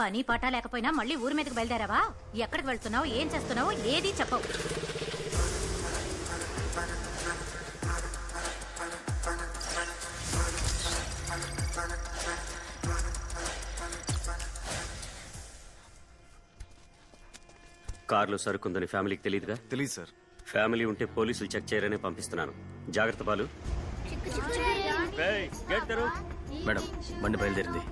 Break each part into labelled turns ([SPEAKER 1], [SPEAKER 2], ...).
[SPEAKER 1] పని పాట లేకపోయినా మళ్ళీ ఊరి మీదకి బయలుదేరావా? ఎక్కడికి వెళ్తున్నావు, ఏం చేస్తున్నావు, ఏది చెప్పవు.
[SPEAKER 2] కార్లో సరుకుందని ఫ్యామిలీకి తెలియదుగా?
[SPEAKER 3] తెలియదు సార్.
[SPEAKER 2] ఫ్యామిలీ ఉంటే పోలీసులు చెక్ చేయరనే పంపిస్తున్నాను. జాగ్రత్త బాలు.
[SPEAKER 3] మేడం బండి బయలుదేరింది.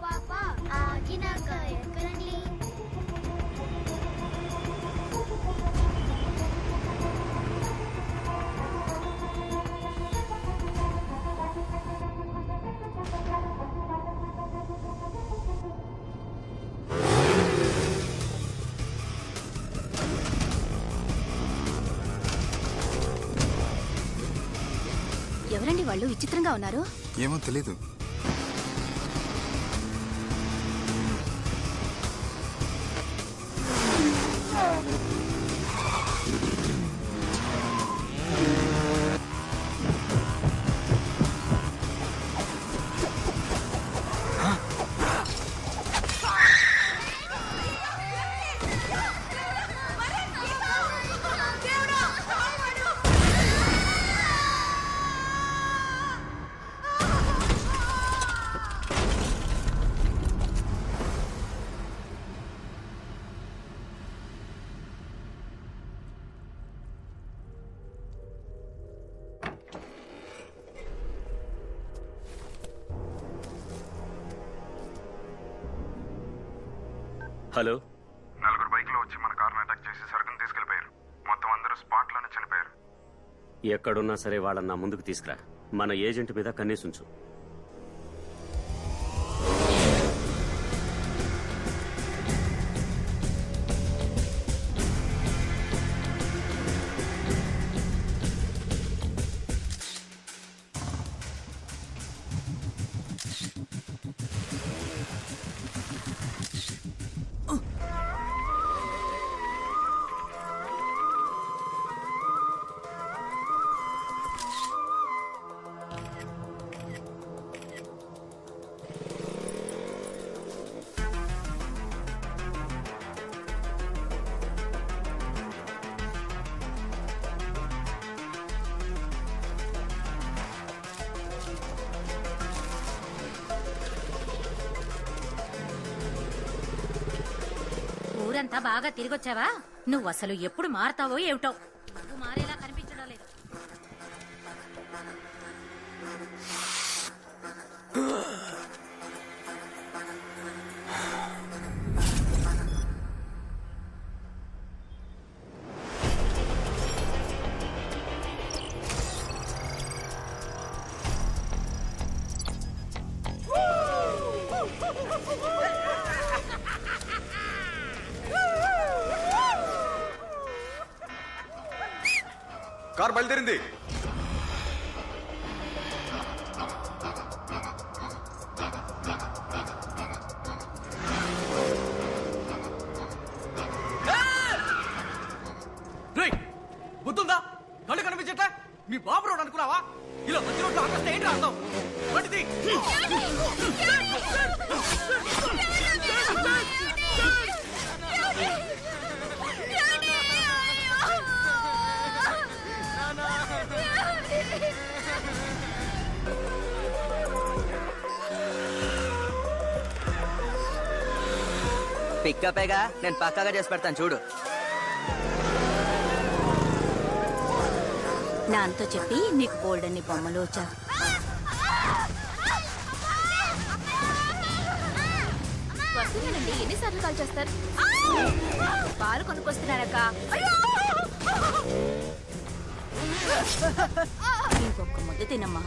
[SPEAKER 1] ఎవరండి వాళ్ళు? విచిత్రంగా ఉన్నారు.
[SPEAKER 4] ఏమో తెలీదు.
[SPEAKER 2] హలో.
[SPEAKER 5] 4 బైక్లో వచ్చి మన కార్ని అటాక్ చేసి సరుకును తీసుకెళ్లిపోయారు. మొత్తం అందరూ స్పాట్ లోనే చనిపోయారు.
[SPEAKER 2] ఎక్కడున్నా సరే వాళ్ళని ముందుకు తీసుకురా. మన ఏజెంట్ మీద కన్నేసుంచు.
[SPEAKER 1] ఊరంతా బాగా తిరిగొచ్చావా? నువ్వు అసలు ఎప్పుడు మారతావో ఏమిటో. నువ్వు మారేలా కనిపించడం లేదు.
[SPEAKER 3] కార్ బయలుదేరింది.
[SPEAKER 6] బుద్ధుందా? కళ్ళు కనిపించట్లే? మీ బాబు రోడ్ అనుకున్నావా? ఇలా మధ్య రోడ్లో ఆకాశం ఏంటి అర్థం? వంటిది
[SPEAKER 7] పిక్కపేగా నేను పక్కాగా చేసి పెడతాను చూడు.
[SPEAKER 1] నాతో చెప్పి నీకు బోల్డన్ని బొమ్మలు వచ్చా.
[SPEAKER 8] వస్తున్నానండి, ఎన్నిసార్లు కాల్ చేస్తారు? పాలు కొనుక్కొస్తున్నారక్క.
[SPEAKER 1] ఇంకొక ముద్ద తినమ్మా.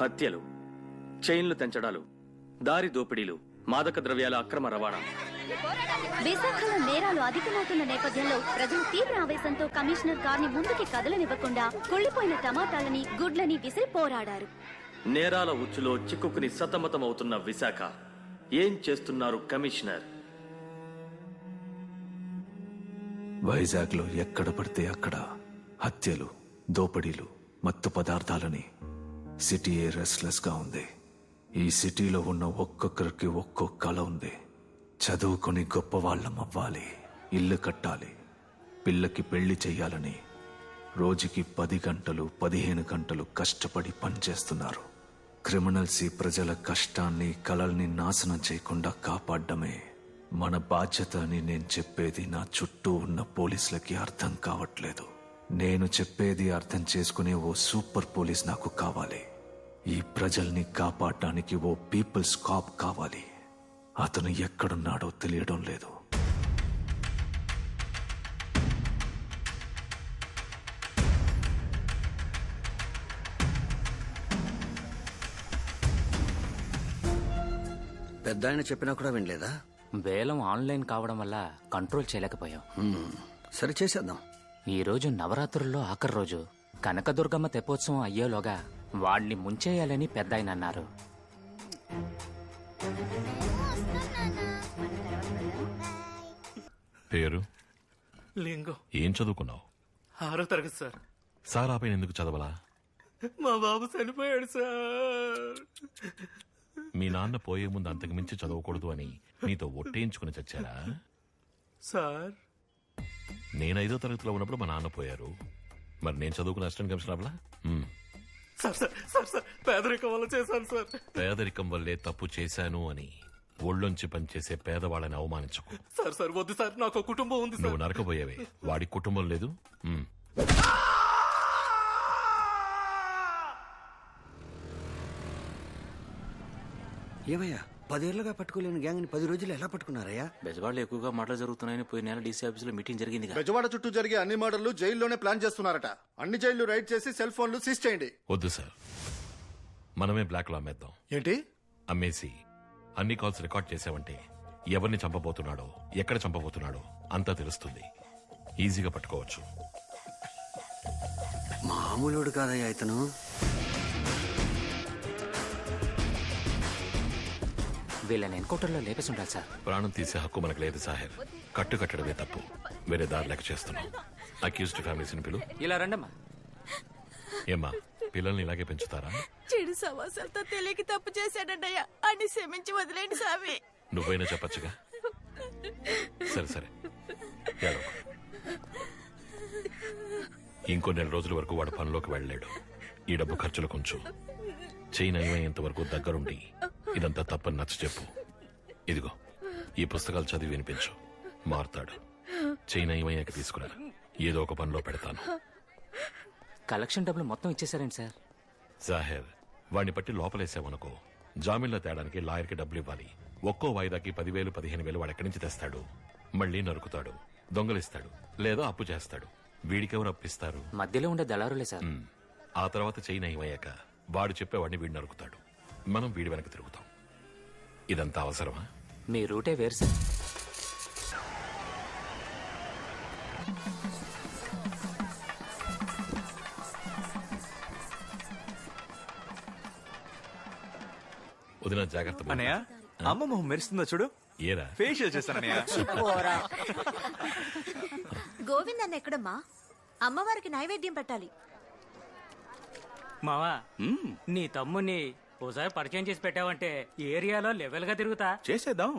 [SPEAKER 3] హత్యలు, చైన్లు తెంచడాలు, దారి దోపిడీలు, మాదక ద్రవ్యాల అక్రమ రవాణా.
[SPEAKER 8] విశాఖలో నేరాలు అధికమవుతున్న నేపథ్యంలో ప్రజలు తీవ్ర ఆవేశంతో కమిషనర్ కార్ని ముందుకి కదలనివ్వకుండా కుళ్లిపోయిన టమాటాలని, గుడ్లని విసిరి పోరాడారు.
[SPEAKER 3] నేరాల ఉచ్చులో చిక్కుకుని సతమతమవుతున్న విశాఖ. ఏం చేస్తున్నారు కమిషనర్?
[SPEAKER 4] వైజాగ్లో ఎక్కడ పడితే అక్కడ హత్యలు, దోపిడీలు, మత్తు పదార్థాలని సిటీయే రెస్ట్లెస్ గా ఉంది. ఈ సిటీలో ఉన్న ఒక్కొక్కరికి ఒక్కో కళ ఉంది. చదువుకుని గొప్పవాళ్ళం అవ్వాలి, ఇల్లు కట్టాలి, పిల్లకి పెళ్లి చెయ్యాలని రోజుకి 10 గంటలు 15 గంటలు కష్టపడి పనిచేస్తున్నారు. క్రిమినల్స్ ఈ ప్రజల కష్టాన్ని, కలల్ని నాశనం చేయకుండా కాపాడమే మన బాధ్యత అని నేను చెప్పేది నా చుట్టూ ఉన్న పోలీసులకి అర్థం కావట్లేదు. నేను చెప్పేది అర్థం చేసుకునే ఓ సూపర్ పోలీస్ నాకు కావాలి. ఈ ప్రజల్ని కాపాడడానికి ఓ పీపుల్స్ కాప్ కావాలి. అతను ఎక్కడున్నాడో తెలియడం లేదు.
[SPEAKER 9] పెద్ద ఆయన చెప్పినా కూడా వినలేదా?
[SPEAKER 10] వేలం ఆన్లైన్ కావడం వల్ల కంట్రోల్ చేయలేకపోయాం.
[SPEAKER 9] సరే చేసేద్దాం.
[SPEAKER 10] ఈ రోజు నవరాత్రుల్లో ఆఖరి రోజు. కనకదుర్గమ్మ తెప్పోత్సవం అయ్యేలోగా వాడిని ముంచేయాలని పెద్ద ఆయన అన్నారు.
[SPEAKER 11] పేరు?
[SPEAKER 6] లింగం.
[SPEAKER 11] ఏం చదువుకున్నావు?
[SPEAKER 6] 6వ తరగతి సార్.
[SPEAKER 11] సారాపైన ఎందుకు చదవలా?
[SPEAKER 6] మా బాబు చనిపోయాడు సార్.
[SPEAKER 11] మీ నాన్న పోయే ముందు అంతకు మించి చదవకూడదు అని నీతో ఒట్టేయించుకుని చచ్చారా?
[SPEAKER 6] సార్
[SPEAKER 11] నేను 5వ తరగతిలో ఉన్నప్పుడు మా నాన్న పోయారు. మరి నేను చదువుకున్న అసిస్టెంట్ కమిషనర్ అవ్వలా?
[SPEAKER 6] సార్ పేదరికం వల్ల చేశాను సార్.
[SPEAKER 11] పేదరికం వల్లే తప్పు చేశాను అని ఒళ్ళొంచి పనిచేసే పేదవాళ్ళని అవమానించకు.
[SPEAKER 6] సార్ వద్దు సార్, నాకు కుటుంబం ఉంది.
[SPEAKER 11] నువ్వు నరకపోయావే, వాడి కుటుంబం లేదు.
[SPEAKER 9] ఏమయ్యా, 10 ఏళ్లుగా పట్టుకోలేని గ్యాంగ్ ని 10 రోజులు ఎలా పట్టుకున్నారయ్యా?
[SPEAKER 10] బెజవాడలో ఎక్కువగా మర్డర్లు జరుగుతున్నాయని పోయిన నెల డీసీ ఆఫీసులో మీటింగ్ జరిగింది.
[SPEAKER 12] బెజవాడ చుట్టూ జరిగే అన్ని మర్డర్లు జైల్లోనే ప్లాన్ చేస్తున్నారట. అన్ని జైళ్లు రైడ్ చేసి సెల్ ఫోన్లు సీజ్ చేయండి.
[SPEAKER 11] వద్దు సార్, మనమే బ్లాక్ లో అమ్మేద్దాం.
[SPEAKER 12] ఏంటి?
[SPEAKER 11] అమ్మేసి అన్ని కాల్స్ రికార్డ్ చేసావంటే ఎవరిని చంపబోతున్నాడో, ఎక్కడ చంపబోతున్నాడో అంతా తెలుస్తుంది. ఈజీగా పట్టుకోవచ్చు.
[SPEAKER 9] మామూలుడు కాదయ్యా ఇతను.
[SPEAKER 10] వీళ్ళని ఎన్కౌంటర్లో లేపేసి ఉండాలి సార్.
[SPEAKER 11] ప్రాణం తీసే హక్కు మనకు లేదు సాహెబ్. కట్టడమే తప్పు. వేరే దారి లెక్క చేస్తున్నాం. అక్యూజ్డ్ ఫ్యామిలీస్ని పిలు.
[SPEAKER 10] ఇలా రండమ్మా.
[SPEAKER 11] ఏమ్మా, పిల్లల్ని ఇలాగే పెంచుతారా?
[SPEAKER 8] చెడు సమాసాలతో తెలియక తప్పు చేశాడయ్యా అని క్షమించి వదిలేండి స్వామి.
[SPEAKER 11] నువ్వైనా చెప్పచ్చుగా. సరే ఏడవకు. ఇంకో 4 రోజుల వరకు వాడు పనిలోకి వెళ్ళలేడు. ఈ డబ్బు ఖర్చులు కొంచెం చెయ్యి నయమయ్యేంత వరకు దగ్గరుండి ఇదంతా తప్పని నచ్చ చెప్పు. ఇదిగో ఈ పుస్తకాలు చదివి వినిపించు. మారుతాడు. చెయ్యి నయమయ్యాక తీసుకురా, ఏదో ఒక పనిలో పెడతాను.
[SPEAKER 10] కలెక్షన్ డబ్బులు మొత్తం ఇచ్చేసారండి సార్.
[SPEAKER 11] జాహెర్, వాడిని పట్టి లోపలేసామనుకో, జామీన్లో తేడానికి లాయర్కి డబ్బులు ఇవ్వాలి. ఒక్కో వాయిదాకి 10,000 15,000 వాడు ఎక్కడి నుంచి తెస్తాడు? మళ్లీ నరుకుతాడు, దొంగలిస్తాడు, లేదా అప్పు చేస్తాడు. వీడికెవరు అప్పిస్తారు?
[SPEAKER 10] మధ్యలో ఉండే దళారులే సార్.
[SPEAKER 11] ఆ తర్వాత చెయ్యి నయమయ్యాక వాడు చెప్పేవాడిని వీడు నరుకుతాడు. మనం వీడి వెనక తిరుగుతాం. ఇదంతా అవసరమా?
[SPEAKER 10] మీ రూటే వేరు సార్.
[SPEAKER 11] వదిన జాగ్రత్త.
[SPEAKER 6] అన్నయ్య, అమ్మ మొహం మెరుస్తుందో చూడు.
[SPEAKER 11] ఏరా
[SPEAKER 6] ఫేషియల్ చేస్తానన్నయ్య.
[SPEAKER 8] గోవింద్ అన్న ఎక్కడమ్మా? అమ్మవారికి నైవేద్యం పెట్టాలి.
[SPEAKER 13] మావా, నీ తమ్ముని ఓసారి పరిచయం చేసి పెట్టావంటే ఏరియాలో లెవెల్ గా తిరుగుతా.
[SPEAKER 6] చేసేద్దాం.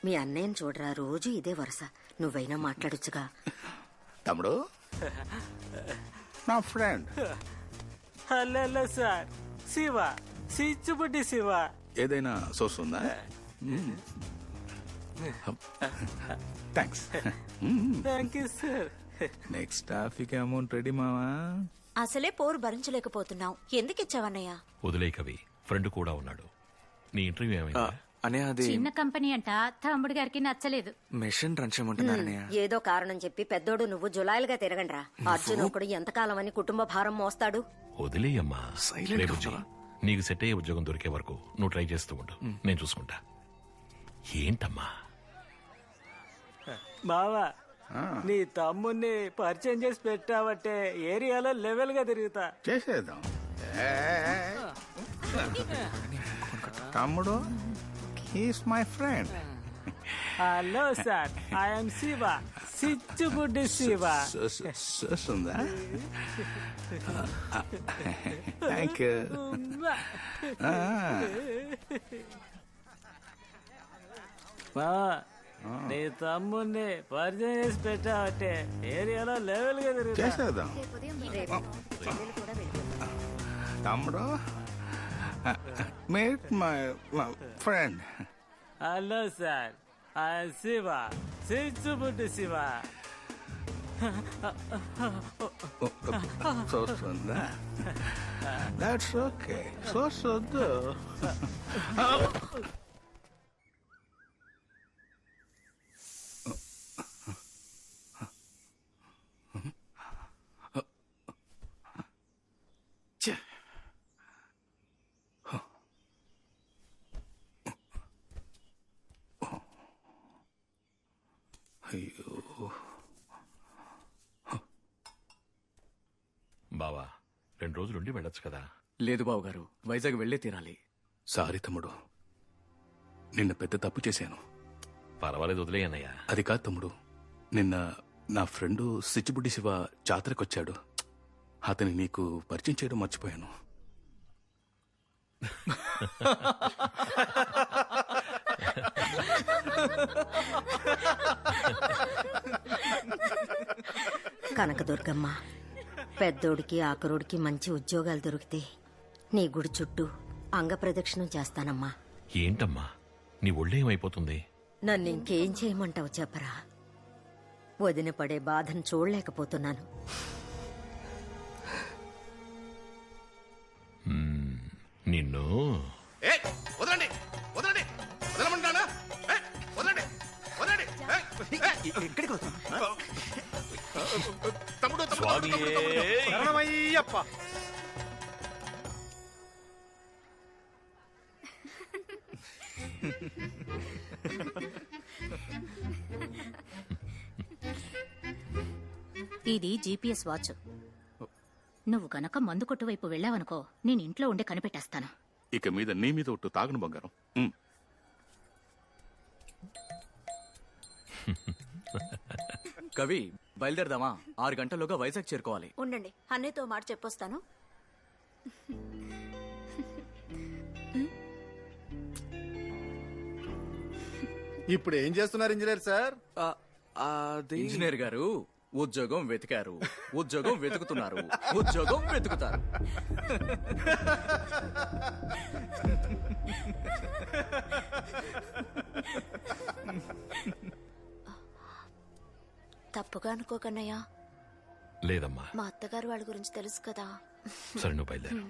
[SPEAKER 1] మీ అన్నయ్యని చూడరా, రోజు ఇదే వరుస. నువ్వైనా మాట్లాడొచ్చుగా.
[SPEAKER 12] తమ్ముడు, నా ఫ్రెండ్.
[SPEAKER 13] హలో సార్, శివ సిచ్చుబుడ్డి శివ.
[SPEAKER 12] ఏదైనా సోర్స్ ఉందా? Thanks.
[SPEAKER 13] Thank you sir.
[SPEAKER 12] Next traffic amount ready మావా?
[SPEAKER 8] అసలే పోరు భరించలేకపోతున్నావు, ఎందుకు ఇచ్చావన్నయ్య?
[SPEAKER 11] వదిలే కవి, ఫ్రెండ్ కూడా ఉన్నాడు. నీ ఇంటర్వ్యూ ఏమైందా?
[SPEAKER 3] అనే అది
[SPEAKER 1] చిన్న కంపెనీ అంట, తమ్ముడు గారికి నచ్చలేదు.
[SPEAKER 3] మెషిన్ రన్ చేయమంటున్నారనయ్య.
[SPEAKER 1] ఏదో కారణం చెప్పి పెద్దోడు నువ్వు జులాయిలుగా తిరగండ్రా. అర్జున్ ఒకడు ఎంతకాలం అని కుటుంబ భారం మోస్తాడు.
[SPEAKER 11] వదిలేయమ్మా. నీకు సెట్ అయ్యే ఉద్యోగం దొరికే వరకు నువ్వు ట్రై చేస్తూ ఉండు, నేను చూసుకుంటా. ఏంటమ్మా?
[SPEAKER 13] బావా, నీ తమ్ముణ్ణి పరిచయం చేసి పెట్టావంటే ఏరియాలో లెవెల్ గా తిరుగుతా.
[SPEAKER 14] చేసేద్దాం. తమ్ముడు, he's my friend.
[SPEAKER 13] Hello sir, I'm Shiva, సిచ్చుబుడ్డి శివ.
[SPEAKER 14] చూస్తుందా? Thank you.
[SPEAKER 13] బావా, నీ తమ్ముణ్ణి పరిచయం చేసి పెట్టావంటే ఏరియాలో లెవెల్ గా తిరుగుతా.
[SPEAKER 14] చేసేద్దాం. తమ్ముడు, meet my friend.
[SPEAKER 13] Hello sir, I'm Shiva, సిచ్చుబుడ్డి శివ.
[SPEAKER 14] చూస్తుందా? That's okay. చూస్తుంది. అయ్యో.
[SPEAKER 11] బావా, 2 రోజులుండి వెళ్ళొచ్చు కదా?
[SPEAKER 3] లేదు బాబు గారు, వైజాగ్ వెళ్ళే తీరాలి.
[SPEAKER 14] సారీ తమ్ముడు, నిన్న పెద్ద తప్పు చేశాను.
[SPEAKER 11] పర్వాలేదు, వదిలేయన్నయ్యా.
[SPEAKER 14] అది కాదు తమ్ముడు, నిన్న నా ఫ్రెండు సిచ్చిబుడ్డి శివ జాతరకొచ్చాడు. అతని నీకు పరిచయం చేయడం మర్చిపోయాను.
[SPEAKER 1] కనకదుర్గమ్మ, పెద్దోడికి ఆకరోడికి మంచి ఉద్యోగాలు దొరికితే నీ గుడి చుట్టూ అంగప్రదక్షిణం చేస్తానమ్మా.
[SPEAKER 11] ఏంటమ్మా, నీ ఒళ్ళేమైపోతుంది?
[SPEAKER 1] నన్ను ఇంకేం చేయమంటావు చెప్పరా? వదిన పడే బాధను చూడలేకపోతున్నాను.
[SPEAKER 11] నిన్ను
[SPEAKER 14] వదలండి, వదలండి, వదలమంటానా? వదలండి, వదలండి.
[SPEAKER 6] ఎక్కడికి వస్తా?
[SPEAKER 14] తమ్ముడు,
[SPEAKER 6] శరణమయ్యప్ప.
[SPEAKER 1] ఇది జీపీఎస్ వాచ్. నువ్వు గనక మందు కొట్టు వైపు వెళ్ళావనుకో, నేను ఇంట్లో ఉండి కనిపెట్టేస్తాను.
[SPEAKER 14] ఇక మీద నీ మీద ఒట్టు తాగను బంగారం.
[SPEAKER 3] కవి, బయలుదేరదామా? 6 గంటల్లోగా వైజాగ్ చేరుకోవాలి.
[SPEAKER 1] ఉండండి, అన్నయ్యతో మాట చెప్పొస్తాను.
[SPEAKER 12] ఇప్పుడు ఏం చేస్తున్నారు ఇంజనీర్ సార్?
[SPEAKER 3] ఇంజనీర్ గారు, ఉద్యోగం వెతికారు, ఉద్యోగం వెతుకుతున్నారు, ఉద్యోగం వెతుకుతారు.
[SPEAKER 8] తప్పుగా అనుకోకన్నయ్యా,
[SPEAKER 11] లేదమ్మా.
[SPEAKER 8] మా అత్తగారు వాళ్ళ గురించి తెలుసు కదా.
[SPEAKER 11] సరే, నువ్వు బయలుదేరు.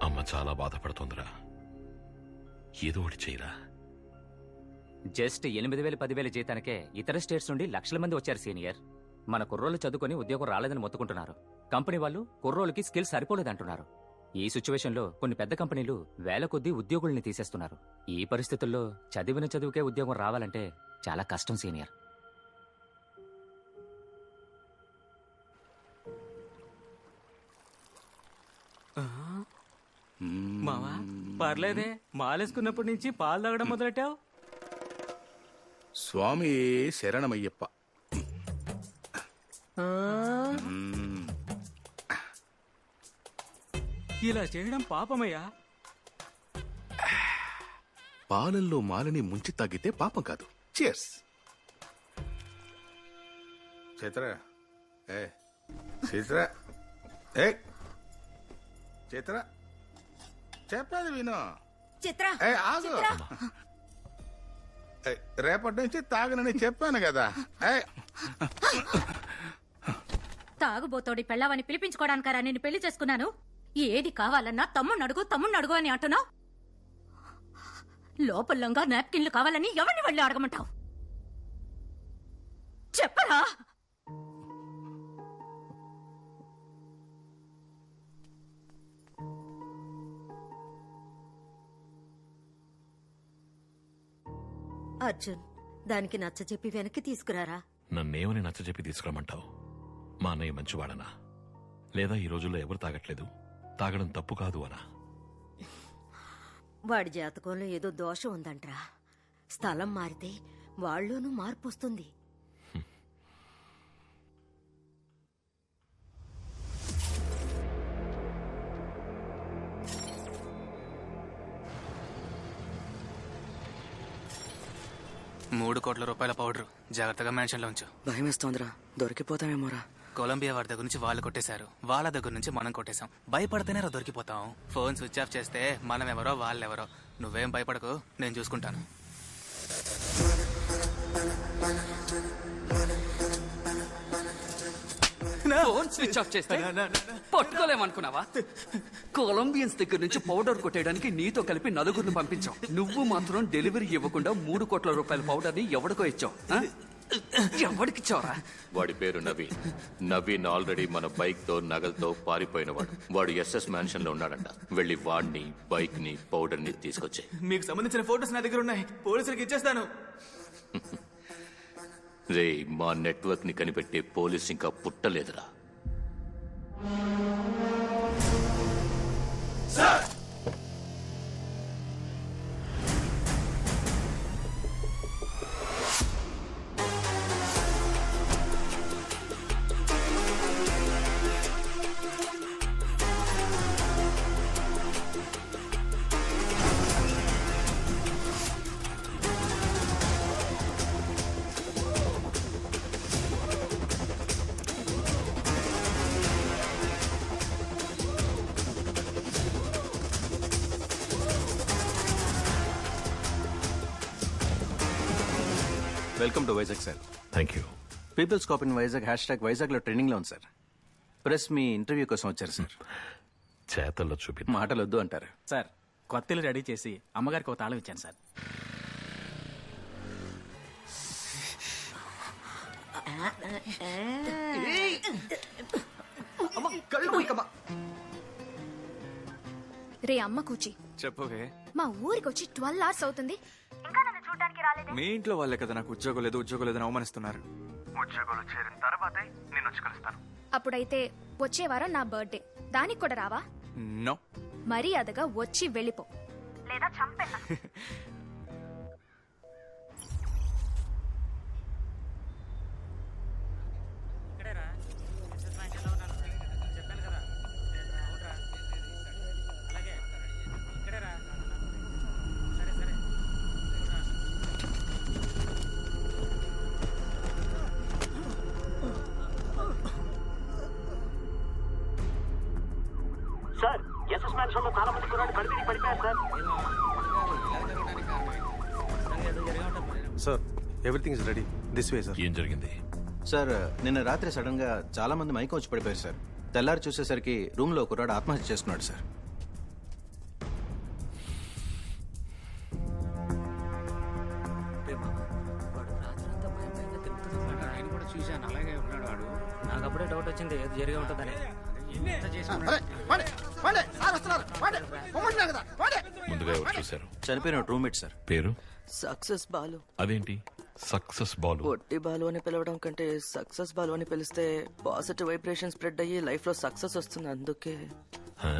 [SPEAKER 11] అమ్మ చాలా బాధపడుతోందిరా. ఏదో ఒకటి చేయరా.
[SPEAKER 10] జస్ట్ 8,000 10,000 జీతానికే ఇతర స్టేట్స్ నుండి లక్షల మంది వచ్చారు సీనియర్. మన కుర్రోళ్ళు చదువుకొని ఉద్యోగం రాలేదని మొత్తుకుంటున్నారు. కంపెనీ వాళ్ళు కుర్రోళ్ళకి స్కిల్ సరిపోలేదంటున్నారు. ఈ సిచ్యువేషన్లో కొన్ని పెద్ద కంపెనీలు వేల కొద్దీ ఉద్యోగుల్ని తీసేస్తున్నారు. ఈ పరిస్థితుల్లో చదివిన చదువుకే ఉద్యోగం రావాలంటే చాలా కష్టం సీనియర్.
[SPEAKER 13] మావా, పర్లేదే, మాలేసుకున్నప్పటి నుంచి పాలు తాగడం మొదలెట్టావు.
[SPEAKER 14] స్వామి శరణమయ్యప్ప.
[SPEAKER 13] ఇలా చేయడం పాపమయ్యా.
[SPEAKER 14] పాలల్లో మాలని ముంచి తాగితే పాపం కాదు. చియర్స్. చిత్ర, ఏ చిత్ర, ఏ చిత్ర, చెప్పేది విను.
[SPEAKER 1] చిత్ర,
[SPEAKER 14] ఏ ఆగు. రేపటి నుంచి తాగనని చెప్పాను కదా.
[SPEAKER 1] తాగుబోతోడి పెళ్ళావని పిలిపించుకోవడానికరా నేను పెళ్లి చేసుకున్నాను. ఏది కావాలన్నా తమ్ముణ్ణి అడుగు అని అంటున్నావు. లోపలంగా నాప్కిన్లు కావాలని ఎవరిని వెళ్ళి అడగమంటావు?
[SPEAKER 15] అర్జున్, దానికి నచ్చ చెప్పి వెనక్కి తీసుకురారా.
[SPEAKER 11] నన్నేమని నచ్చజెప్పి తీసుకురమ్మంటావు? మా అన్నయ్య మంచివాడనా, లేదా ఈ రోజుల్లో ఎవరు తాగట్లేదు, తాగడం తప్పు కాదు అనా?
[SPEAKER 15] వాడి జాతకంలో ఏదో దోషం ఉందంట్రా. స్థలం మారితే వాళ్ళలోనూ మార్పు వస్తుంది.
[SPEAKER 16] ₹3 కోట్ల పౌడర్ జాగ్రత్తగా మెన్షన్లో ఉంచు.
[SPEAKER 7] భయం వేస్తోందిరా, దొరికిపోతామేమోరా.
[SPEAKER 16] కొలంబియా వారి దగ్గర నుంచి వాళ్ళు కొట్టేశారు, వాళ్ళ దగ్గర నుంచి మనం కొట్టేశాం. భయపడితేనే దొరికిపోతాం. ఫోన్ స్విచ్ ఆఫ్ చేస్తే మనం ఎవరో వాళ్ళెవరో. నువ్వేం భయపడకు, నేను చూసుకుంటాను.
[SPEAKER 17] ఫోన్ స్విచ్ ఆఫ్ చేస్తే పట్టుకోలేమనుకున్నావా? కొలంబియన్స్ దగ్గర నుంచి పౌడర్ కొట్టేయడానికి నీతో కలిపి 4 పంపించాం. నువ్వు మాత్రం డెలివరీ ఇవ్వకుండా ₹3 కోట్ల పౌడర్ ని ఎవడికో ఇచ్చావు. ఎవడికిచ్చావరా?
[SPEAKER 18] వాడి పేరు నవీన్. నవీన్ ఆల్రెడీ మన బైక్ తో నగలతో పారిపోయినవాడు. వాడు SS మ్యాన్షన్ లో ఉన్నాడంట. వెళ్ళి వాడిని, బైక్ ని, పౌడర్ ని తీసుకొచ్చే.
[SPEAKER 16] మీకు సంబంధించిన ఫోటోస్ నా దగ్గర ఉన్నాయి, పోలీసులకు ఇచ్చేస్తాను.
[SPEAKER 18] రే, మా నెట్వర్క్ ని కనిపెట్టే పోలీస్ ఇంకా పుట్టలేదురా.
[SPEAKER 19] Welcome to Vizag sir.
[SPEAKER 11] Thank you.
[SPEAKER 19] Peoples cop in Vizag #Vizag లో ట్రైనింగ్ లో ఉంది సార్. ప్రెస్ మీ ఇంటర్వ్యూ కోసం వచ్చారు సార్.
[SPEAKER 11] చేతల్లో చూపి
[SPEAKER 19] మాటలు వద్దు అంటారు
[SPEAKER 20] సార్. కొత్తలు రెడీ చేసి అమ్మగారికి ఒక తాళం ఇచ్చాను సార్.
[SPEAKER 21] రే అమ్మ కూచి,
[SPEAKER 22] చెప్పవే.
[SPEAKER 21] మా ఊరికి వచ్చి 12 hours అవుతుంది, ఇంకా నన్ను చూడడానికి రాలేదు.
[SPEAKER 22] మీ ఇంట్లో వాళ్ళే కదా నాకు ఉద్యోగం లేదని అవమానిస్తున్నారు. ఉద్యోగంలో చేరిన తర్వాతే నేను వచ్చి కలుస్తాను.
[SPEAKER 21] అప్పుడైతే వచ్చే వారం నా బర్త్డే, దానికి కూడా రావా?
[SPEAKER 22] నో.
[SPEAKER 21] మర్యాదగా వచ్చి వెళ్ళిపో, లేదా చంపేస్తా.
[SPEAKER 23] సార్, SS మ్యాన్షన్ లో చాలా మంది కుర్రాళ్ళు కడిపిడి పడిపోయారు sir.
[SPEAKER 19] Sir, everything is ready. This way sir.
[SPEAKER 11] ఏం జరిగింది
[SPEAKER 19] సార్? నిన్న రాత్రి సడన్ గా చాలా మంది మైకం వచ్చి పడిపోయారు సార్. తెల్లారి చూసేసరికి రూమ్ లో కుర్రాడు ఆత్మహత్య చేసుకున్నాడు సార్.
[SPEAKER 13] చూశాను, అలాగే ఉన్నాడు వాడు. నాకు అప్పుడే డౌట్ వచ్చింది, ఏది జరిగి ఉంటుందని.
[SPEAKER 11] ముందుగా ఎవరు చూశారు?
[SPEAKER 19] చనిపోయిన రూమ్మేట్ సార్.
[SPEAKER 11] పేరు?
[SPEAKER 7] సక్సెస్ బాలు.
[SPEAKER 11] అదేంటి సక్సెస్ బాలు?
[SPEAKER 7] పొట్టి బాలు అని పిలవడం కంటే సక్సెస్ బాలు అని పిలిస్తే పాజిటివ్ వైబ్రేషన్ స్ప్రెడ్ అయ్యి లైఫ్ లో సక్సెస్ వస్తుంది, అందుకే.
[SPEAKER 11] హా?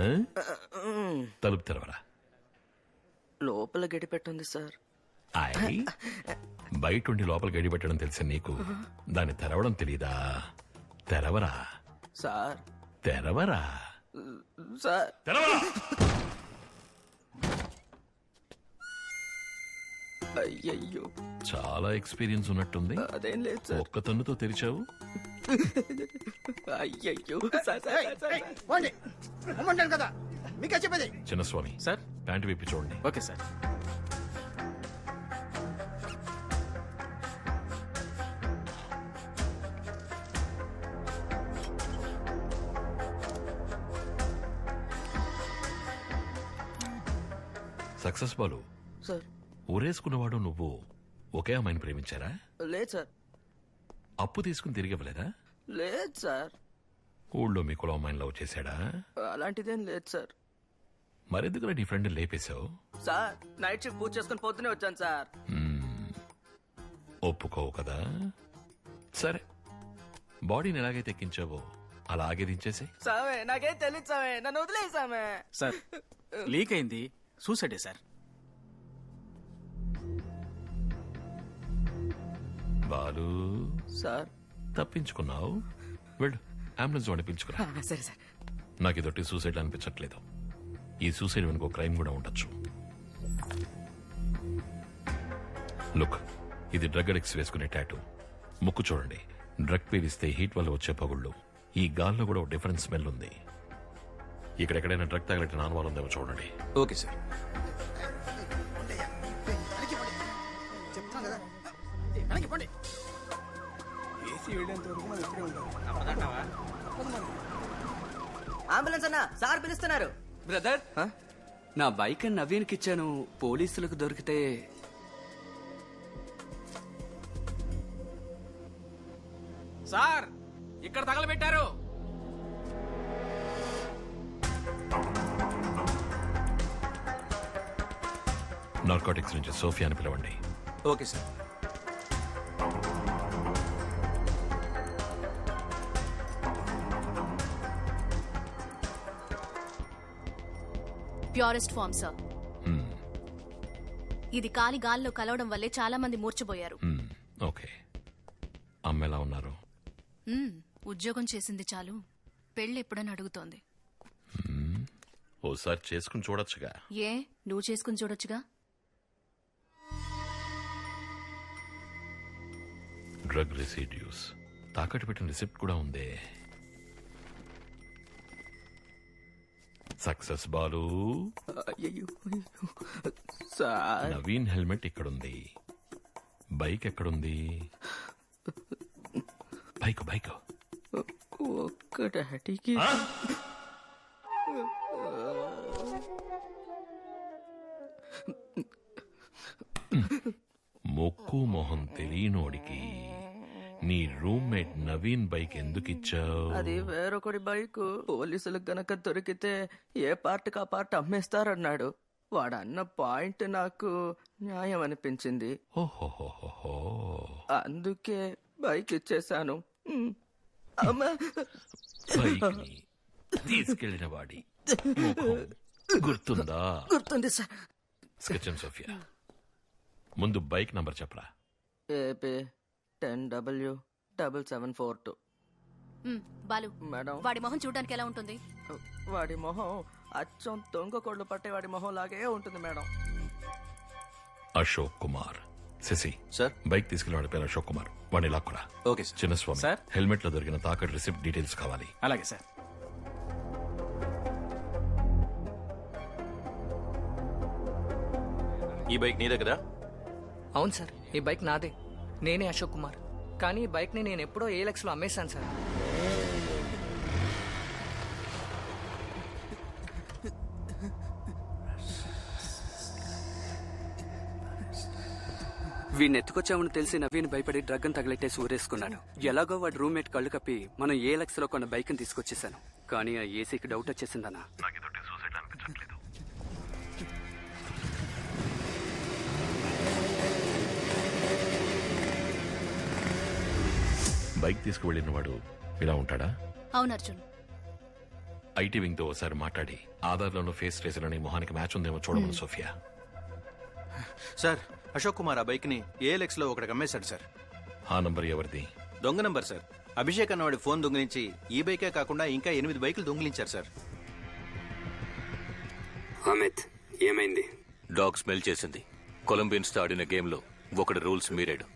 [SPEAKER 11] తలుపు తెరవరా.
[SPEAKER 7] లోపల గడి పెట్టుంది సార్.
[SPEAKER 11] బయట ఉండి లోపల గడి పెట్టడం తెలిసి నీకు దాన్ని తెరవడం తెలీదా? తెరవరా
[SPEAKER 7] సార్.
[SPEAKER 11] తెరవరా
[SPEAKER 7] సార్.
[SPEAKER 11] తెరవరా.
[SPEAKER 7] అయ్యయ్యో,
[SPEAKER 11] చాలా ఎక్స్పీరియన్స్ ఉన్నట్టుంది.
[SPEAKER 7] అదేం లేదు సార్.
[SPEAKER 11] ఒక్క తన్నుతో తెరిచావు.
[SPEAKER 7] అయ్యయ్యో
[SPEAKER 6] కదా, మీకే చెప్పేది.
[SPEAKER 11] చిన్నస్వామి
[SPEAKER 20] సార్,
[SPEAKER 11] ప్యాంటు విప్పి చూడండి.
[SPEAKER 20] Okay sir.
[SPEAKER 11] Success Balu,
[SPEAKER 7] sir.
[SPEAKER 11] ఊరేసుకున్నవాడు నువ్వు ఒకే అమ్మాయిని ప్రేమించారా?
[SPEAKER 7] లేదు సార్.
[SPEAKER 11] అప్పు తీసుకుని తిరిగి ఇవ్వలేదా?
[SPEAKER 7] లేదు సార్.
[SPEAKER 11] ఊళ్ళో మీ కులం అమ్మాయిని లవ్ చేశాడా?
[SPEAKER 7] అలాంటిదేం లేదు సార్.
[SPEAKER 11] మరెందుకు నీ ఫ్రెండ్ లేపేశావు?
[SPEAKER 7] సార్ నైట్ షిఫ్ట్ పూజ చేసుకుని పొద్దునే వచ్చాను సార్.
[SPEAKER 11] ఒప్పుకోవు కదా? సరే, బాడీని ఎలాగైతే ఎక్కించావో అలాగే దించేసి.
[SPEAKER 7] సామే నాకేం తెలియదు సామే, నన్ను వదిలేసామే.
[SPEAKER 20] సార్ లీక్ అయింది, సూసైడే సార్.
[SPEAKER 11] బాలు
[SPEAKER 7] సార్
[SPEAKER 11] తప్పించుకున్నావు, వెళ్ళు అంబులెన్స్ వాడిని పిలుచుకురా.
[SPEAKER 7] సరే సార్.
[SPEAKER 11] నాకు ఇదొట్టి సూసైడ్ అనిపించట్లేదు. ఈ సూసైడ్ వెనుక ఒక క్రైమ్ కూడా ఉండొచ్చు. లుక్, ఇది డ్రగ్ అడిక్ట్స్ వేసుకునే టాటూ. ముక్కు చూడండి, డ్రగ్ పీలిస్తే హీట్ వల్ల వచ్చే పగుళ్ళు. ఈ గాల్లో కూడా ఒక డిఫరెంట్ స్మెల్ ఉంది. ఇక్కడెక్కడైనా డ్రగ్ తగలటి నాన్వాల్ ఉందేమో చూడండి.
[SPEAKER 19] Okay sir.
[SPEAKER 7] అంబులెన్స్ అన్నా, సార్ పిలుస్తున్నారు.
[SPEAKER 17] బ్రదర్, నా బైక్ నవీన్కి ఇచ్చాను, పోలీసులకు దొరికితే.
[SPEAKER 20] సార్ ఇక్కడ తగలబెట్టారు.
[SPEAKER 11] నార్కోటిక్స్ నుంచి సోఫియాని పిలవండి.
[SPEAKER 19] Okay sir.
[SPEAKER 2] Purest form sir. ఇది కాలి గాల్లో కలవడం వల్లే చాలా మంది మూర్చబోయారు.
[SPEAKER 11] ఓకే, అమ్మ ఎలా ఉన్నారు?
[SPEAKER 2] ఉద్యోగం చేసింది చాలు, పెళ్లి ఎప్పుడని అడుగుతోంది.
[SPEAKER 11] ఓసారి చేసుకుని చూడొచ్చుగా.
[SPEAKER 2] ఏ, నువ్వు చేసుకుని చూడొచ్చుగా.
[SPEAKER 11] డ్రగ్ రెసిడ్యూస్ తాకట్టు పెట్టిన రిసిప్ట్ కూడా ఉందే. సక్సెస్ బాలు. నవీన్ హెల్మెట్ ఇక్కడుంది, బైక్ ఎక్కడుంది? బైక్ బైక్
[SPEAKER 7] ఒక్క డాడీకి.
[SPEAKER 11] మొక్కు మొహం తెలియనోడికి నీ రూమ్మేట్ నవీన్ బైక్ ఎందుకు ఇచ్చావు?
[SPEAKER 7] అది వేరొకటి బైక్. పోలీసులకు గనక దొరికితే ఏ పార్ట్ ఆ పార్ట్ అమ్మేస్తారన్నాడు. వాడన్న పాయింట్ నాకు న్యాయం అనిపించింది.
[SPEAKER 11] ఓహోహోహో,
[SPEAKER 7] అందుకే బైక్ ఇచ్చేశాను.
[SPEAKER 11] బైక్ని తీసుకెళ్లిన వాడి ముఖం గుర్తుందా?
[SPEAKER 7] గుర్తుంది సార్.
[SPEAKER 11] స్కెచం సోఫియా, ముందు బైక్ నంబర్ చెప్పరా.
[SPEAKER 7] AP 10W7742.
[SPEAKER 2] బాలు,
[SPEAKER 7] మేడం,
[SPEAKER 2] వాడి మొహం చూడడానికి ఎలా ఉంటుంది?
[SPEAKER 7] వాడి మొహం అచ్చం దొంగ కోళ్ళు పట్టే వాడి మొహం లాగే ఉంటుంది madam.
[SPEAKER 11] Ashok Kumar. Shashi
[SPEAKER 19] sir,
[SPEAKER 11] bike తీసుకెళ్లిన వాడి పేరు అశోక్ కుమార్. వాడిని లాక్కురా.
[SPEAKER 19] Okay sir.
[SPEAKER 11] Chinnaswamy
[SPEAKER 20] sir,
[SPEAKER 11] helmet లో దొరికిన తాకట్టు రిసిప్ట్ డీటెయిల్స్ కావాలి.
[SPEAKER 20] అలాగే సార్.
[SPEAKER 4] ఈ బైక్ నీ దగ్గర?
[SPEAKER 5] అవును సార్, ఈ బైక్ నాదే. నేనే అశోక్ కుమార్. కానీ ఈ బైక్ని నేను ఎప్పుడో ALX లో అమ్మేశాను సార్.
[SPEAKER 17] వీడిని ఎత్తుకొచ్చామని తెలిసి నవీన్ భయపడి డ్రగ్ అని తగిలెట్టేసి ఊరేసుకున్నాడు. ఎలాగో వాడి రూమ్మేట్ కళ్ళు కప్పి మనం ALX లో కొన్న బైక్ ని తీసుకొచ్చేసాను. కానీ ఆ ఏసీకి డౌట్ వచ్చేసిందన్నా.
[SPEAKER 11] బైక్ తీసుకువెళ్ళిన వాడు ఇలా ఉంటాడా?
[SPEAKER 2] అవును అర్జున్.
[SPEAKER 11] ఐటీ వింగ్ తో ఒకసారి మాట్లాడి ఆధార్లోనూ ఫేస్ ట్రేసర్ అని మొహానికి మ్యాచ్ ఉందేమో చూడమని సోఫియా.
[SPEAKER 19] సార్, అశోక్ కుమార్ ఆ బైక్ ని ALX లో ఒకటికి అమ్మేశాడు సార్.
[SPEAKER 11] ఆ నంబర్ ఎవరిది?
[SPEAKER 19] దొంగ నంబర్ సార్. అభిషేక్ అన్నవాడి ఫోన్ దొంగిలించి ఈ బైకే కాకుండా ఇంకా 8 బైకులు దొంగిలించారు సార్.
[SPEAKER 18] అమిత్, ఏమైంది? డాగ్ స్మెల్ చేసింది. కొలంబియన్స్ తో ఆడిన గేమ్ లో ఒకటి రూల్స్ మీరాడు.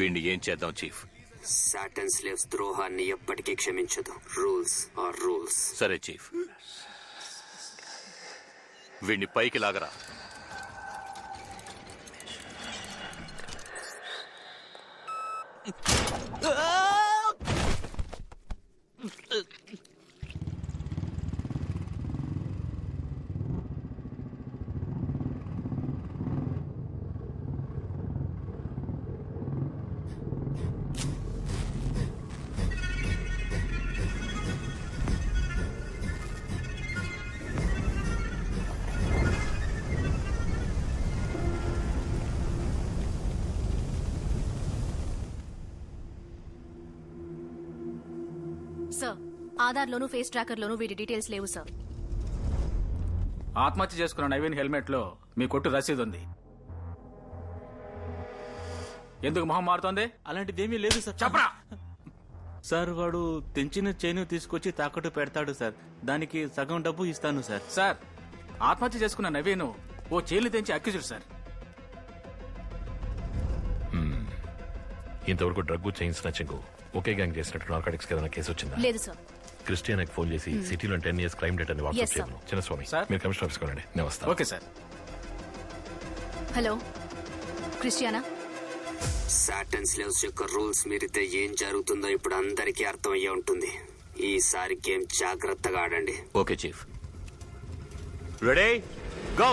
[SPEAKER 18] వీడిని ఏం చేద్దాం చీఫ్?
[SPEAKER 24] సాటన్ స్లేవ్స్ ద్రోహాన్ని ఎప్పటికీ క్షమించదు. Rules are rules.
[SPEAKER 18] సరే చీఫ్, వీడిని పైకి లాగరా.
[SPEAKER 2] సార్ ఆధార్లోనూ ఫేస్ ట్రాకర్లోనూ వీటి డీటెయిల్స్ లేవు సార్.
[SPEAKER 20] ఆత్మహత్య చేసుకున్న నవీన్ హెల్మెట్ లో మీ కొట్టు రసీదు ఉంది. ఎందుకు మొహం మారుతోంది?
[SPEAKER 3] అలాంటిదేమీ లేదు సార్.
[SPEAKER 20] చెప్పరా.
[SPEAKER 3] సార్ వాడు తెంచిన చైను తీసుకొచ్చి తాకట్టు పెడతాడు సార్, దానికి సగం డబ్బు ఇస్తాను సార్.
[SPEAKER 20] సార్ ఆత్మహత్య చేసుకున్న నవీన్ ఓ చైలు తెంచి అక్యూజ్డ్ సార్.
[SPEAKER 11] ఇంతవరకు డ్రగ్ చైన్ స్నాచింగ్ ఒకే గ్యాంగ్ చేసినట్టు నార్కాటిక్స్ ఏదైనా కేసు వచ్చిందా?
[SPEAKER 2] లేదు సార్.
[SPEAKER 11] క్రిస్టియానాకి ఫోన్ చేసి సిటీలో 10 years క్రైమ్ డేట్ అని
[SPEAKER 2] Yes,
[SPEAKER 11] వాట్సాప్
[SPEAKER 2] sir.
[SPEAKER 11] చేయను. చిన్నస్వామి మీరు కమిషనర్ ఆఫీస్కి వెళ్ళండి, నేను వస్తాను.
[SPEAKER 20] Okay sir.
[SPEAKER 2] Hello Christiana.
[SPEAKER 24] Satan slaves యొక్క రూల్స్ మీరితే ఏం జరుగుతుందో ఇప్పుడు అందరికీ అర్థమయ్యే ఉంటుంది. ఈసారి గేమ్ జాగ్రత్తగా ఆడండి.
[SPEAKER 18] Okay chief. Ready go.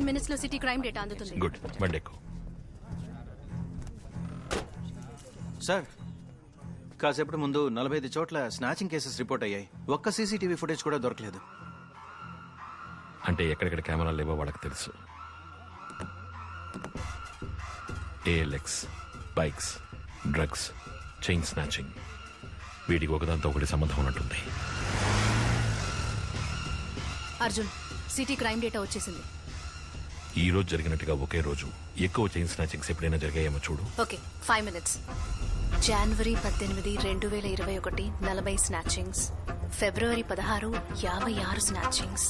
[SPEAKER 2] minutes లో సిటీ క్రైమ్ డేటా అందుతుంది.
[SPEAKER 11] గుడ్. బండెక్కు.
[SPEAKER 19] సార్ కాసేపటి ముందు 45 చోట్ల స్నాచింగ్ కేసెస్ రిపోర్ట్ అయ్యాయి. ఒక్క సీసీటీవీ ఫుటేజ్ కూడా దొరకలేదు.
[SPEAKER 11] అంటే ఎక్కడెక్కడ కెమెరాలు లేవో వాళ్ళకి తెలుసు. ALX, bikes, drugs, chain snatching, వీటికి ఒకదాంతో ఒకటి సంబంధం ఉన్నట్టుంది.
[SPEAKER 2] అర్జున్ సిటీ క్రైమ్ డేటా వచ్చేసింది.
[SPEAKER 11] ఈ రోజు జరిగినట్టుగా ఒకే రోజు ఎక్కువ చైన్ స్నాచింగ్స్ ఎప్పుడైనా జరిగాయేమో చూడు.
[SPEAKER 2] Okay 5 minutes. జనవరి 18, 2021 40 స్నాచింగ్స్, ఫిబ్రవరి 16 56 స్నాచింగ్స్,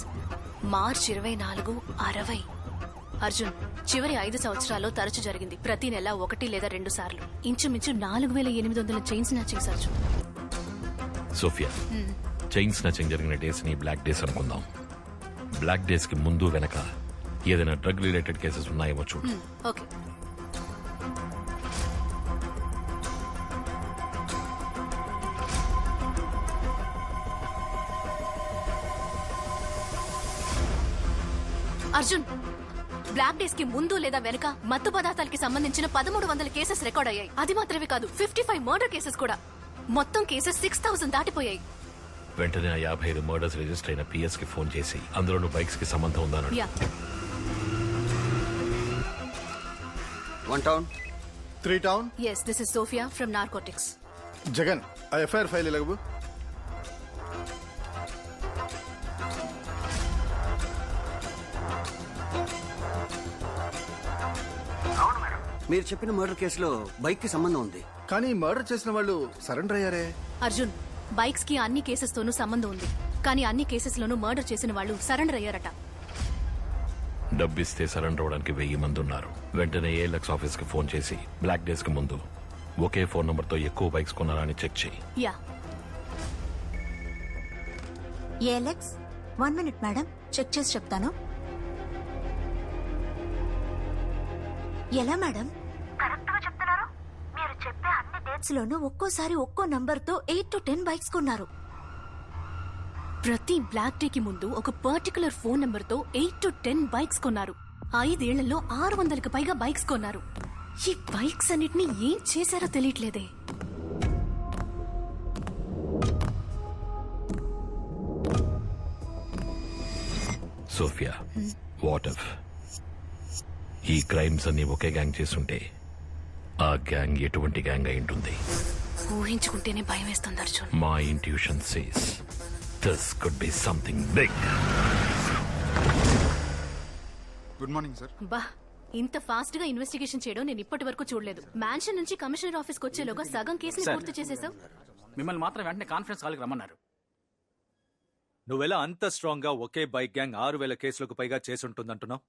[SPEAKER 2] మార్చ్ 24 60. అర్జున్ చివరి 5 సంవత్సరాల్లో తరచు జరిగింది. ప్రతి నెల 1 లేదా 2 సార్లు. ఇంచుమించు 4800 chain snatchings. Arjun.
[SPEAKER 11] Sophia, chain snatching జరిగిన డేస్ ని బ్లాక్ డేస్ అనుకుందాం. బ్లాక్ డేస్ కి ముందు వెనక ఏదైనా డ్రగ్ రిలేటెడ్ కేసెస్ ఉన్నాయేమో చూడు.
[SPEAKER 2] ఓకే. అర్జున్ బ్లాక్ డేస్ కి ముందు లేదా వెనక మత్తు పదార్థాలకి సంబంధించిన 1300 కేసెస్ రికార్డ్ అయ్యాయి. అది మాత్రమే కాదు 55 మర్డర్ కేసెస్ కూడా. మొత్తం కేసెస్ 6000 దాటిపోయాయి.
[SPEAKER 11] వెంటనే 55 మర్డర్స్ రిజిస్టర్ అయిన పిఎస్ కి ఫోన్ చేసి అందులోనూ బైక్స్ కి సంబంధం ఉందని.
[SPEAKER 2] Yeah.
[SPEAKER 4] 1 town, 3 town.
[SPEAKER 2] Yes, this is Sophia from Narcotics.
[SPEAKER 4] Jagan, I FIR file ilagbu.
[SPEAKER 17] మీరు చెప్పిన మర్డర్ కేసులో బైక్ కి సంబంధం ఉంది.
[SPEAKER 4] కానీ మర్డర్ చేసిన వాళ్ళు సరెండర్ అయ్యారే.
[SPEAKER 2] అర్జున్ బైక్స్ కి అన్ని కేసెస్ తోనూ సంబంధం ఉంది. కానీ అన్ని కేసెస్ లోనూ మర్డర్ చేసిన వాళ్ళు సరెండర్ అయ్యారట.
[SPEAKER 11] డబ్బిస్తే సరెండర్ అవడానికి 1000 మంది ఉన్నారు. వెంటనే ఏఎల్ఎక్స్ ఆఫీస్ కి ఫోన్ చేసి బ్లాక్ డేస్ కి ముందు ఒకే ఫోన్ నంబర్ తో ఎక్కువ బైక్స్ కొన్నారా అని చెక్ చేయి.
[SPEAKER 2] Yeah.
[SPEAKER 9] OLX 1 minute madam, check చేసి చెప్తాను. ఎలా మేడం? కరెక్ట్ గా చెప్తున్నారు. మీరు చెప్పే అన్ని డేట్స్ లోనూ ఒక్కోసారి ఒక్కో నంబర్ తో 8 to 10 బైక్స్ కొన్నారు.
[SPEAKER 2] ప్రతి బ్లాక్ డే కి ముందు ఒక పర్టికులర్ ఫోన్ నంబర్ తో 8 to 10 బైక్స్ కొన్నారు. 5 ఏళ్లలో 600కి పైగా బైక్స్ కొన్నారు. ఈ బైక్స్ అన్నిటిని ఏం చేశారో తెలియట్లేదే.
[SPEAKER 11] సోఫియా, వాట్ ఇఫ్ ఈ క్రైమ్స్ అన్ని ఒకే గ్యాంగ్ చేస్తుంటే ఆ గ్యాంగ్ ఎటువంటి గ్యాంగ్ అయి ఉంటుంది?
[SPEAKER 2] ఊహించుకుంటేనే భయం వేస్తుంది అర్జున్.
[SPEAKER 11] మా intuition says this could be something big.
[SPEAKER 4] Good morning sir.
[SPEAKER 2] బా, ఇంత ఫాస్ట్ గా ఇన్వెస్టిగేషన్ చేయడం నేను ఇప్పటి వరకు చూడలేదు. మ్యాన్షన్ నుంచి కమిషనర్ ఆఫీస్ కు వచ్చేలోగా సగం కేసుని పూర్తి చేసేసావు.
[SPEAKER 20] మిమ్మల్ని మాత్రం వెంటనే కాన్ఫరెన్స్ కాల్కి రమ్మన్నారు.
[SPEAKER 12] నువ్వెలా అంత స్ట్రాంగ్ గా ఒకే బైక్ గ్యాంగ్ 6000 కేసులకు పైగా చేసుంటుందంటున్నావు?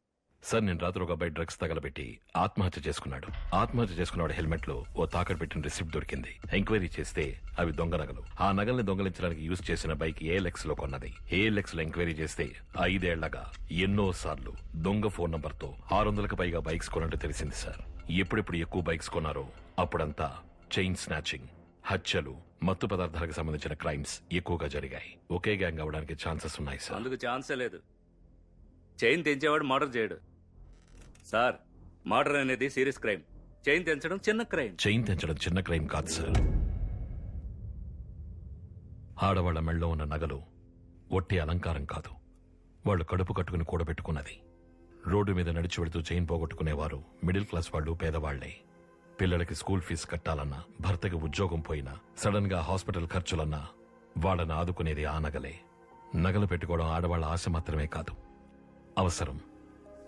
[SPEAKER 11] సార్ నేను రాత్రి ఒక అబ్బాయి డ్రగ్స్ తగలబెట్టి ఆత్మహత్య చేసుకున్నాడు. ఆత్మహత్య చేసుకున్నాడు హెల్మెట్ లో ఓ తాకట్టు పెట్టిన రిసిప్ట్ దొరికింది. ఎంక్వైరీ చేస్తే అవి దొంగ నగలు. ఆ నగల్ని దొంగలించడానికి యూజ్ చేసిన బైక్ ఏఎల్ఎక్స్ లో కొన్నది. ఏఎల్ఎక్స్ లో ఎంక్వైరీ చేస్తే 5 ఏళ్లగా ఎన్నో సార్లు దొంగ ఫోన్ నంబర్ తో 600కు పైగా బైక్స్ కొన్నట్టు తెలిసింది సార్. ఎప్పుడెప్పుడు ఎక్కువ బైక్స్ కొన్నారో అప్పుడంతా చైన్ స్నాచింగ్, హత్యలు, మత్తు పదార్థాలకు సంబంధించిన క్రైమ్స్ ఎక్కువగా జరిగాయి. ఒకే గ్యాంగ్ అవడానికి ఛాన్సెస్ ఉన్నాయి సార్.
[SPEAKER 8] అందుకు ఛాన్సే లేదు. చైన్ తెంచేవాడు మర్డర్ చేయడు సార్. మర్డర్ అనేది సీరియస్ క్రైమ్. చైన్ తెంచడం చిన్న క్రైమ్.
[SPEAKER 11] చైన్ తెంచడం చిన్న క్రైమ్ కాదు సార్. ఆడవాళ్ల మెళ్ళలో ఉన్న నగలు ఒట్టి అలంకారం కాదు, వాళ్ళు కడుపు కట్టుకుని కూడబెట్టుకున్నది. రోడ్డు మీద నడిచి వెళుతూ చైన్ పోగొట్టుకునేవారు మిడిల్ క్లాస్ వాళ్ళు, పేదవాళ్లే. పిల్లలకి స్కూల్ ఫీజు కట్టాలన్నా, భర్తకి ఉద్యోగం పోయినా, సడన్ గా హాస్పిటల్ ఖర్చులన్నా వాళ్ళని ఆదుకునేది ఆ నగలే. నగలు పెట్టుకోవడం ఆడవాళ్ల ఆశ మాత్రమే కాదు, అవసరం,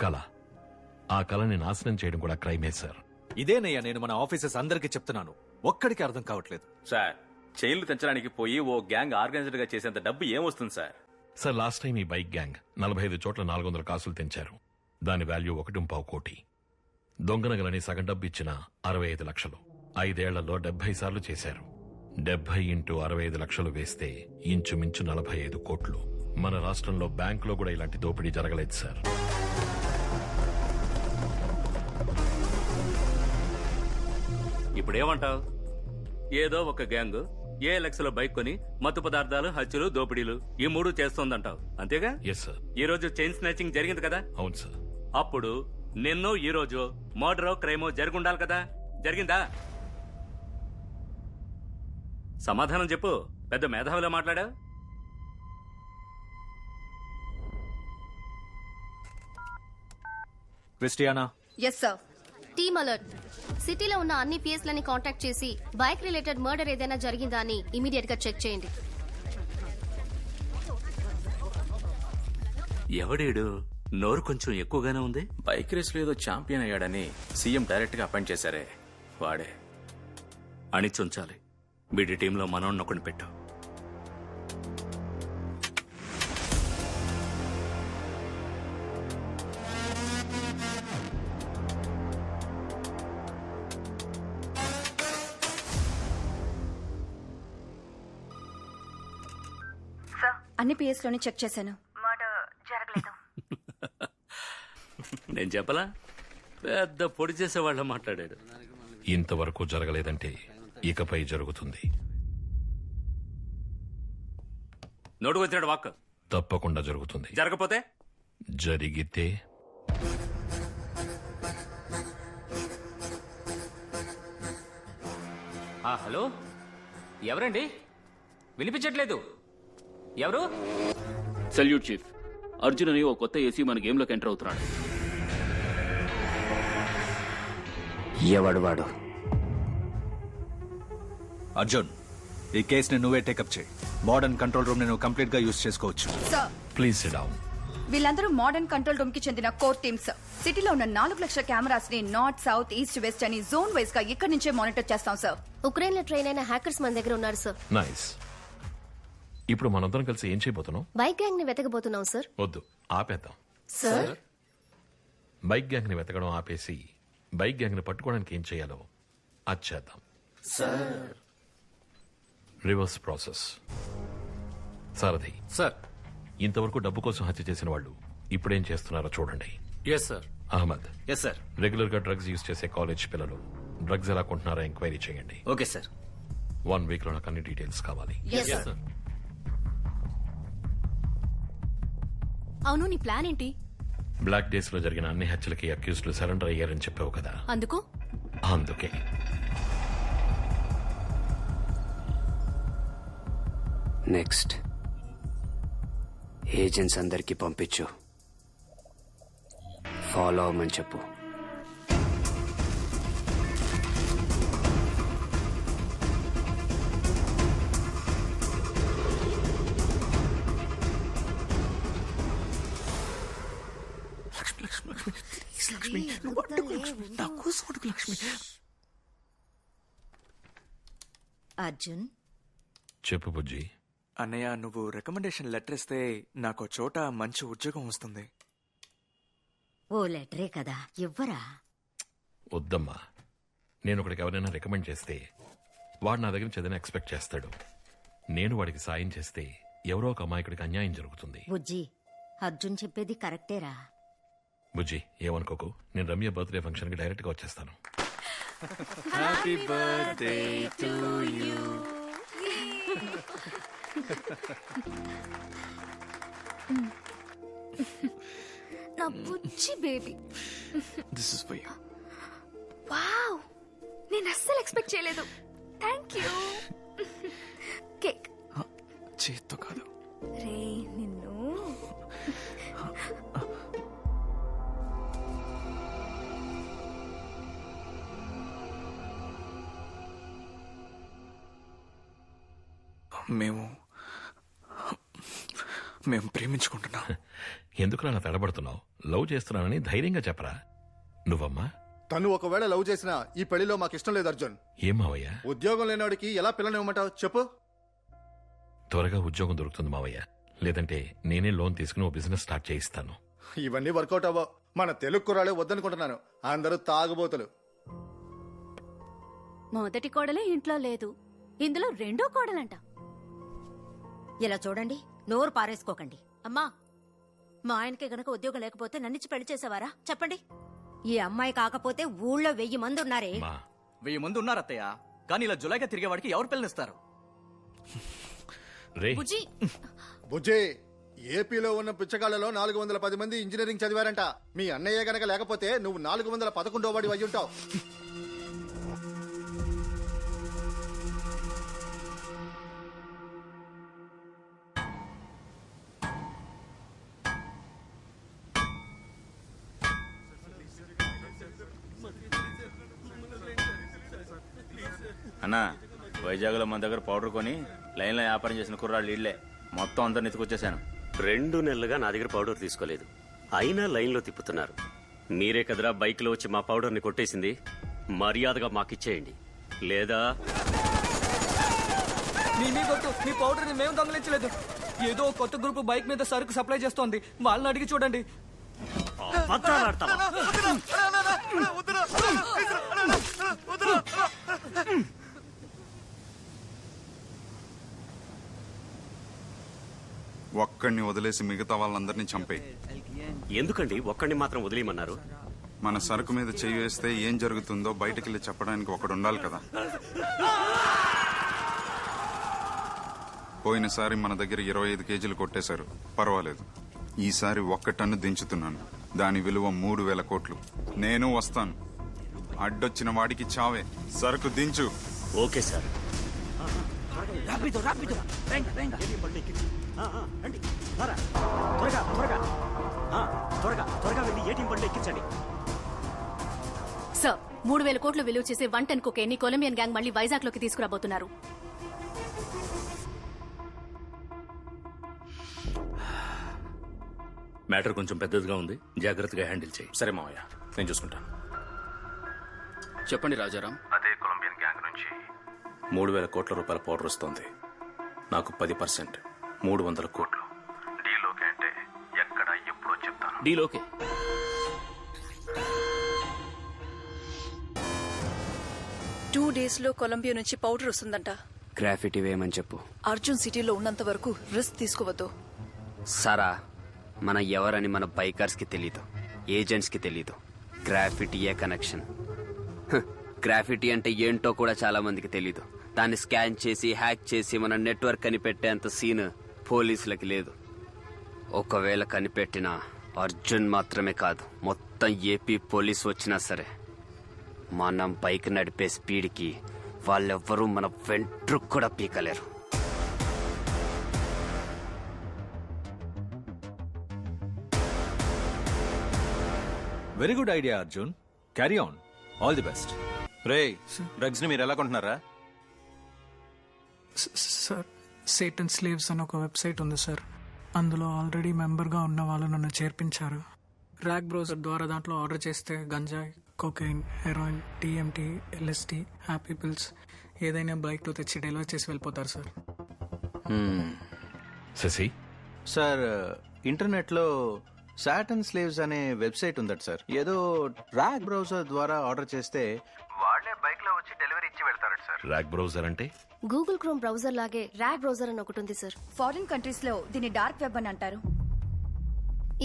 [SPEAKER 11] కళ. ఆ కళని నాశనం చేయడం కూడా క్రైమే సార్.
[SPEAKER 10] ఇదేనయ్యా నేను మన ఆఫీసర్స్ అందరికీ చెప్తున్నాను, ఒక్కడికి అర్థం కావట్లేదు.
[SPEAKER 12] సార్ చైన్లు తెంచడానికి పోయి ఓ గ్యాంగ్ ఆర్గనైజ్డ్ గా చేసేంత డబ్బు ఏమొస్తుంది సార్?
[SPEAKER 11] సార్ లాస్ట్ టైం ఈ బైక్ గ్యాంగ్ 45 చోట్ల 400 కాసులు తెంచారు. దాని వాల్యూ 1.25 కోటి. దొంగ నగలని సగం డబ్బు ఇచ్చిన 65 లక్షలు. 5 ఏళ్లలో 70 సార్లు చేశారు. 70 ఇంటూ 65 లక్షలు వేస్తే ఇంచుమించు 45 కోట్లు. మన రాష్ట్రంలో బ్యాంకులో కూడా ఇలాంటి దోపిడీ జరగలేదు సార్.
[SPEAKER 8] ఇప్పుడేమంటావు? ఏదో ఒక గ్యాంగ్ ఏఎల్ఎక్స్ లో బైక్ కొని మత్తు పదార్థాలు, హత్యలు, దోపిడీలు ఈ 3 చేస్తోందంటావు, అంతేగా?
[SPEAKER 11] Yes sir.
[SPEAKER 8] ఈ రోజు చైన్ స్నాచింగ్ జరిగింది కదా?
[SPEAKER 11] అవును సార్.
[SPEAKER 8] అప్పుడు నిన్ను ఈ రోజు మర్డరో క్రైమో జరుగుండాలి కదా? జరిగిందా? సమాధానం చెప్పు. పెద్ద మేధావిలో మాట్లాడా?
[SPEAKER 10] Christiana.
[SPEAKER 14] Yes sir. Team alert. సిటీలో ఉన్న అన్ని పిఎస్లని కాంటాక్ట్ చేసి బైక్ రిలేటెడ్ మర్డర్ ఏదైనా జరిగిందా అని ఇమీడియట్ గా చెక్ చేయండి.
[SPEAKER 8] ఎవడేడు? నోరు కొంచెం ఎక్కువగానే ఉంది.
[SPEAKER 12] బైక్ రేస్ లో ఏదో ఛాంపియన్ అయ్యాడని సీఎం డైరెక్ట్ గా అపాయింట్ చేశారే, వాడే.
[SPEAKER 8] అణిచుంచాలి. వీడి టీంలో మనోన్నొకని పెట్టు.
[SPEAKER 14] అన్ని పిఎస్ లోని చెక్ చేశాను.
[SPEAKER 9] మర్డర్ జరగలేదు.
[SPEAKER 8] నేను చెప్పలా? పెద్ద పొడి చేసేవాళ్ళ మాట్లాడాడు.
[SPEAKER 11] ఇంతవరకు జరగలేదంటే ఇకపై జరుగుతుంది.
[SPEAKER 8] నోటుకొచ్చినాడు వాక్.
[SPEAKER 11] తప్పకుండా జరుగుతుంది.
[SPEAKER 8] జరగపోతే?
[SPEAKER 11] జరిగితే
[SPEAKER 13] హలో, ఎవరండి? వినిపించట్లేదు. ఎవరు?
[SPEAKER 25] Salute chief. అర్జున్ అని ఓ కొత్త ఏసీ మన గేమ్ లోకి ఎంటర్ అవుతున్నాడు.
[SPEAKER 24] ఎవడు వాడు?
[SPEAKER 10] అర్జున్, ఈ కేసుని నువ్వే టేకప్ చేయి. మోడర్న్ కంట్రోల్ రూమ్ నువ్వు కంప్లీట్ గా యూజ్ చేసుకోవచ్చు.
[SPEAKER 14] Sir,
[SPEAKER 11] please SIT down.
[SPEAKER 14] వీళ్ళందరూ మోడర్న్ కంట్రోల్ రూమ్ కి చెందిన కోర్ టీమ్స్. సిటీలో ఉన్న 4 లక్షల కెమెరాస్ ని నార్త్, సౌత్, ఈస్ట్, వెస్ట్ అని జోన్ వైజ్ గా ఇక్కడి నుంచే మానిటర్ చేస్తాం సార్. ఉక్రెయిన్ లో ట్రైన్ అయిన హ్యాకర్స్ మన దగ్గర ఉన్నారు సార్.
[SPEAKER 11] నైస్. ఇప్పుడు మనందరం కలిసి ఏం చేయబోతున్నాం?
[SPEAKER 14] బైక్ గ్యాంగ్ ని వెతకబోతున్నాం సార్.
[SPEAKER 11] వద్దు, ఆపేద్దాం.
[SPEAKER 14] సార్,
[SPEAKER 11] బైక్ గ్యాంగ్ ని వెతకడం ఆపేసి బైక్ గ్యాంగ్ ని పట్టుకోవడానికి ఏం చేయాలో అది చేద్దాం. Reverse process. సారథి
[SPEAKER 8] సార్,
[SPEAKER 11] ఇంతవరకు డబ్బు కోసం హత్య చేసిన వాళ్ళు ఇప్పుడేం చేస్తున్నారో చూడండి.
[SPEAKER 8] Yes sir.
[SPEAKER 11] Ahmed.
[SPEAKER 8] Yes sir.
[SPEAKER 11] Regular గా డ్రగ్స్ యూజ్ చేసే కాలేజ్ పిల్లలు డ్రగ్స్ ఎలా కొంటున్నారో ఎంక్వైరీ చేయండి.
[SPEAKER 8] Okay sir.
[SPEAKER 11] 1 వీక్ లో నాకు అన్ని డీటెయిల్స్ కావాలి.
[SPEAKER 2] అవును, నీ ప్లాన్ ఏంటి?
[SPEAKER 11] బ్లాక్ డేస్ లో జరిగిన అన్ని హత్యలకి అక్యూజ్లు సరెండర్ అయ్యారని చెప్పావు కదా, అందుకే
[SPEAKER 24] నెక్స్ట్ ఏజెంట్స్ అందరికి పంపించు. ఫాలో అవ్వమని చెప్పు.
[SPEAKER 15] అర్జున్,
[SPEAKER 11] చెప్పు బుజ్జి.
[SPEAKER 22] అన్నయ్య, నువ్వు రికమెండేషన్ లెటర్ ఇస్తే నాకు చోట మంచి ఉద్యోగం వస్తుంది.
[SPEAKER 15] ఓ లెటరే కదా, ఇవ్వరా?
[SPEAKER 11] వద్దమ్మా. నేను ఒకడికి ఎవరైనా రికమెండ్ చేస్తే వాడు నా దగ్గర నుంచి ఏదైనా ఎక్స్పెక్ట్ చేస్తాడు. నేను వాడికి సాయం చేస్తే ఎవరో ఒక అమాయకుడికి అన్యాయం జరుగుతుంది.
[SPEAKER 15] బుజ్జి, అర్జున్ చెప్పేది కరెక్టేరా.
[SPEAKER 11] బుజ్జి, ఏమనుకోకు. నేను రమ్య బర్త్డే ఫంక్షన్కి డైరెక్ట్గా వచ్చేస్తాను.
[SPEAKER 22] Happy birthday to you.
[SPEAKER 2] నా బుజ్జి baby.
[SPEAKER 22] This is for you.
[SPEAKER 2] Wow, నేను అస్సలు ఎక్స్పెక్ట్ చేయలేదు. Thank you. కేక్
[SPEAKER 22] చేత్తో కాదు.
[SPEAKER 2] రే నిన్ను.
[SPEAKER 22] మేము ప్రేమించుకుంటున్నాం.
[SPEAKER 11] ఎందుకు అలా తడబడుతున్నావు? లవ్ చేస్తున్నానని ధైర్యంగా చెప్పరా. నువ్వమ్మా?
[SPEAKER 4] తను ఒకవేళ లవ్ చేసినా ఈ పెళ్లిలో మాకు ఇష్టం లేదు అర్జున్.
[SPEAKER 11] ఏం మావయ్య?
[SPEAKER 4] ఉద్యోగం లేనివాడికి ఎలా పిల్లనివ్వమంటావు చెప్పు?
[SPEAKER 11] త్వరగా ఉద్యోగం దొరుకుతుంది మావయ్య. లేదంటే నేనే లోన్ తీసుకుని ఓ బిజినెస్ స్టార్ట్ చేయిస్తాను.
[SPEAKER 4] ఇవన్నీ వర్కౌట్ అవ్వవు. మన తెలుగు కుర్రాళ్ళే వద్దనుకుంటున్నాను. అందరూ తాగుబోతులు.
[SPEAKER 9] మొదటి కోడలే ఇంట్లో లేదు, ఇందులో రెండో కోడలంట.
[SPEAKER 15] ఇలా చూడండి, నోరు పారేసుకోకండి. అమ్మా, మా ఆయనకి గనక ఉద్యోగం లేకపోతే నన్నిచ్చి పెళ్లి చేసేవారా చెప్పండి? ఈ అమ్మాయి కాకపోతే ఊళ్ళో 1000 మంది ఉన్నారే.
[SPEAKER 22] 1000 మంది ఉన్నారు అత్తయ్య, కానీ ఇలా జులైగా తిరిగేవాడికి ఎవరు పిల్లనిస్తారు?
[SPEAKER 4] బుజ్జి, ఏపీలో ఉన్న పిచ్చగాళ్లలో 410 మంది ఇంజనీరింగ్ చదివారంట. మీ అన్నయ్య గనక లేకపోతే నువ్వు 411వ వాడి అయ్యుంటావు.
[SPEAKER 12] అన్నా, వైజాగ్లో మన దగ్గర పౌడర్ కొని లైన్లో వ్యాపారం చేసిన కుర్రాళ్ళు ఇళ్లే. మొత్తం అందరిని ఎత్తుకొచ్చేసాను.
[SPEAKER 1] 2 నెలలుగా నా దగ్గర పౌడర్ తీసుకోలేదు, అయినా లైన్లో తిప్పుతున్నారు. మీరే కదరా బైక్లో వచ్చి మా పౌడర్ని కొట్టేసింది. మర్యాదగా మాకిచ్చేయండి, లేదా
[SPEAKER 5] మీ పౌడర్ని మేము దొంగలించలేదు. ఏదో కొత్త గ్రూప్ బైక్ మీద సరుకు సప్లై చేస్తోంది, వాళ్ళని అడిగి చూడండి.
[SPEAKER 6] ఒక్కడిని వదిలేసి మిగతా వాళ్ళందరినీ చంపే.
[SPEAKER 1] ఎందుకండి ఒక్కడిని మాత్రం వదిలేయమన్నారు?
[SPEAKER 6] మన సరుకు మీద చెయ్యి వేస్తే ఏం జరుగుతుందో బయటకెళ్ళి చెప్పడానికి ఒకడు ఉండాలి కదా. పోయినసారి మన దగ్గర 25 కేజీలు కొట్టేశారు, పర్వాలేదు. ఈసారి 1 టన్ను దించుతున్నాను, దాని విలువ 3000 కోట్లు. నేను వస్తాను, అడ్డొచ్చిన వాడికి చావే. సరుకు దించు.
[SPEAKER 1] Okay sir.
[SPEAKER 2] సార్, 3000 కోట్లు విలువ చేసే 1 టన్ కోకేని కొలంబియన్ గ్యాంగ్ మళ్ళీ వైజాగ్ లోకి తీసుకురాబోతున్నారు.
[SPEAKER 8] మ్యాటర్ కొంచెం పెద్దదిగా ఉంది, జాగ్రత్తగా హ్యాండిల్ చేయి.
[SPEAKER 12] సరే మావయ్య, నేను చూసుకుంటాను.
[SPEAKER 25] చెప్పండి రాజారాం.
[SPEAKER 12] అదే కొలంబియన్ గ్యాంగ్ నుంచి 3000 కోట్ల రూపాయల పౌడర్ వస్తోంది. నాకు 10%, 300 కోట్లు. డీలోకే అంటే ఎక్కడ ఎప్పుడో చెప్తాను.
[SPEAKER 25] డీలోకే.
[SPEAKER 16] టూ డేస్ లో కొలంబియా నుంచి పౌడర్ వస్తుందంట.
[SPEAKER 24] గ్రాఫిటీ వేయమని చెప్పు.
[SPEAKER 16] అర్జున్ సిటీలో ఉన్నంత వరకు రిస్క్ తీసుకోవద్దు.
[SPEAKER 24] సారా, మన ఎవరని మన బైకర్స్ కి తెలీదు, ఏజెంట్స్ కి తెలీదు. గ్రాఫిటీయే కనెక్షన్. గ్రాఫిటీ అంటే ఏంటో కూడా చాలా మందికి తెలీదు. దాన్ని స్కాన్ చేసి హ్యాక్ చేసి మన నెట్వర్క్ కనిపెట్టేంత సీన్ పోలీసులకి లేదు. ఒకవేళ కనిపెట్టినా అర్జున్ మాత్రమే కాదు, మొత్తం ఏపీ పోలీసు వచ్చినా సరే మనం బైక్ నడిపే స్పీడ్కి వాళ్ళెవ్వరూ మన వెంట్రుకు కూడా పీకలేరు.
[SPEAKER 10] Very good idea Arjun, carry on. All the best. రే, డ్రగ్స్ ని మీరు ఎలా కొంటున్నారా?
[SPEAKER 21] సార్, సేటన్ స్లీవ్స్ అని ఒక వెబ్సైట్ ఉంది సార్. అందులో ఆల్రెడీ మెంబర్గా ఉన్న వాళ్ళు నన్ను చేర్పించారు. ర్యాక్ బ్రౌజర్ ద్వారా దాంట్లో ఆర్డర్ చేస్తే గంజాయి, cocaine, heroin, TMT, LST, happy pills ఏదైనా బైక్లో తెచ్చి డెలివరీ చేసి వెళ్ళిపోతారు సార్.
[SPEAKER 11] శశి
[SPEAKER 19] సార్, ఇంటర్నెట్లో సాటన్ స్లేవ్స్ అనే వెబ్సైట్ ఉందట సార్. ఏదో ర్యాక్ బ్రౌజర్ ద్వారా ఆర్డర్ చేస్తే వాళ్ళే బైక్ లో వచ్చి డెలివరీ ఇచ్చి వెళ్తారట సార్.
[SPEAKER 11] ర్యాక్ బ్రౌజర్ అంటే
[SPEAKER 2] గూగుల్ క్రోమ్ బ్రౌజర్ లాగే ర్యాక్ బ్రౌజర్ అని ఒకటి ఉంది సార్.
[SPEAKER 14] ఫారిన్ కంట్రీస్ లో దీన్ని డార్క్ వెబ్ అని అంటారు.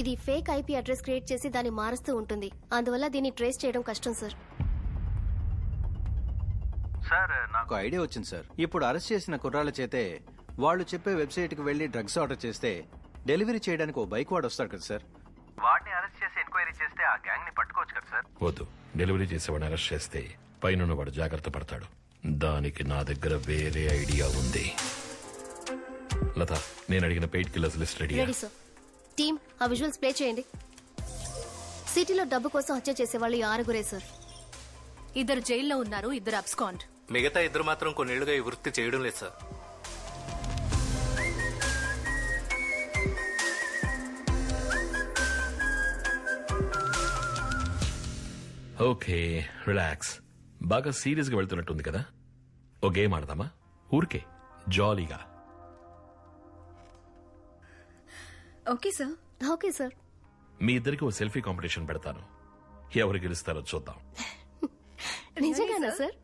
[SPEAKER 2] ఇది ఫేక్ ఐపీ అడ్రస్ క్రియేట్ చేసి దాన్ని మారుస్తూ ఉంటుంది. అందువల్ల దీన్ని ట్రేస్ చేయడం కష్టం సార్.
[SPEAKER 19] సార్ నాకు ఐడియా వచ్చింది సార్. ఇప్పుడు అరెస్ట్ చేసిన కుర్రాళ్ళ చేతే వాళ్ళు చెప్పే వెబ్సైట్ కి వెళ్లి డ్రగ్స్ ఆర్డర్ చేస్తే డెలివరీ చేయడానికి ఓ బైక్ వాడు వస్తాడు కదా సార్. వాడిని అరెస్ట్ చేసి ఎంక్వైరీ చేస్తే ఆ గ్యాంగ్ ని పట్టుకోవచ్చు కదా సార్.
[SPEAKER 11] వద్దు, డెలివరీ చేసేవాడిని అరెస్ట్ చేస్తే పైన వాడు జాగ్రత్త పడతాడు. దానికి నా దగ్గర వేరే ఐడియా ఉంది. లత, నేను అడిగిన paid killers list ready.
[SPEAKER 2] Ready sir. Team ఆ విజువల్స్ ప్లే చేయండి. సిటీలో డబ్బు కోసం హత్య చేసే వాళ్ళు 6 సార్. 2 జైల్లో ఉన్నారు, 2 అబ్స్కాండ్.
[SPEAKER 22] మిగతా 2 మాత్రం కొన్నేళ్లుగా ఈ వృత్తి చేయడం లేదు సార్.
[SPEAKER 11] Okay, relax. బాగా సీరియస్ గా వెళ్తున్నట్టుంది కదా. ఓ గేమ్ ఆడదామా? ఊరికే జాలీగా.
[SPEAKER 14] Okay sir.
[SPEAKER 2] Okay sir.
[SPEAKER 11] మీ ఇద్దరికి ఓ సెల్ఫీ కాంపిటీషన్ పెడతాను. ఎవరు గెలుస్తారో చూద్దాం.
[SPEAKER 2] నిజంగానా సార్?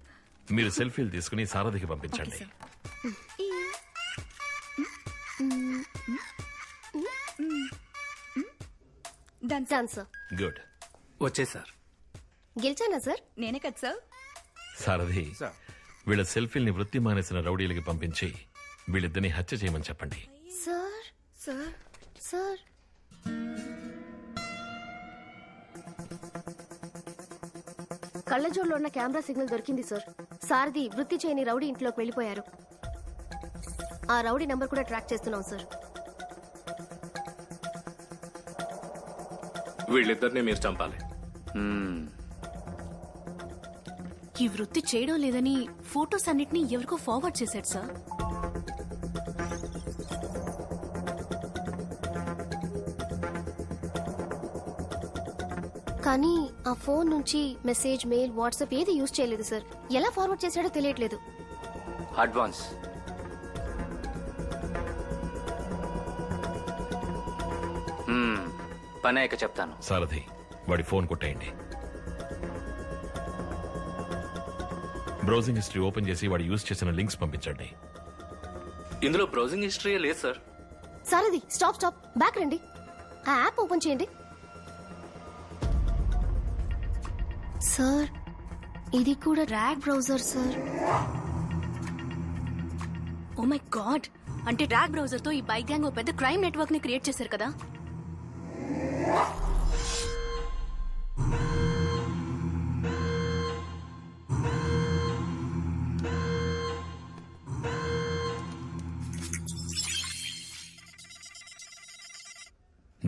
[SPEAKER 11] మీరు సెల్ఫీలు తీసుకుని సారథికి పంపించండి. గుడ్.
[SPEAKER 22] వచ్చే సార్.
[SPEAKER 2] గెలిచానా సార్?
[SPEAKER 14] నేనే కదా సార్.
[SPEAKER 11] సారథి, వీళ్ళ సెల్ఫీల్ని వృత్తి మానేసిన రౌడీలకి పంపించి వీళ్ళిద్దరిని హత్య చేయమని చెప్పండి.
[SPEAKER 2] సార్ సార్ సార్ కళ్ళజోడులో ఉన్న కెమెరా సిగ్నల్ దొరికింది సార్. సారథి వృత్తి చేయని రౌడీ ఇంట్లోకి వెళ్లిపోయారు. ఆ రౌడీ నంబర్ కూడా ట్రాక్ చేస్తున్నాం సార్.
[SPEAKER 12] వీళ్ళిద్దరిని మీరు చంపాలి.
[SPEAKER 2] ఈ వృత్తి చేయడం లేదని ఫోటోస్ అన్నిటినీ ఎవరికో ఫార్వర్డ్ చేశాడు సార్. కానీ ఆ ఫోన్ నుంచి మెసేజ్, మెయిల్, వాట్సాప్ ఏది యూజ్ చేయలేదు సార్. ఎలా ఫార్వర్డ్ చేశాడో తెలియట్లేదు.
[SPEAKER 12] అడ్వాన్స్ పని ఇక చెప్తాను.
[SPEAKER 11] సారథి, వాడి ఫోన్ కొట్టేయండి. బ్రౌజింగ్ హిస్టరీ ఓపెన్ చేసి వాడు యూజ్ చేసిన లింక్స్ పంపించండి.
[SPEAKER 12] ఇందులో బ్రౌజింగ్ హిస్టరీ లేదు sir.
[SPEAKER 2] Sarathi, stop stop, back రండి. ఆ యాప్ ఓపెన్ చేయండి. సార్, ఇది కూడా rack browser sir. Oh my god, అంటే ర్యాక్ బ్రౌజర్ తో ఈ బైక్ గ్యాంగ్ ఓ పెద్ద క్రైమ్ నెట్వర్క్ ని క్రియేట్ చేశారు కదా.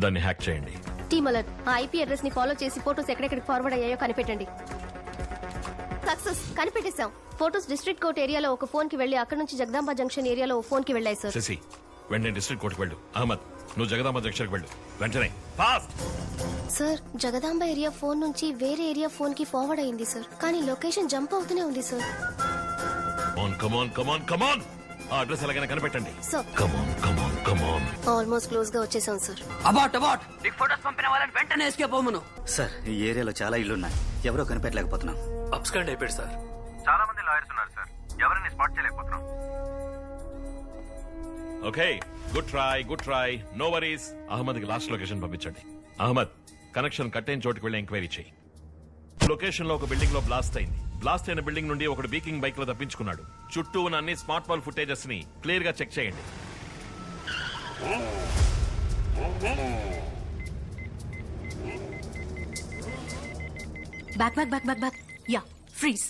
[SPEAKER 11] దాన్ని హ్యాక్ చేయండి.
[SPEAKER 2] టీమ్ అలర్ట్, ఆ ఐపీ అడ్రస్ ని ఫాలో చేసి ఫోటోస్ ఎక్కడెక్కడికి ఫార్వర్డ్ అయ్యాయో కనిపెట్టండి. సక్సెస్, కనిపెట్టేశాం. ఫోటోస్ డిస్ట్రిక్ట్ కోర్ట్ ఏరియాలో ఒక ఫోన్ కి వెళ్లి అక్కడ నుంచి జగదాంబ జంక్షన్ ఏరియాలో ఓ ఫోన్ కి వెళ్ళాయి సార్.
[SPEAKER 11] శశి, వెంటనే డిస్ట్రిక్ట్ కోర్టుకు వెళ్ళు. అహ్మద్, నువ్వు జగదాంబ జంక్షన్ కి వెళ్ళు వెంటనే. Fast.
[SPEAKER 2] Sir, Jagadamba area phone నుంచి వేరే ఏరియా ఫోన్ కి ఫార్వర్డ్ అయింది సార్. కానీ లొకేషన్ జంప్ అవుతూనే ఉంది సార్.
[SPEAKER 11] కమాన్, ఆ అడ్రస్ ఎలాగైనా కనిపెట్టండి.
[SPEAKER 2] సార్,
[SPEAKER 11] కమాన్.
[SPEAKER 2] ఆల్మోస్ట్ క్లోజ్ గా వచ్చేసాం సార్.
[SPEAKER 24] అబాట్ నీకు ఫోటోస్ పంపిన వాళ్ళని వెంటనే ఎస్కేప్ అవ్వమను.
[SPEAKER 3] సార్, ఈ ఏరియాలో చాలా ఇళ్లున్నాయి, ఎవరో కనిపెట్టలేకపోతున్నాం.
[SPEAKER 22] అబ్స్కాండ్ అయిపోయాడు సార్.
[SPEAKER 19] చాలా మంది లాయర్స్ ఉన్నారు సార్, ఎవరిని స్పాట్ చేయలేకపోతున్నాం.
[SPEAKER 11] Okay, good try, no worries. Ahmed కి లాస్ట్ లొకేషన్ పంపించండి. అహ్మద్, కనెక్షన్ కట్ అయిన చోటుకి వెళ్ళి ఎంక్వైరీ చేయి. లొకేషన్ లో ఒక బిల్డింగ్ లో బ్లాస్ట్ అయింది. బ్లాస్ట్ అయిన బిల్డింగ్ నుండి ఒకడు బీకింగ్ బైక్ లో తప్పించుకున్నాడు. చుట్టూ ఉన్న అన్ని స్మార్ట్ ఫోన్ ఫుటేజెస్ ని క్లియర్ గా చెక్ చేయండి.
[SPEAKER 2] Back yeah, freeze.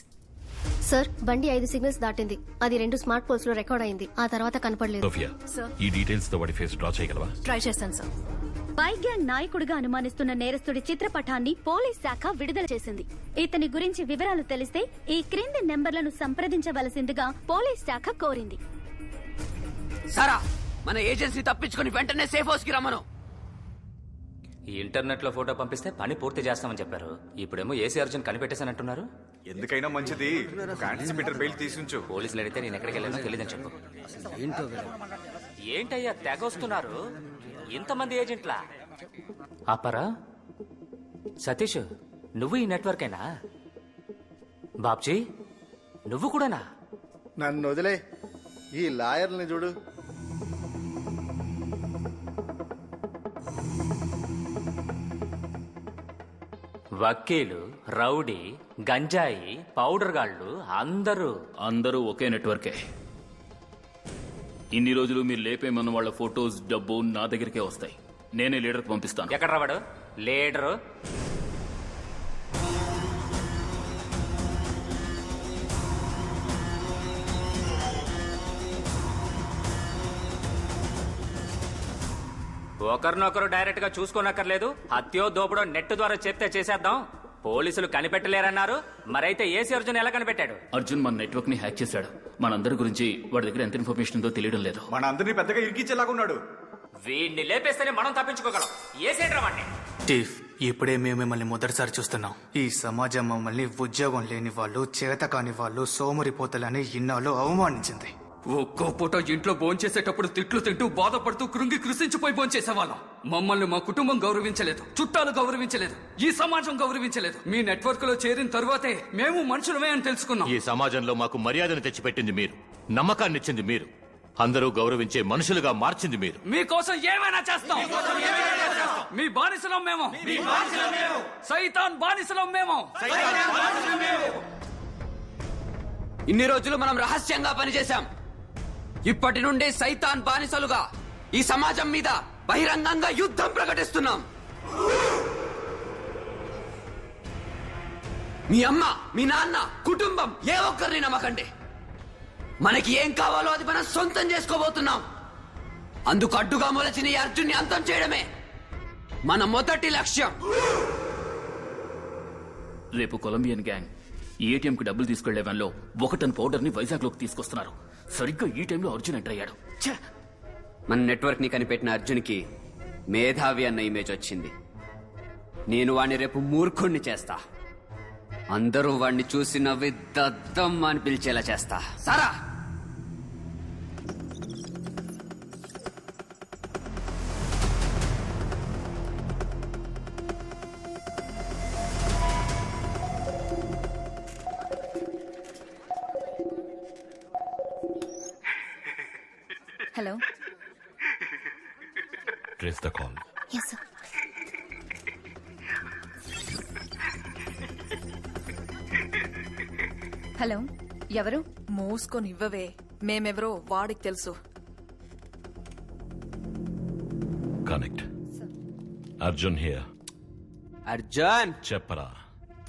[SPEAKER 2] సార్, బండి 5 సిగ్నల్స్ దాటింది. అది 2 స్మార్ట్ పోల్స్ లో రికార్డ్ అయింది. ఆ తర్వాత కనపడలేదు.
[SPEAKER 11] సోఫియా, ఈ డీటెయిల్స్ తో వాడి ఫేస్ డ్రా చేయగలవా?
[SPEAKER 2] ట్రై చేస్తాను సార్.
[SPEAKER 9] బైక్ గ్యాంగ్ నాయకుడిగా అనుమానిస్తున్న నేరస్తుడి చిత్రపటాన్ని పోలీస్ శాఖ విడుదల చేసింది. ఇతని గురించి వివరాలు తెలిస్తే ఈ క్రింది నెంబర్లను సంప్రదించవలసిందిగా పోలీస్ శాఖ కోరింది.
[SPEAKER 24] సారా, మన ఏజెన్సీ తప్పించుకుని వెంటనే సేఫ్ హౌస్ కి రమ్మను.
[SPEAKER 12] ఈ ఇంటర్నెట్ లో ఫోటో పంపిస్తే పని పూర్తి చేస్తామని చెప్పారు. ఇప్పుడేమో ఏసీ అర్జున్ కనిపెట్టేసానంటున్నారు.
[SPEAKER 6] ఎందుకైనా మంచిది కాన్స్పిరేటర్ బెయిల్ తీసుంచు.
[SPEAKER 12] పోలీసులు అడిగితే నేను ఎక్కడికి వెళ్ళానో తెలియదని చెప్పు. ఏంటయ్యా తెగొస్తున్నారు ఇంతమంది ఏజెంట్లా?
[SPEAKER 13] అపరా సతీష్, నువ్వు ఈ నెట్వర్కేనా? బాబ్జీ, నువ్వు కూడానా?
[SPEAKER 4] నన్ను వదిలే, ఈ లాయర్ని చూడు.
[SPEAKER 13] వకీలు, రౌడీ, గంజాయి, పౌడర్ గాళ్ళు అందరూ
[SPEAKER 25] ఒకే నెట్వర్కే. ఇన్ని రోజులు మీరు లేపేమన్న వాళ్ళ ఫొటోస్, డబ్బు నా దగ్గరికే వస్తాయి. నేనే లీడర్కి పంపిస్తాను.
[SPEAKER 13] ఎక్కడ రావాడు లీడరు? ఒకరినొకరు డైరెక్ట్ గా చూసుకోనక్కర్లేదు. హత్యో దోపుడో నెట్ ద్వారా చెప్తే చేసేద్దాం. పోలీసులు కనిపెట్టలేరన్నారు, మరైతే ఏసీ అర్జున్ ఎలా కనిపెట్టాడు?
[SPEAKER 25] అర్జున్ మన నెట్వర్క్ ని హ్యాక్ చేశాడు. మనందరి గురించి వాడి దగ్గర ఎంత ఇన్ఫర్మేషన్ ఉందో తెలియడం లేదు.
[SPEAKER 22] మన అందరినీ పెద్దగా ఇరికించేలాగున్నాడు.
[SPEAKER 13] వీడిని లేపేస్తేనే మనం తప్పించుకోగలం. ఏసేంట్రా వాడిని?
[SPEAKER 22] చీఫ్, ఇప్పుడే మేము మిమ్మల్ని మొదటిసారి చూస్తున్నాం. ఈ సమాజం మమ్మల్ని ఉద్యోగం లేని వాళ్ళు, చేత కాని వాళ్ళు, సోమరిపోతలని ఇన్నాళ్ళు అవమానించింది.
[SPEAKER 7] ఒక్కో పూట ఇంట్లో భోంచేసేటప్పుడు తిట్లు తింటూ బాధపడుతూ కృంగి కృషించిపోయి భోంచేసేవాళ్ళం. మమ్మల్ని మా కుటుంబం గౌరవించలేదు, చుట్టాలు గౌరవించలేదు, ఈ సమాజం గౌరవించలేదు. మీ నెట్వర్క్ లో చేరిన తరువాతే మేము మనుషులమే అని తెలుసుకున్నాం.
[SPEAKER 11] ఈ సమాజంలో మాకు మర్యాదను తెచ్చిపెట్టింది మీరు, నమ్మకాన్ని ఇచ్చింది మీరు, అందరూ గౌరవించే మనుషులుగా మార్చింది మీరు.
[SPEAKER 7] మీకోసం ఏమైనా చేస్తాం. మీ బానిసలం మేము, సైతాన్ బానిసలం మేము.
[SPEAKER 24] ఇన్ని రోజులు మనం రహస్యంగా పనిచేశాం. ఇప్పటి నుండి సైతాన్ బానిసలుగా ఈ సమాజం మీద బహిరంగంగా యుద్ధం ప్రకటిస్తున్నాం. మీ అమ్మ, మీ నాన్న, కుటుంబం ఏ ఒక్కరిని నమ్మకండి. మనకి ఏం కావాలో అది మనం సొంతం చేసుకోబోతున్నాం. అందుకు అడ్డుగా మొలచిన ఈ అర్జున్ని అంతం చేయడమే మన మొదటి లక్ష్యం.
[SPEAKER 25] రేపు కొలంబియన్ గ్యాంగ్ ఏటీఎం కి డబ్బులు తీసుకెళ్లే వ్యాన్లో 1 టన్ పౌడర్ ని వైజాగ్ లోకి తీసుకొస్తున్నారు. సరిగ్గా ఈ టైంలో అర్జున్ ఎంటర్ అయ్యాడు.
[SPEAKER 24] మన నెట్వర్క్ ని కనిపెట్టిన అర్జున్కి మేధావి అన్న ఇమేజ్ వచ్చింది. నేను వాణ్ణి రేపు మూర్ఖుణ్ణి చేస్తా. అందరూ వాణ్ణి చూసి నవ్వి దద్దమ్మ అని పిలిచేలా చేస్తా. Sara
[SPEAKER 14] hello.
[SPEAKER 11] Trace the call.
[SPEAKER 14] Yes, sir. Hello, ఎవరు?
[SPEAKER 16] మూసుకొని ఇవ్వవే, మేమెవరో వాడికి తెలుసు.
[SPEAKER 11] కనెక్ట్. అర్జున్ హియర్.
[SPEAKER 24] అర్జున్
[SPEAKER 11] చెప్పరా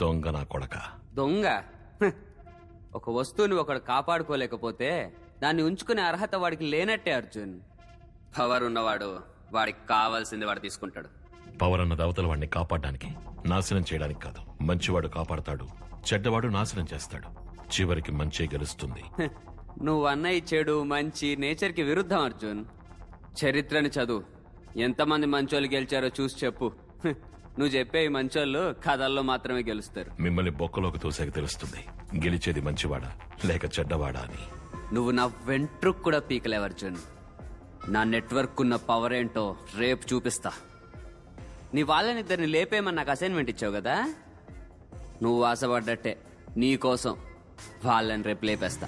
[SPEAKER 11] దొంగ నా కొడక.
[SPEAKER 24] దొంగ? ఒక వస్తువుని ఒకడు కాపాడుకోలేకపోతే దాన్ని ఉంచుకునే అర్హత వాడికి లేనట్టే అర్జున్. పవర్ ఉన్నవాడు వాడికి కావాల్సింది వాడు తీసుకుంటాడు.
[SPEAKER 11] పవర్ అన్నది అవతల వాడిని కాపాడడానికి, నాశనం చేయడానికి కాదు. మంచివాడు కాపాడతాడు, చెడ్డవాడు నాశనం చేస్తాడు. చివరికి మంచి గెలుస్తుంది.
[SPEAKER 24] నువ్వు అన్నయ్య చెడు మంచి నేచర్ కి విరుద్ధం అర్జున్. చరిత్రని చదువు, ఎంతమంది మంచోళ్ళు గెలిచారో చూసి చెప్పు. నువ్వు చెప్పే ఈ మంచోళ్ళు కథల్లో మాత్రమే గెలుస్తారు.
[SPEAKER 11] మిమ్మల్ని బొక్కలోకి తోసాక తెలుస్తుంది గెలిచేది మంచివాడా లేక చెడ్డవాడా అని.
[SPEAKER 24] నువ్వు నా వెంట్రుకు కూడా పీకలేవు అర్జున్. నా నెట్వర్క్ ఉన్న పవర్ ఏంటో రేపు చూపిస్తా. నీ వాళ్ళనిద్దరిని లేపేమని నాకు అసైన్మెంట్ ఇచ్చావు కదా, నువ్వు ఆశపడ్డట్టే నీకోసం వాళ్ళని రేపు లేపేస్తా.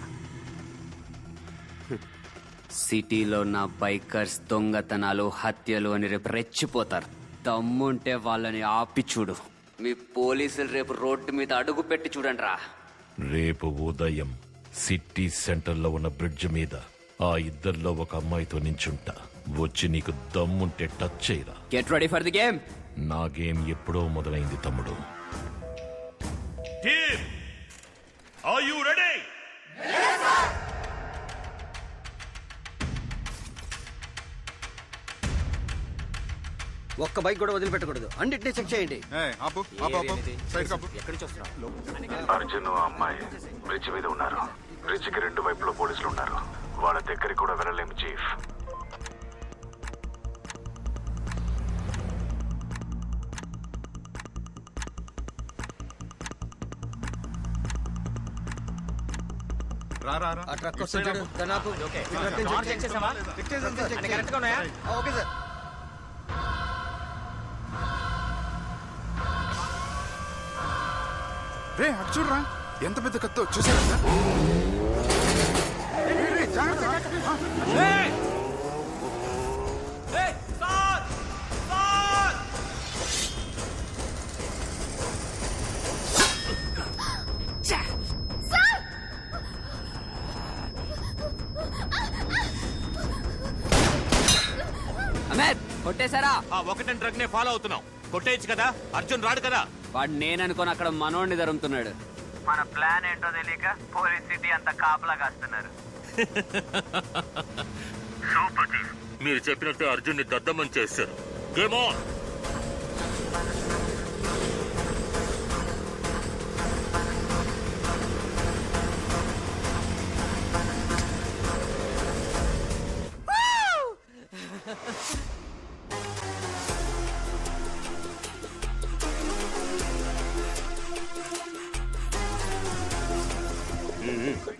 [SPEAKER 24] సిటీలో నా బైకర్స్ దొంగతనాలు హత్యలు అని రేపు రెచ్చిపోతారు. దమ్ముంటే వాళ్ళని ఆపి చూడు. మీ పోలీసులు రేపు రోడ్డు మీద అడుగు పెట్టి చూడండి రా.
[SPEAKER 11] రేపు ఉదయం సిటీ సెంటర్ లో ఉన్న బ్రిడ్జ్ మీద ఆ ఇద్దరిలో ఒక అమ్మాయితో నించుంటా. వచ్చి నీకు దమ్ముంటే టచ్ చేయరా.
[SPEAKER 24] Get ready for the game.
[SPEAKER 11] నా గేమ్ ఎప్పుడో మొదలైంది తమ్ముడు.
[SPEAKER 17] Are you ready? Yes, sir.
[SPEAKER 19] ఒక్క బైక్ కూడా వదిలిపెట్టకూడదు, అన్నిటినీ చెక్ చేయండి.
[SPEAKER 18] అర్జున్ అమ్మాయి బ్రిడ్జ్ మీద ఉన్నారు. బ్రిడ్జ్ కి 2 వైపులో పోలీసులు ఉన్నారు. వాళ్ళ దగ్గరికి కూడా వెళ్ళలేము చీఫ్.
[SPEAKER 6] రే అటు చూడరా ఎంత పెద్ద కత్తో చూసారా?
[SPEAKER 24] కొట్టేశారా?
[SPEAKER 17] ఒకటని ట్రక్ నే ఫాలో అవుతున్నాం. కొట్టేయచ్చు కదా, అర్జున్ రాడు కదా.
[SPEAKER 24] వాడు నేననుకోని అక్కడ మనోడిని ధరుముతున్నాడు.
[SPEAKER 1] మన ప్లాన్ ఏంటో తెలియక పోలీస్ సిటీ అంతా కాపలా కాస్తున్నారు.
[SPEAKER 17] సూపర్ చీఫ్, మీరు చెప్పినట్టు అర్జున్ ని దద్దమని చేస్తారు. Game on.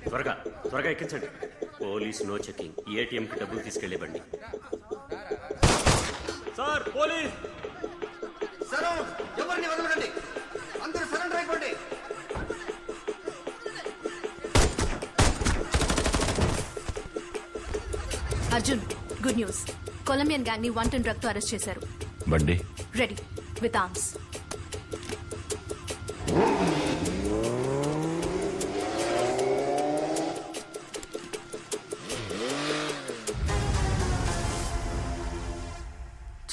[SPEAKER 5] త్వరగా త్వరగా ఎక్కించండి. Police no checking. ఏటీఎం కి డబ్బులు తీసుకెళ్లే బండి.
[SPEAKER 17] సార్ పోలీస్
[SPEAKER 3] సార్, ఎవరిని వదలకండి, అందరూ సరెండర్ అయిపోండి.
[SPEAKER 2] Arjun, good news. Colombian gang ని 1 ton డ్రగ్ తో అరెస్ట్ చేశారు.
[SPEAKER 11] బండి
[SPEAKER 2] రెడీ విత్ ఆర్మ్స్.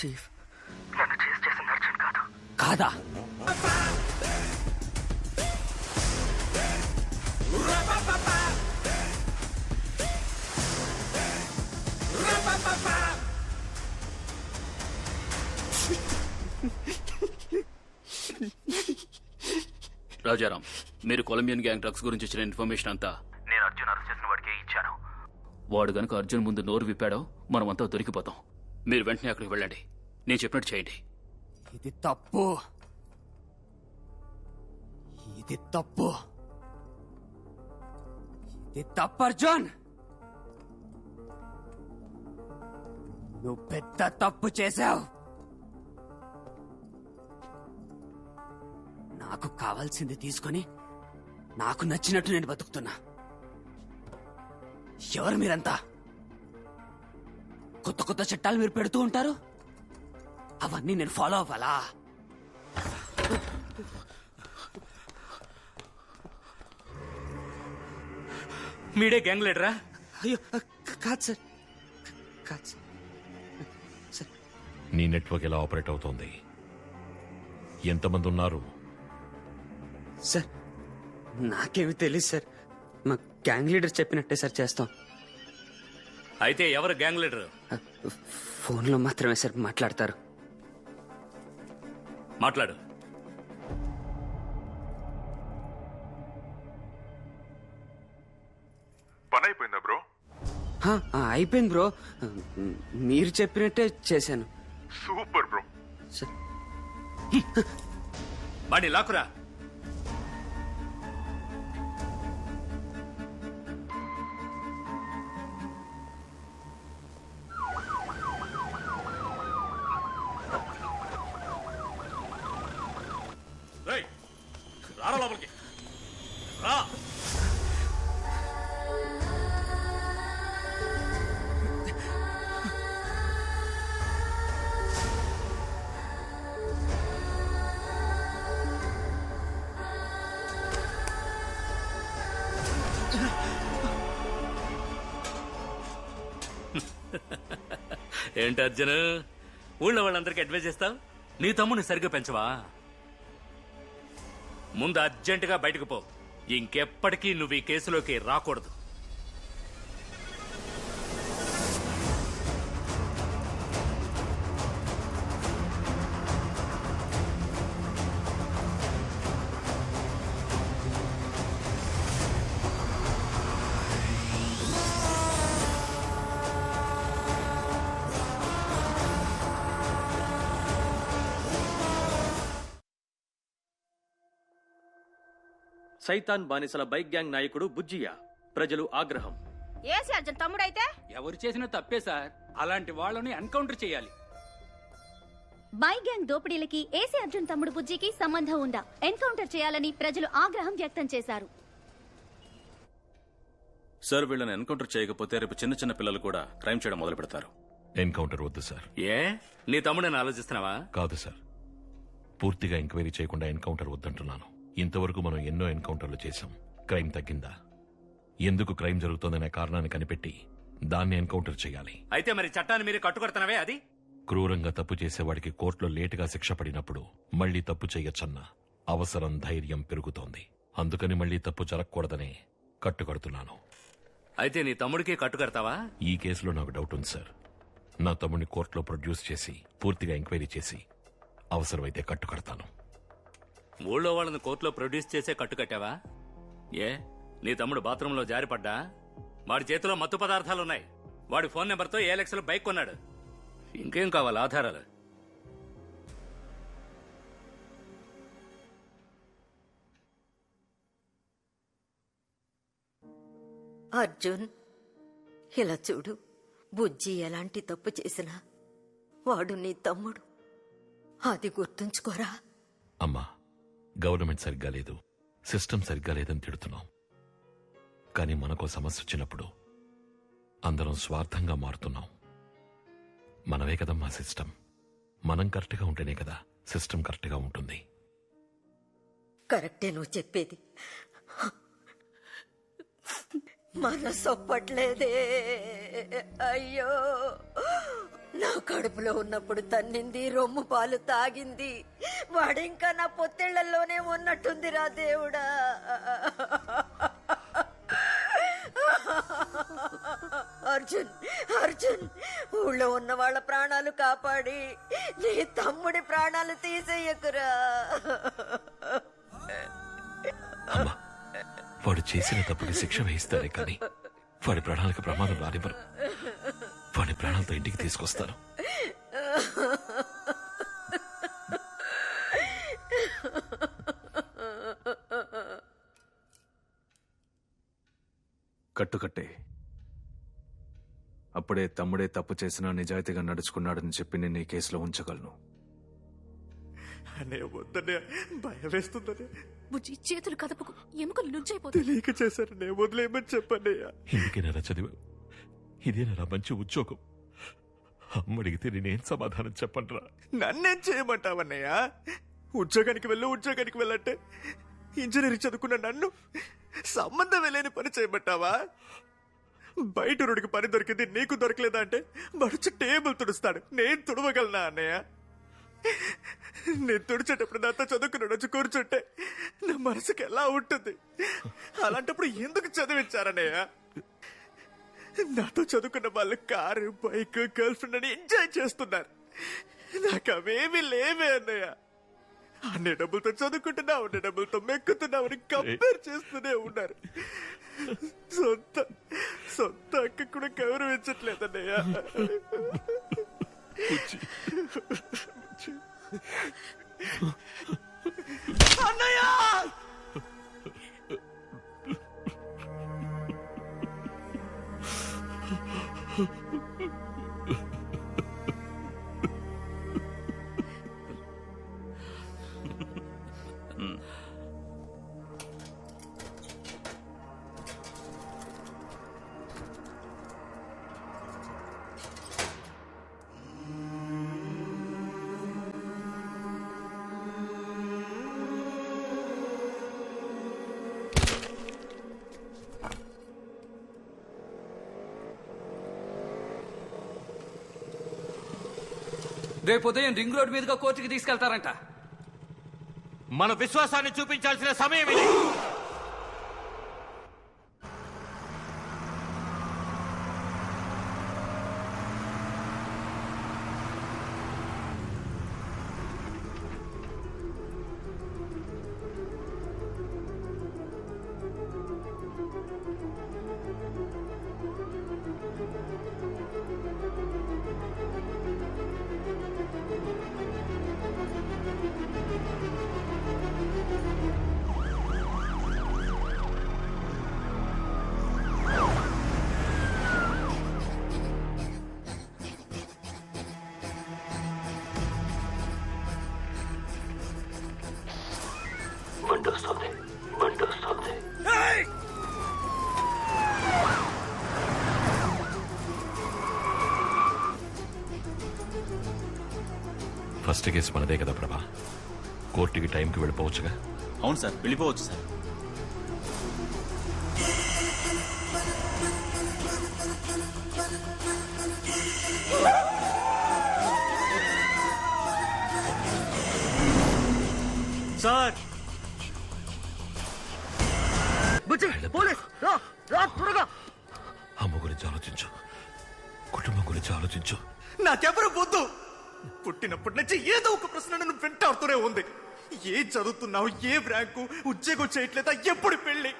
[SPEAKER 1] చీఫ్, నన్ను చేసి చేసింది అర్జున్ కాదు.
[SPEAKER 24] కాదా?
[SPEAKER 25] రాజారాం, మీరు కొలంబియన్ గ్యాంగ్ డ్రగ్స్ గురించి ఇచ్చిన ఇన్ఫర్మేషన్ అంతా
[SPEAKER 1] నేను అర్జున్ అరెస్ట్ చేసిన వాడికే ఇచ్చాను.
[SPEAKER 25] వాడు గనుక అర్జున్ ముందు నోరు విప్పాడో మనమంతా దొరికిపోతాం. మీరు వెంటనే అక్కడికి వెళ్ళండి. నేను చెప్పినట్టు చేయండి.
[SPEAKER 24] ఇది తప్పు, ఇది తప్పు, ఇది తప్పు అర్జున్. నువ్వు పెద్ద తప్పు చేశావు. నాకు కావాల్సింది తీసుకొని నాకు నచ్చినట్టు నేను బతుకుతున్నా. ఎవరు మీరంతా? కొత్త కొత్త చట్టాలు మీరు పెడుతూ ఉంటారు, అవన్నీ నేను ఫాలో అవ్వాలా?
[SPEAKER 8] మీడే గ్యాంగ్ లీడరా?
[SPEAKER 24] అయ్యో కాదు సార్, కాదు సార్.
[SPEAKER 11] నీ నెట్వర్క్ ఎలా ఆపరేట్ అవుతోంది? ఎంతమంది ఉన్నారు?
[SPEAKER 24] సార్ నాకేమి తెలియదు సార్. మా గ్యాంగ్ లీడర్ చెప్పినట్టే సార్ చేస్తాం.
[SPEAKER 8] అయితే ఎవరు గ్యాంగ్ లీడర్?
[SPEAKER 24] ఫోన్లో మాత్రమే సార్ మాట్లాడతారు.
[SPEAKER 8] మాట్లాడు.
[SPEAKER 6] పని అయిపోయిందా బ్రో?
[SPEAKER 24] అయిపోయింది బ్రో. మీరు చెప్పినట్టే చేశాను.
[SPEAKER 6] Super bro.
[SPEAKER 8] బండి లాకురా. రారా లోపలికి రా. ఏంటి అర్జున్, ఊళ్ళో వాళ్ళందరికీ అడ్వైజ్ చేస్తావు? నీ తమ్ముని సరిగ్గా పెంచవా? ముందు అర్జెంటుగా బయటకు పో. ఇంకెప్పటికీ నువ్వు ఈ కేసులోకి రాకూడదు.
[SPEAKER 10] సైతాన్ బానిసల బైక్ గ్యాంగ్ నాయకుడు బుజ్జియా. ప్రజలు ఆగ్రహం.
[SPEAKER 14] ఏసి అర్జున్ తమ్ముడైతే
[SPEAKER 7] ఎవరు చేసిన తప్పే సార్. అలాంటి వాళ్ళని ఎన్కౌంటర్ చేయాలి.
[SPEAKER 9] బై గ్యాంగ్ దోపిడీలకి ఏసీ అర్జున్ తమ్ముడు బుజ్జికి సంబంధం ఉందా? ఎన్కౌంటర్ చేయాలని ప్రజలు ఆగ్రహం వ్యక్తం చేశారు.
[SPEAKER 12] సార్, వీళ్ళని ఎన్కౌంటర్ చేయకపోతే రేపు చిన్న చిన్న పిల్లలు కూడా క్రైమ్ చేయడం మొదలు పెడతారు.
[SPEAKER 11] ఎన్కౌంటర్ వద్దు సార్.
[SPEAKER 8] ఏ నీ తమ్ముడని ఆలోచిస్తున్నావా?
[SPEAKER 11] కాదు సార్, పూర్తిగా ఎంక్వైరీ చేయకుండా ఎన్కౌంటర్ వద్దంటున్నాను. ఇంతవరకు మనం ఎన్నో ఎన్కౌంటర్లు చేశాం. క్రైమ్ తగ్గిందా? ఎందుకు క్రైమ్ జరుగుతోందనే కారణాన్ని కనిపెట్టి దాన్ని ఎన్కౌంటర్ చేయాలి.
[SPEAKER 8] అయితే మరి చట్టాన్ని మీరు కట్టుకొడుతున్నావే అది?
[SPEAKER 11] క్రూరంగా తప్పు చేసేవాడికి కోర్టులో లేటుగా శిక్ష పడినప్పుడు మళ్లీ తప్పు చేయొచ్చన్న అవసరం, ధైర్యం పెరుగుతోంది. అందుకని మళ్లీ తప్పు జరగకూడదనే కట్టుకడుతున్నాను.
[SPEAKER 8] అయితే నీ తమ్ముడికి కట్టుకడతావా?
[SPEAKER 11] ఈ కేసులో నాకు డౌట్ ఉంది సార్. నా తమ్ముడిని కోర్టులో ప్రొడ్యూస్ చేసి పూర్తిగా ఎంక్వైరీ చేసి అవసరమైతే కట్టుకడతాను.
[SPEAKER 8] ఊళ్ళో వాళ్ళని కోర్టులో ప్రొడ్యూస్ చేసే కట్టుకట్టావా? ఏ నీ తమ్ముడు బాత్రూంలో జారిపడ్డా? వాడి చేతిలో మత్తు పదార్థాలున్నాయి. వాడి ఫోన్ నెంబర్తో ఏలెక్స్లో బైక్ కొన్నాడు. ఇంకేం కావాలి ఆధారాలు?
[SPEAKER 15] అర్జున్, ఇలా చూడు. బుజ్జి ఎలాంటి తప్పు చేసినా వాడు నీ తమ్ముడు. అది గుర్తుంచుకోరా.
[SPEAKER 11] అమ్మా, గవర్నమెంట్ సరిగ్గా లేదు, సిస్టమ్ సరిగ్గా లేదని తిడుతున్నాం. కానీ మనకో సమస్య వచ్చినప్పుడు అందరం స్వార్థంగా మారుతున్నాం. మనమే కదమ్మా సిస్టమ్. మనం కరెక్ట్గా ఉంటేనే కదా సిస్టమ్ కరెక్ట్గా ఉంటుంది.
[SPEAKER 15] కరెక్టే నువ్వు చెప్పేది. మనసొప్పట్లేదే. అయ్యో, నా కడుపులో ఉన్నప్పుడు తన్నింది, రొమ్ము పాలు తాగింది. వాడింకా నా పొత్తిళ్లలోనే ఉన్నట్టుందిరా దేవుడా. అర్జున్, అర్జున్, ఊళ్ళో ఉన్న వాళ్ళ ప్రాణాలు కాపాడి నీ తమ్ముడి ప్రాణాలు తీసేయకురా.
[SPEAKER 11] అమ్మా, వాడు చేసిన తప్పుకి శిక్ష వేయిస్తారే కానీ వాడి ప్రాణాలకు ప్రమాదం రానివ్వరు. వాడి ప్రాణాలతో ఇంటికి తీసుకొస్తాను.
[SPEAKER 10] కట్టుకట్టే. అప్పుడే తమ్ముడే తప్పు చేసినా నిజాయితీగా నడుచుకున్నాడని చెప్పి నేను ఈ కేసులో ఉంచగలను.
[SPEAKER 20] భయం వేస్తుందనే
[SPEAKER 2] బుజ్జి, చేతులు కదపకు, ఎముకలు నుంచైపోతాయి.
[SPEAKER 20] తెలియక చేశారు. నేను వదిలేయమని చెప్పన్నయ్యా.
[SPEAKER 11] ఇందుకేనా చదివా? ఇదేనా మంచి ఉద్యోగం? అమ్మడిగితే నేనేం సమాధానం చెప్పండిరా?
[SPEAKER 20] నన్నేం చేయమంటావన్నయ్యా? ఉద్యోగానికి వెళ్ళంటే ఇంజనీరింగ్ చదువుకున్న నన్ను సంబంధం లేని పని చేయమంటావా? బయట రోడ్డుకి పని దొరికింది, నీకు దొరకలేదా అంటే మరొచ్చి టేబుల్ తుడుస్తాడు. నేను తుడవగలనా అన్నయ్య? నేను తుడిచేటప్పుడు నాతో చదువుకున్నాడు వచ్చి కూర్చుంటే నా మనసుకి ఎలా ఉంటుంది? అలాంటప్పుడు ఎందుకు చదివించారన్నయ్య? నాతో చదువుకున్న వాళ్ళు కారు, బైక్, గర్ల్ ఫ్రెండ్ అని ఎంజాయ్ చేస్తున్నారు. నాకు అవేమీ లేవే అన్నయ్య. అన్ని డబ్బులతో చదువుకుంటున్నావు, అన్ని డబ్బులతో మెక్కుతున్నావు అని కంపేర్ చేస్తూనే ఉన్నారు. సొంత అక్క కూడా గౌరవించట్లేదన్నయ్య. అన్నయ్య!
[SPEAKER 7] రేపు ఉదయం రింగ్ రోడ్ మీదుగా కోర్టుకి తీసుకెళ్తారంట.
[SPEAKER 21] మన విశ్వాసాన్ని చూపించాల్సిన సమయం ఇది.
[SPEAKER 18] బండి వస్తుంది.
[SPEAKER 11] ఫస్ట్ కేసు మనదే కదా ప్రభా, కోర్టుకి టైంకి వెళ్ళిపోవచ్చుగా.
[SPEAKER 4] అవును సార్, వెళ్ళిపోవచ్చు సార్.
[SPEAKER 20] సార్
[SPEAKER 11] అమ్మ గురించి ఆలోచించు, కుటుంబం గురించి ఆలోచించు.
[SPEAKER 20] నాకెవరు వద్దు. పుట్టినప్పటి నుంచి ఏదో ఒక ప్రశ్న నన్ను వెంటాడుతూనే ఉంది. ఏం చదువుతున్నావు, ఏ ర్యాంకు, ఉద్యోగం చేయట్లేదా, ఎప్పుడు పెళ్లి,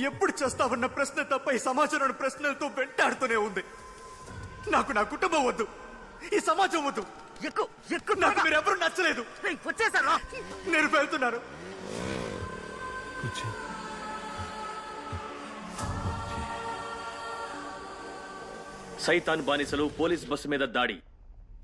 [SPEAKER 20] ఎప్పుడు చేస్తావన్న ప్రశ్న తప్ప ఈ సమాజంలోని ప్రశ్నలతో వెంటాడుతూనే ఉంది. నాకు నా కుటుంబం వద్దు, ఈ సమాజం వద్దు. నాకు మీరెవరూ నచ్చలేదు. నేను వెళ్తున్నాను.
[SPEAKER 12] సైతాన్ బానిసలు పోలీస్ బస్సు మీద దాడి.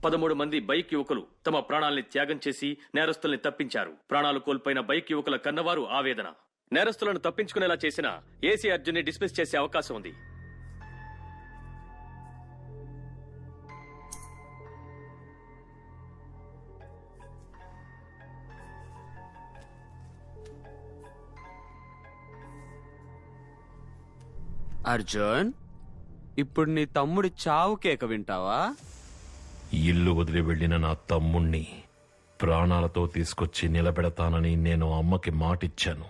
[SPEAKER 12] 13 మంది బైక్ యువకులు తమ ప్రాణాల్ని త్యాగం చేసి నేరస్తుల్ని తప్పించారు. ప్రాణాలు కోల్పోయిన బైక్ యువకుల కన్నవారు ఆవేదన. నేరస్తులను తప్పించుకునేలా చేసిన ఏసీ అర్జున్ ని డిస్మిస్ చేసే అవకాశం ఉంది.
[SPEAKER 24] అర్జున్, ఇప్పుడు నీ తమ్ముడి చావు కేక వింటావా?
[SPEAKER 11] ఇల్లు వదిలి వెళ్లిన నా తమ్ముణ్ణి ప్రాణాలతో తీసుకొచ్చి నిలబెడతానని నేను అమ్మకి మాటిచ్చాను.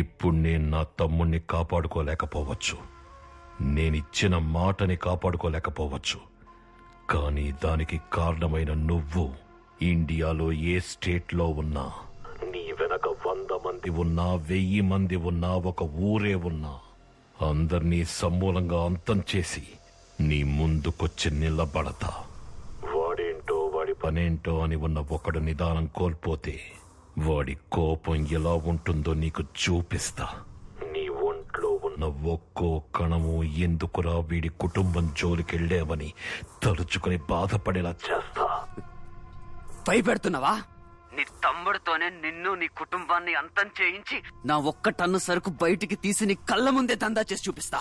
[SPEAKER 11] ఇప్పుడు నేను నా తమ్ముణ్ణి కాపాడుకోలేకపోవచ్చు, నేనిచ్చిన మాటని కాపాడుకోలేకపోవచ్చు. కానీ దానికి కారణమైన నువ్వు ఇండియాలో ఏ స్టేట్లో ఉన్నా, నీ వెనక 100 మంది ఉన్నా, 1000 మంది ఉన్నా, ఒక ఊరే ఉన్నా, అందర్నీ సమూలంగా అంతం చేసి నీ ముందుకొచ్చి నిలబడతా. వాడేంటో వాడి పనేంటో అని ఉన్న ఒకడు నిదానం కోల్పోతే వాడి కోపం ఎలా ఉంటుందో నీకు చూపిస్తా. నీ ఒంట్లో ఉన్న ఒక్కో కణము ఎందుకురా వీడి కుటుంబం జోలికెళ్లేవని తలుచుకుని బాధపడేలా చేస్తా.
[SPEAKER 24] భయపెడుతున్నావా? నీ తమ్ముడితోనే నిన్ను, నీ కుటుంబాన్ని అంతం చేయించి నా ఒక్క టన్ను సరుకు బయటికి తీసి నీ కళ్ళ ముందే దందా చేసి చూపిస్తా.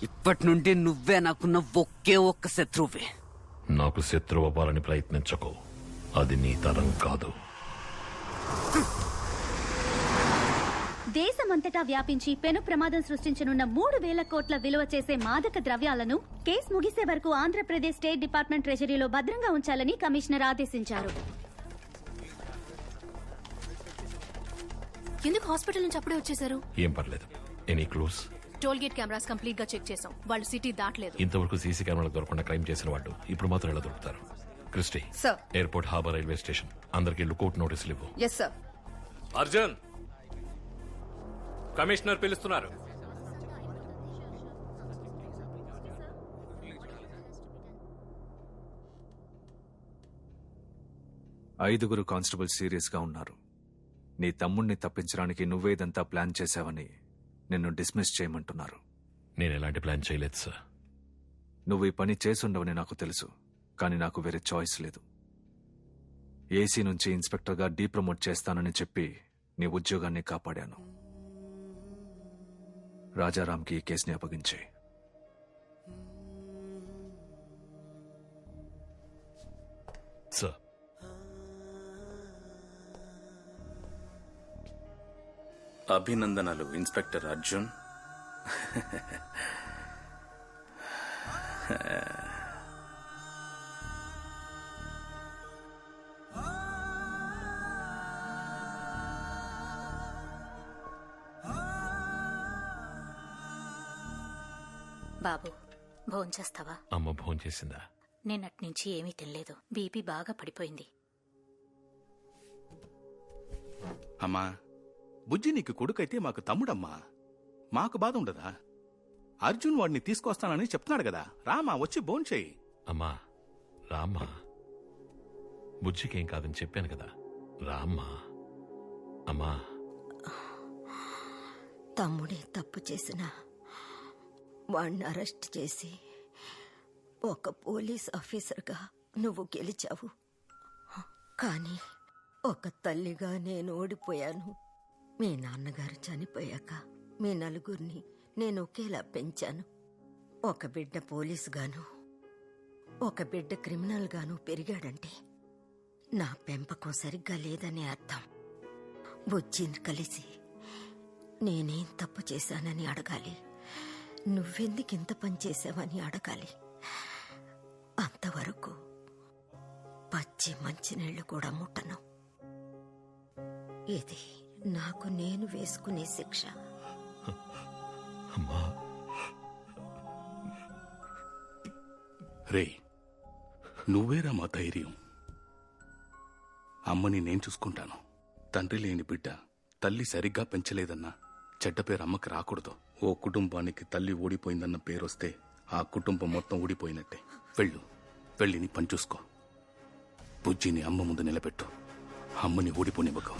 [SPEAKER 24] ఇప్పటి నుండి నువ్వే నాకున్న ఒకే ఒక్క శత్రువే.
[SPEAKER 11] నాకు శత్రువు అవ్వాలని ప్రయత్నించకు, అది నీ తరం కాదు.
[SPEAKER 9] దేశమంతటా వ్యాపించి పెను ప్రమాదం సృష్టించనున్న 3,000 కోట్ల విలువ చేసే మాదక ద్రవ్యాలను కేసు ముగిసే వరకు ఆంధ్రప్రదేశ్ స్టేట్ డిపార్ట్మెంట్ ట్రెజరీలో భద్రంగా ఉంచాలని కమిషనర్ ఆదేశించారు.
[SPEAKER 2] ఎందుకు హాస్పిటల్ నుంచి అప్పుడే వచ్చేసారు?
[SPEAKER 11] ఏం పర్లేదు. Any clues?
[SPEAKER 2] Toll gate cameras complete గా చెక్ చేసాం, వాళ్ళు సిటీ దాటలేదు.
[SPEAKER 11] ఇంతవరకు సీసీ కెమెరాలు దొరకకుండా క్రైమ్ చేసిన వాళ్ళు ఇప్పుడు మాత్రం ఎలా దొరుకుతారు? Christy,
[SPEAKER 14] sir.
[SPEAKER 11] Airport, harbour, railway station అందరికి లుకౌట్ నోటీసులు ఇవ్వు.
[SPEAKER 14] Yes sir.
[SPEAKER 12] అర్జున్, కమిషనర్ పిలుస్తున్నారు.
[SPEAKER 13] ఐదుగురు కానిస్టేబుల్ సీరియస్ గా ఉన్నారు. నీ తమ్ముణ్ణి తప్పించడానికి నువ్వేదంతా ప్లాన్ చేశావని నిన్ను డిస్మిస్ చేయమంటున్నారు.
[SPEAKER 11] నేను ఎలాంటి ప్లాన్ చేయలేదు సార్.
[SPEAKER 13] నువ్వు ఈ పని చేసుండవని నాకు తెలుసు, కానీ నాకు వేరే చాయిస్ లేదు. ఏసీ నుంచి ఇన్స్పెక్టర్గా డీప్రమోట్ చేస్తానని చెప్పి నీ ఉద్యోగాన్ని కాపాడాను. రాజారాంకి ఈ కేసుని అప్పగించే.
[SPEAKER 11] సార్,
[SPEAKER 12] అభినందనలు ఇన్స్పెక్టర్ అర్జున్.
[SPEAKER 2] బాబు, భోంచేస్తావా?
[SPEAKER 11] అమ్మ భోంచేసిందా?
[SPEAKER 2] నేనట్నుంచి ఏమీ తినలేదు, బీపీ బాగా పడిపోయింది.
[SPEAKER 16] అమ్మా, బుజ్జి నీకు కొడుకైతే మాకు తమ్ముడమ్మా. మాకు బాధ ఉండదా? అర్జున్ వాడిని తీసుకొస్తానని చెప్తున్నాడు కదా, రామా వచ్చి భోంచేయి.
[SPEAKER 11] అమ్మా రామ్మా, బుజ్జికేం కాదని చెప్పాను కదా, రామ్మా. అమ్మా,
[SPEAKER 15] తమ్ముడే తప్పు చేసినా వాణ్ణి అరెస్ట్ చేసి ఒక పోలీస్ ఆఫీసర్గా నువ్వు గెలిచావు. కానీ ఒక తల్లిగా నేను ఓడిపోయాను. మీ నాన్నగారు చనిపోయాక మీ నలుగురిని నేను ఒకేలా పెంచాను. ఒక బిడ్డ పోలీసుగాను ఒక బిడ్డ క్రిమినల్ గాను పెరిగాడంటే నా పెంపకం సరిగ్గా లేదని అర్థం. బుజ్జిని కలిసి నేనేం తప్పు చేశానని అడగాలి, నువ్వెందుకు ఇంత పని చేశావని అడగాలి. అంతవరకు పచ్చి మంచినీళ్లు కూడా ముట్టను. ఇది నాకు నేను వేసుకునే శిక్ష.
[SPEAKER 11] అమ్మా
[SPEAKER 16] రే, నువ్వేరా మా ధైర్యం. అమ్మని నేను చూసుకుంటాను. తండ్రి లేని బిడ్డ తల్లి సరిగ్గా పెంచలేదన్నా చెడ్డ పేరు అమ్మకి రాకూడదు. ఓ కుటుంబానికి తల్లి ఓడిపోయిందన్న పేరొస్తే ఆ కుటుంబం మొత్తం ఊడిపోయినట్టే. వెళ్ళి నీ పని చూసుకో. బుజ్జిని అమ్మ ముందు నిలబెట్టు. అమ్మని ఓడిపోనివ్వకు.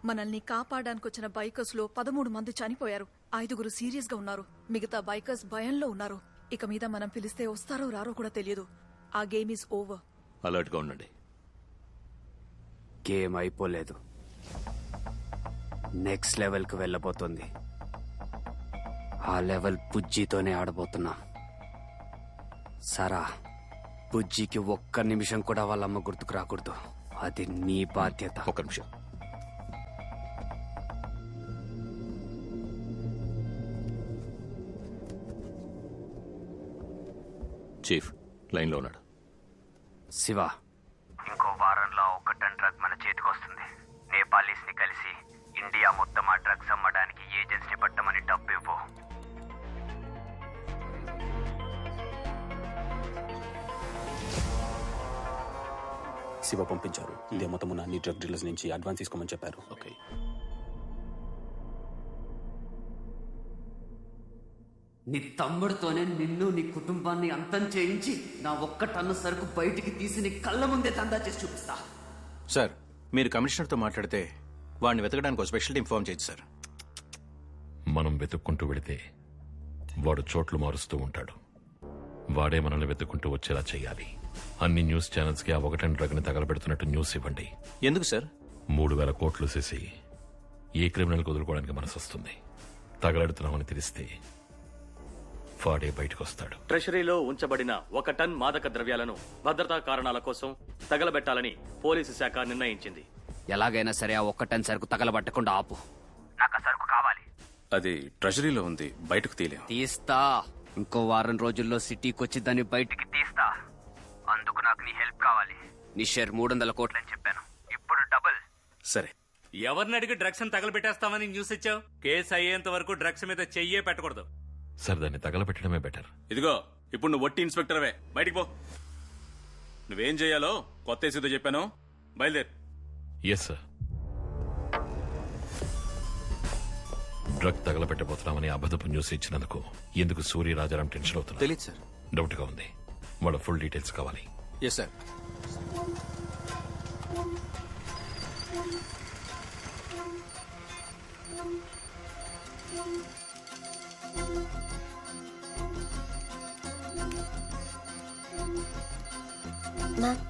[SPEAKER 5] మనల్ని కాపాడడానికి వచ్చిన బైకర్స్ లో 13 మంది చనిపోయారు. 5 సీరియస్ గా ఉన్నారు. మిగతా బైకర్స్ భయంలో ఉన్నారు. ఇక మీద మనం పిలిస్తే వస్తారో రారో కూడా తెలియదు. ఆ గేమ్ ఈజ్ ఓవర్.
[SPEAKER 11] అలర్ట్ గా ఉండండి.
[SPEAKER 24] గేమ్ అయిపోలేదు, నెక్స్ట్ లెవెల్ కు వెళ్ళబోతుంది. ఆ లెవెల్ బుజ్జితోనే ఆడబోతున్నా. సరా, బుజ్జికి ఒక్క నిమిషం కూడా వాళ్ళమ్మ గుర్తుకు రాకూడదు. అది నీ బాధ్యత.
[SPEAKER 11] ఒక నిమిషం. చీఫ్ లైన్లో ఉన్నాడు.
[SPEAKER 24] శివ,
[SPEAKER 1] ఇంకో వారంలో 1 టన్ డ్రగ్ మన చేతికి వస్తుంది. నేపాలీస్ ని కలిసి ఇండియా మొత్తం ఆ డ్రగ్స్ అమ్మడానికి ఏజెన్సీ పట్టమని డబ్బు ఇవ్వు.
[SPEAKER 17] శివ పంపించారు. ఇదే మొత్తం అన్ని డ్రగ్ డీలర్స్ నుంచి అడ్వాన్స్ తీసుకోమని చెప్పారు.
[SPEAKER 11] ఓకే.
[SPEAKER 7] నీ తమ్ముడితోనే నిన్ను నీ కుటుంబాన్ని అంతం చేయించి నా 1 టన్ను సరుకు బయటికి తీసి నీ కళ్ళ ముందే దందా చేసి చూపిస్తా.
[SPEAKER 10] సార్, మీరు కమిషనర్తో మాట్లాడితే వాడిని వెతకడానికి ఒక స్పెషల్ టీం ఫామ్ చేయొచ్చు సార్.
[SPEAKER 11] మనం వెతుక్కుంటూ వెళితే వాడు చోట్లు మారుస్తూ ఉంటాడు. వాడే మనల్ని వెతుక్కుంటూ వచ్చేలా చేయాలి. అన్ని న్యూస్ ఛానల్స్ కి ఆ 1 టన్ డ్రగ్ ని తగలబెడుతున్నట్టు న్యూస్ ఇవ్వండి.
[SPEAKER 10] ఎందుకు సార్?
[SPEAKER 11] 3,000 కోట్లు చేసి ఏ క్రిమినల్ వదులుకోవడానికి మనసు వస్తుంది. తగలెడుతున్నామని తెలిస్తే వాడే బయటకు వస్తాడు.
[SPEAKER 12] ట్రెషరీలో ఉంచబడిన 1 టన్ మాదక ద్రవ్యాలను భద్రతా కారణాల కోసం తగలబెట్టాలని పోలీసు శాఖ నిర్ణయించింది.
[SPEAKER 24] ఎలాగైనా సరే ఆ 1 టన్ సరుకు తగలబట్టకుండా ఆపు.
[SPEAKER 1] నాకు ఆ సరుకు కావాలి.
[SPEAKER 17] అది ట్రెజరీలో ఉంది, బయటకు తీలేం.
[SPEAKER 24] తీస్తా. ఇంకో వారం రోజుల్లో సిటీకి వచ్చి దాన్ని బయటికి
[SPEAKER 1] తీస్తా. అందుకు నాకు నీ హెల్ప్ కావాలి.
[SPEAKER 24] నీ షేర్ 300 కోట్లు
[SPEAKER 1] అని చెప్పాను. ఇప్పుడు డబుల్.
[SPEAKER 17] సరే.
[SPEAKER 8] ఎవరిని అడిగి డ్రగ్స్ తగలబెట్టేస్తామని న్యూస్ ఇచ్చావు? కేసు అయ్యేంత వరకు డ్రగ్స్ మీద చెయ్యే పెట్టకూడదు.
[SPEAKER 11] సార్, దాన్ని తగలబెట్టడమే బెటర్.
[SPEAKER 21] ఇదిగో, ఇప్పుడు నువ్వు వట్టి ఇన్స్పెక్టర్వే. బయటికి పో. నువ్వేం చేయాలో కొత్త ఏసీతో చెప్పాను. బయలుదేరు.
[SPEAKER 11] Yes sir. డ్రగ్ తగలబెట్టబోతున్నామని అబద్ధపు న్యూస్ ఇచ్చినందుకు ఎందుకు సూర్య రాజారాం టెన్షన్ అవుతున్నా
[SPEAKER 10] తెలియదు సార్.
[SPEAKER 11] డౌట్ గా ఉంది. వాళ్ళ ఫుల్ డీటెయిల్స్ కావాలి.
[SPEAKER 10] Yes sir.
[SPEAKER 19] Ma'am,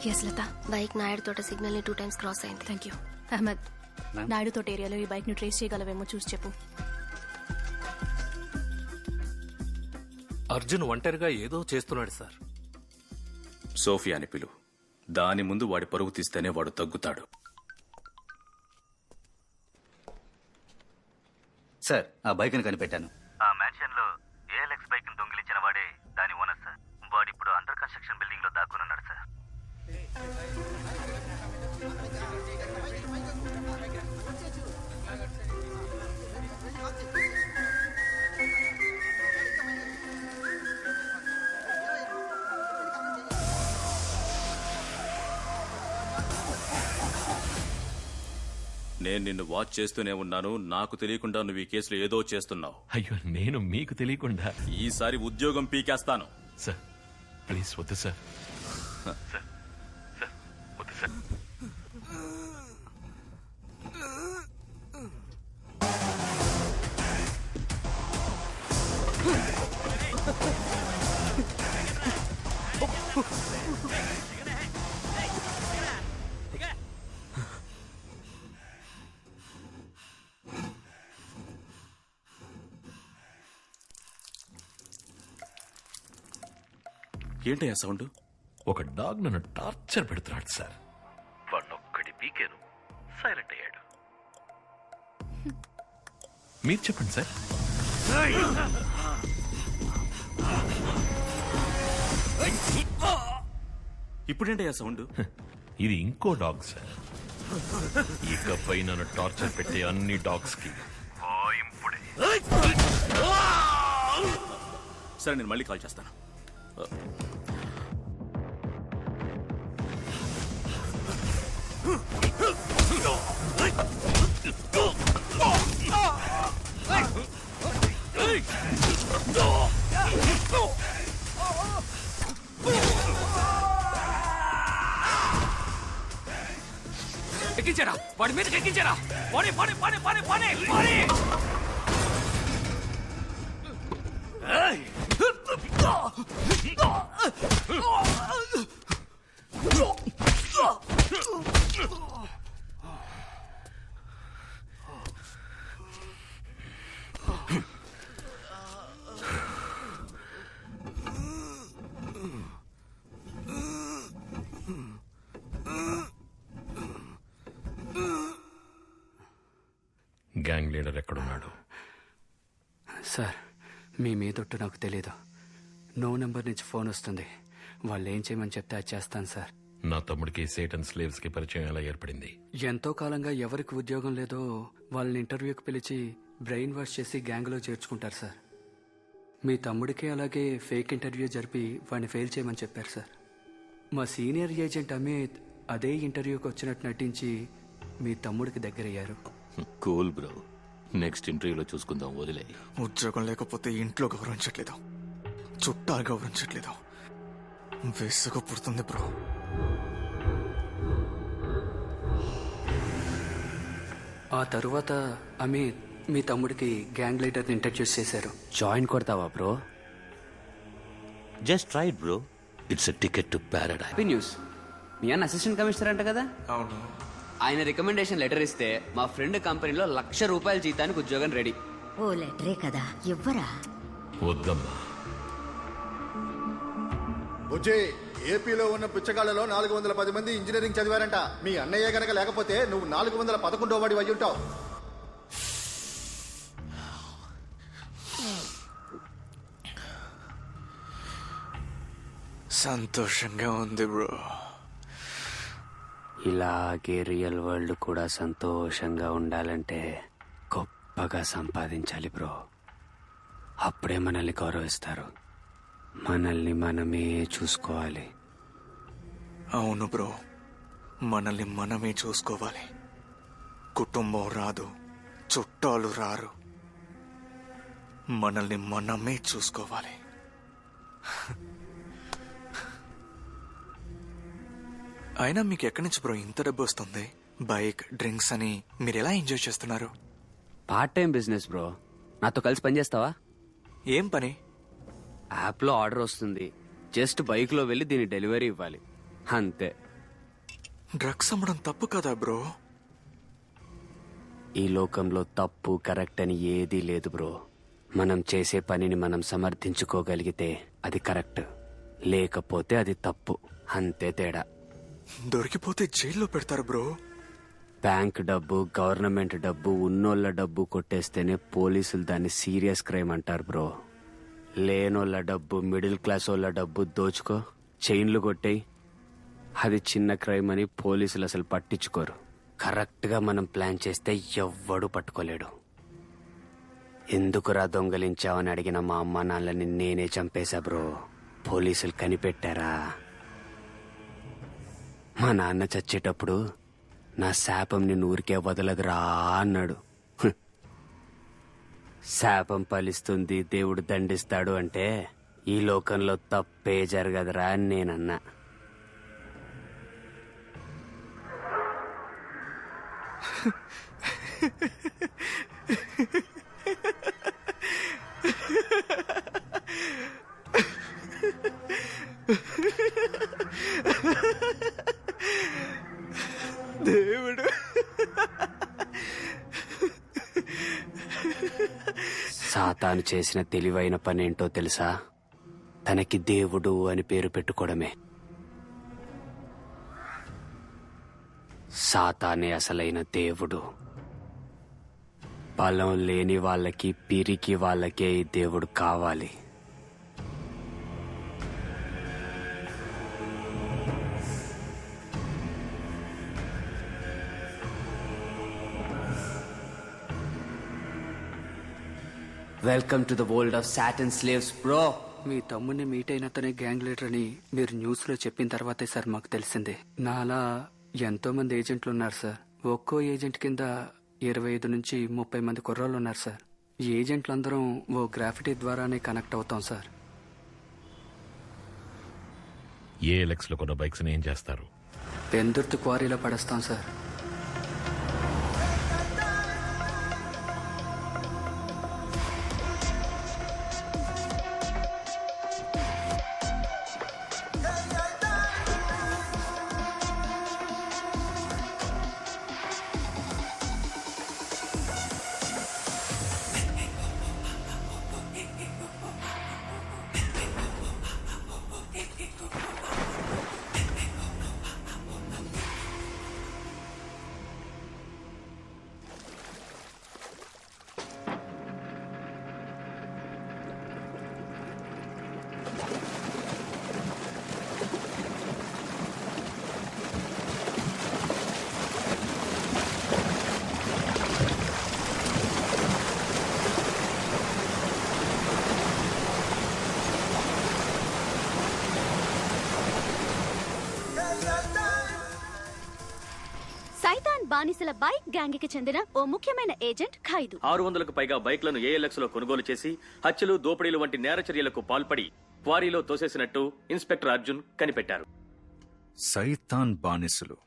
[SPEAKER 2] yes Latha.
[SPEAKER 19] Bike Naidu Thota signal ని 2 times క్రాస్ అయింది.
[SPEAKER 2] Thank you. అహ్మద్, నాయుడు తోట ఏరియాలో ఈ బైక్ ని ట్రేస్ చేయగలవేమో చూసి చెప్పు.
[SPEAKER 21] అర్జున్ ఒంటరిగా ఏదో చేస్తున్నాడు సార్. సోఫియా అని పిలు. దాని ముందు వాడి పరుగు తీస్తేనే వాడు తగ్గుతాడు.
[SPEAKER 3] సార్, ఆ బైక్ని కనిపెట్టాను.
[SPEAKER 1] ఆ మ్యాన్షన్ లో ఏఎల్ఎక్స్ బైక్ ని దొంగిలించిన వాడే దాని ఓనర్ సార్. వాడు ఇప్పుడు అండర్ కన్స్ట్రక్షన్ బిల్డింగ్ లో దాక్కున్నాడు సార్.
[SPEAKER 21] నేను నిన్ను వాచ్ చేస్తూనే ఉన్నాను. నాకు తెలియకుండా నువ్వు ఈ కేసులో ఏదో చేస్తున్నావు.
[SPEAKER 11] అయ్యో, నేను మీకు తెలియకుండా.
[SPEAKER 21] ఈసారి ఉద్యోగం పీకేస్తాను.
[SPEAKER 11] సార్ ప్లీజ్ వద్దు సార్. సార్ వద్దు సార్.
[SPEAKER 21] ఏంటయ్యా సౌండ్?
[SPEAKER 11] ఒక డాగ్ నన్ను టార్చర్ పెడుతున్నాడు సార్. వాడినొక్కడి పీకేను, సైలెంట్ అయ్యాడు. మీరు చెప్పండి సార్.
[SPEAKER 21] ఇప్పుడేంటయ్యా సౌండ్?
[SPEAKER 11] ఇది ఇంకో డాగ్ సార్. ఇకపై నన్ను టార్చర్ పెట్టే అన్ని డాగ్స్ కి
[SPEAKER 21] సరే, నేను మళ్ళీ కాల్ చేస్తాను.
[SPEAKER 7] ఎక్కించారా? వాడి మీదకి ఎక్కించారా? పని పని పని పని పని పని.
[SPEAKER 11] గ్యాంగ్ లీడర్ ఎక్కడున్నాడు?
[SPEAKER 24] సార్, మీ మీదొట్టు నాకు తెలీదు. నో నెంబర్ నుంచి ఫోన్ వస్తుంది. వాళ్ళు ఏం చేయమని చెప్తే అది చేస్తాను సార్.
[SPEAKER 11] నా తమ్ముడికి సేటన్ స్లేవ్స్ కి పరిచయం ఎలా ఏర్పడింది?
[SPEAKER 24] ఎంతో కాలంగా ఎవరికి ఉద్యోగం లేదో వాళ్ళని ఇంటర్వ్యూకి పిలిచి బ్రెయిన్ వాష్ చేసి గ్యాంగ్లో చేర్చుకుంటారు సార్. మీ తమ్ముడికి అలాగే ఫేక్ ఇంటర్వ్యూ జరిపి వాడిని ఫెయిల్ చేయమని చెప్పారు సార్. మా సీనియర్ ఏజెంట్ అమిత్ అదే ఇంటర్వ్యూకి వచ్చినట్టు నటించి మీ తమ్ముడికి దగ్గరయ్యారు.
[SPEAKER 11] కూల్ బ్రో, నెక్స్ట్ ఇంటర్వ్యూలో చూసుకుందాం, వదిలే.
[SPEAKER 20] ఉద్యోగం లేకపోతే ఇంట్లో గౌరవించట్లేదు, చుట్టాలు గౌరవించట్లేదు. విసుగు పుడుతుంది బ్రో.
[SPEAKER 24] ఆ తరువాత అమిత్ మీ తమ్ముడికి గ్యాంగ్ లీడర్ని ఇంట్రడ్యూస్ చేశారు. జాయిన్ కొడతావా bro?
[SPEAKER 6] Just try it bro, it's a ticket to paradise.
[SPEAKER 24] Happy news, మీ అన్న అసిస్టెంట్ కమిషనర్ అంట కదా?
[SPEAKER 20] అవును.
[SPEAKER 24] ఆయన రికమెండేషన్ లెటర్ ఇస్తే మా ఫ్రెండ్ కంపెనీలో ₹1,00,000 జీతానికి ఉద్యోగం రెడీ.
[SPEAKER 15] ఓ లెటరే కదా, ఇవ్వరా?
[SPEAKER 11] వద్దమ్మా.
[SPEAKER 18] బుజ్జి, ఏపీలో ఉన్న పిచ్చగాళ్లలో 410 మంది ఇంజనీరింగ్ చదివారంట. మీ అన్నయ్య గనక లేకపోతే నువ్వు 411వ వాడి అయి ఉంటావు.
[SPEAKER 20] సంతోషంగా ఉంది బ్రో.
[SPEAKER 24] ఇలాగే రియల్ వరల్డ్ కూడా సంతోషంగా ఉండాలంటే గొప్పగా సంపాదించాలి బ్రో. అప్పుడే మనల్ని గౌరవిస్తారు. మనల్ని మనమే చూసుకోవాలి.
[SPEAKER 20] అవును బ్రో, మనల్ని మనమే చూసుకోవాలి. కుటుంబం రాదు, చుట్టాలు రారు, మనల్ని మనమే చూసుకోవాలి. అయినా మీకు ఎక్కడి నుంచి బ్రో ఇంత డబ్బు వస్తుంది? బైక్, డ్రింక్స్ అని మీరు ఎలా ఎంజాయ్ చేస్తున్నారు?
[SPEAKER 24] Part time business bro. నాతో కలిసి పనిచేస్తావా?
[SPEAKER 20] ఏం పని?
[SPEAKER 24] యాప్లో ఆర్డర్ వస్తుంది, జస్ట్ బైక్లో వెళ్ళి దీని డెలివరీ ఇవ్వాలి, అంతే.
[SPEAKER 20] డ్రగ్స్ అమ్మడం తప్పు కదా బ్రో?
[SPEAKER 24] ఈ లోకంలో తప్పు కరెక్ట్ అని ఏదీ లేదు బ్రో. మనం చేసే పనిని మనం సమర్థించుకోగలిగితే అది కరెక్ట్, లేకపోతే అది తప్పు, అంతే తేడా.
[SPEAKER 20] దొరికిపోతే జైల్లో పెడతారు బ్రో.
[SPEAKER 24] బ్యాంక్ డబ్బు, గవర్నమెంట్ డబ్బు, ఉన్నోళ్ళ డబ్బు కొట్టేస్తేనే పోలీసులు దాన్ని సీరియస్ క్రైమ్ అంటారు బ్రో. లేనోళ్ళ డబ్బు, మిడిల్ క్లాస్ వాళ్ళ డబ్బు దోచుకో, చైన్లు కొట్టేయి, అది చిన్న క్రైమ్ అని పోలీసులు అసలు పట్టించుకోరు. కరెక్ట్గా మనం ప్లాన్ చేస్తే ఎవ్వడూ పట్టుకోలేడు. ఎందుకురా దొంగలించావని అడిగిన మా అమ్మ నాన్నని నేనే చంపేశా బ్రో. పోలీసులు కనిపెట్టారా? మా నాన్న చచ్చేటప్పుడు నా శాపం నిన్ను ఊరికే వదలదురా అన్నాడు. శాపం ఫలిస్తుంది, దేవుడు దండిస్తాడు అంటే ఈ లోకంలో తప్పే జరగదురా అని నేనన్నా.
[SPEAKER 20] దేవుడు
[SPEAKER 24] సాతాను చేసిన తెలివైన పనేంటో తెలుసా? తనకి దేవుడు అని పేరు పెట్టుకోవడమే. సాతానే అసలైన దేవుడు. బలం లేని వాళ్ళకి, పిరికి వాళ్ళకే ఈ దేవుడు కావాలి. Welcome to the world of Satan slaves bro.
[SPEAKER 7] మీ తమ్ముడిని మీట్ అయిన అతనే గ్యాంగ్ లీడర్ అని మీరు న్యూస్ లో చెప్పిన తర్వాతే సార్ మాకు తెలిసిందే. నాలా ఎంతో మంది ఏజెంట్లు ఉన్నారు సార్. ఒక్కో ఏజెంట్ కింద 25 నుంచి 30 మంది కుర్రోళ్ళు ఉన్నారు సార్. ఈ ఏజెంట్లందరం ఓ గ్రాఫిటీ ద్వారానే కనెక్ట్ అవుతాం సార్.
[SPEAKER 11] ఏఎల్ఎక్స్ లో కొన్న బైక్స్ ఏం చేస్తారు?
[SPEAKER 7] పెందుర్తి క్వారీలో పడేస్తాం సార్.
[SPEAKER 4] సైతాన్ బానిసల బైక్ గ్యాంగ్ కి చెందిన ఓ ముఖ్యమైన ఏజెంట్ ఖైదు
[SPEAKER 12] 600కు పైగా బైక్లను ఏఎల్ఎక్స్ లో కొనుగోలు చేసి హత్యలు, దోపిడీలు వంటి నేర చర్యలకు పాల్పడి క్వారీలో తోసేసినట్టు ఇన్స్పెక్టర్ అర్జున్ కనిపెట్టారు.
[SPEAKER 13] సైతాన్ బానిసలు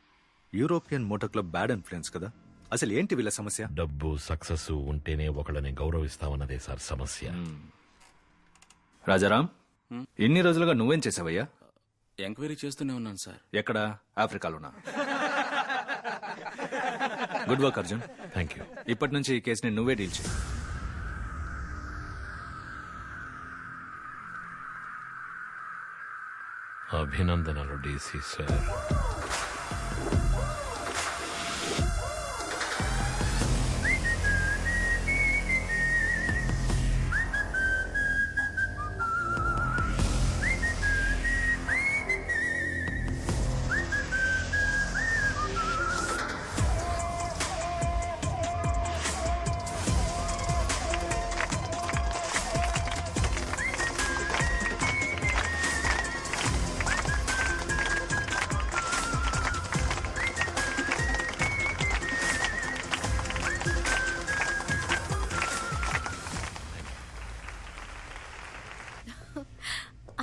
[SPEAKER 13] European motor club bad influence కదా. అసలు ఏంటి వీళ్ళ సమస్య?
[SPEAKER 11] డబ్బు, సక్సెస్ ఉంటేనే ఒకళ్ళని గౌరవిస్తామన్నదే సార్ సమస్య.
[SPEAKER 13] రాజారాం, ఇన్ని రోజులుగా నువ్వేం చేసావయ్యా?
[SPEAKER 16] ఎంక్వైరీ చేస్తూనే ఉన్నాను సార్.
[SPEAKER 13] ఎక్కడ? ఆఫ్రికాలోనా? Good work Arjun.
[SPEAKER 11] Thank you.
[SPEAKER 13] ఇప్పటి నుంచి ఈ కేసుని నువ్వే డీల్ చేయి.
[SPEAKER 11] అభినందనలు DC sir.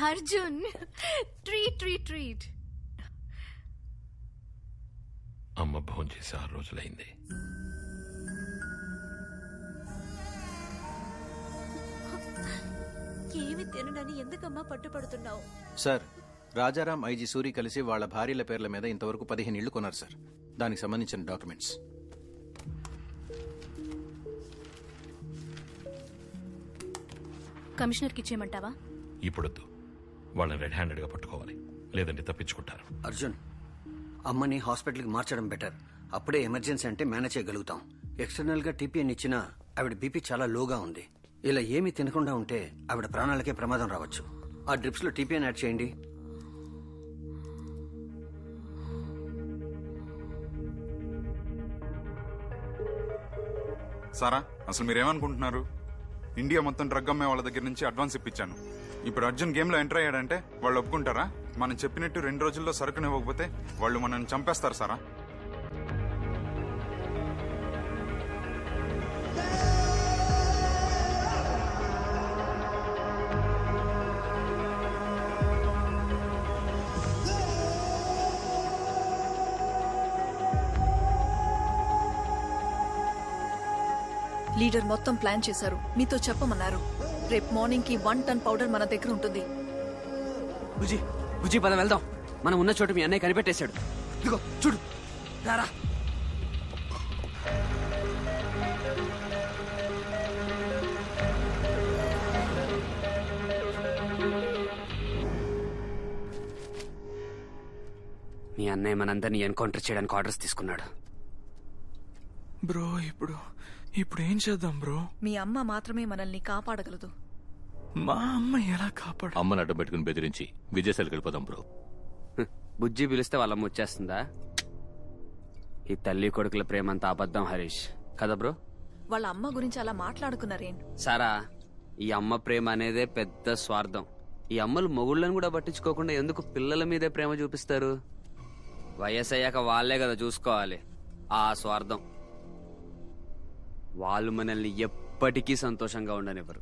[SPEAKER 2] Arjun, treat treat treat.
[SPEAKER 11] అమ్మ భోజనం చేసి 6 రోజులైంది.
[SPEAKER 4] ఏమి తినడని ఎందుకమ్మా పట్టుపడుతున్నావు?
[SPEAKER 9] సార్, రాజారాం, ఐజీ సూరి కలిసి వాళ్ళ భార్యల పేర్ల మీద ఇంతవరకు 15 ఇళ్లు కొన్నారు సార్. దానికి సంబంధించిన డాక్యుమెంట్స్.
[SPEAKER 2] కమిషనర్కి ఇచ్చేయమంటావా?
[SPEAKER 11] ఇప్పుడొద్దు. వాళ్ళని రెడ్ హ్యాండెడ్ గా పట్టుకోవాలి, లేదంటే తప్పించుకుంటారు.
[SPEAKER 3] అర్జున్, అమ్మని హాస్పిటల్కి మార్చడం బెటర్. అప్పుడే ఎమర్జెన్సీ అంటే మేనేజ్ చేయగలుగుతాం. ఎక్స్టర్నల్ గా టీపీఎన్ ఇచ్చినా ఆవిడ బీపీ చాలా లోగా ఉంది. ఇలా ఏమీ తినకుండా ఉంటే ఆవిడ ప్రాణాలకే ప్రమాదం రావచ్చు. ఆ డ్రిప్స్ లో టీపీఎన్ యాడ్ చేయండి.
[SPEAKER 22] సారా, అసలు మీరేమనుకుంటున్నారు? ఇండియా మొత్తం డ్రగ్ అమ్మే వాళ్ళ దగ్గర నుంచి అడ్వాన్స్ ఇప్పించాను. ఇప్పుడు అర్జున్ గేమ్ లో ఎంటర్ అయ్యాడంటే వాళ్ళు ఒప్పుకుంటారా? మనం చెప్పినట్టు 2 రోజుల్లో సరుకుని ఇవ్వకపోతే వాళ్ళు మనల్ని చంపేస్తారు సారా.
[SPEAKER 5] లీడర్ మొత్తం ప్లాన్ చేశారు, మీతో చెప్పమన్నారు. రేపు మార్నింగ్ కి 1 టన్ పౌడర్ మన దగ్గర ఉంటుంది.
[SPEAKER 24] బుజ్జి బుజ్జి పద వెళ్దాం. మనం ఉన్న చోటు మీ అన్నయ్య కనిపెట్టేశాడు. ఇదిగో చూడు, రారా. మీ అన్నయ్య మనందరినీ ఎన్కౌంటర్ చేయడానికి ఆర్డర్స్ తీసుకున్నాడు.
[SPEAKER 20] బ్రో ఇప్పుడు ఏం చేద్దాం బ్రో?
[SPEAKER 5] మీ అమ్మ మాత్రమే మనల్ని కాపాడగలదు.
[SPEAKER 20] మా అమ్మ ఎలా కాపాడు?
[SPEAKER 6] అమ్మని అడ్డం పెట్టుకుని బెదిరించి విజయశాలకు వెళ్ళిపోదాం బ్రో.
[SPEAKER 24] బుజ్జి పిలిస్తే వాళ్ళమ్మ వచ్చేస్తుందా? ఈ తల్లి కొడుకుల ప్రేమంతా అబద్ధం హరీష్, కదా బ్రో?
[SPEAKER 5] వాళ్ళ అమ్మ గురించి అలా మాట్లాడుకున్నారేం?
[SPEAKER 24] సారా, ఈ అమ్మ ప్రేమ అనేదే పెద్ద స్వార్థం. ఈ అమ్మలు మొగుళ్ళని కూడా పట్టించుకోకుండా ఎందుకు పిల్లల మీదే ప్రేమ చూపిస్తారు? వయసు అయ్యాక వాళ్లే కదా చూసుకోవాలి. ఆ స్వార్థం. వాళ్ళు మనల్ని ఎప్పటికీ సంతోషంగా ఉండనివ్వరు.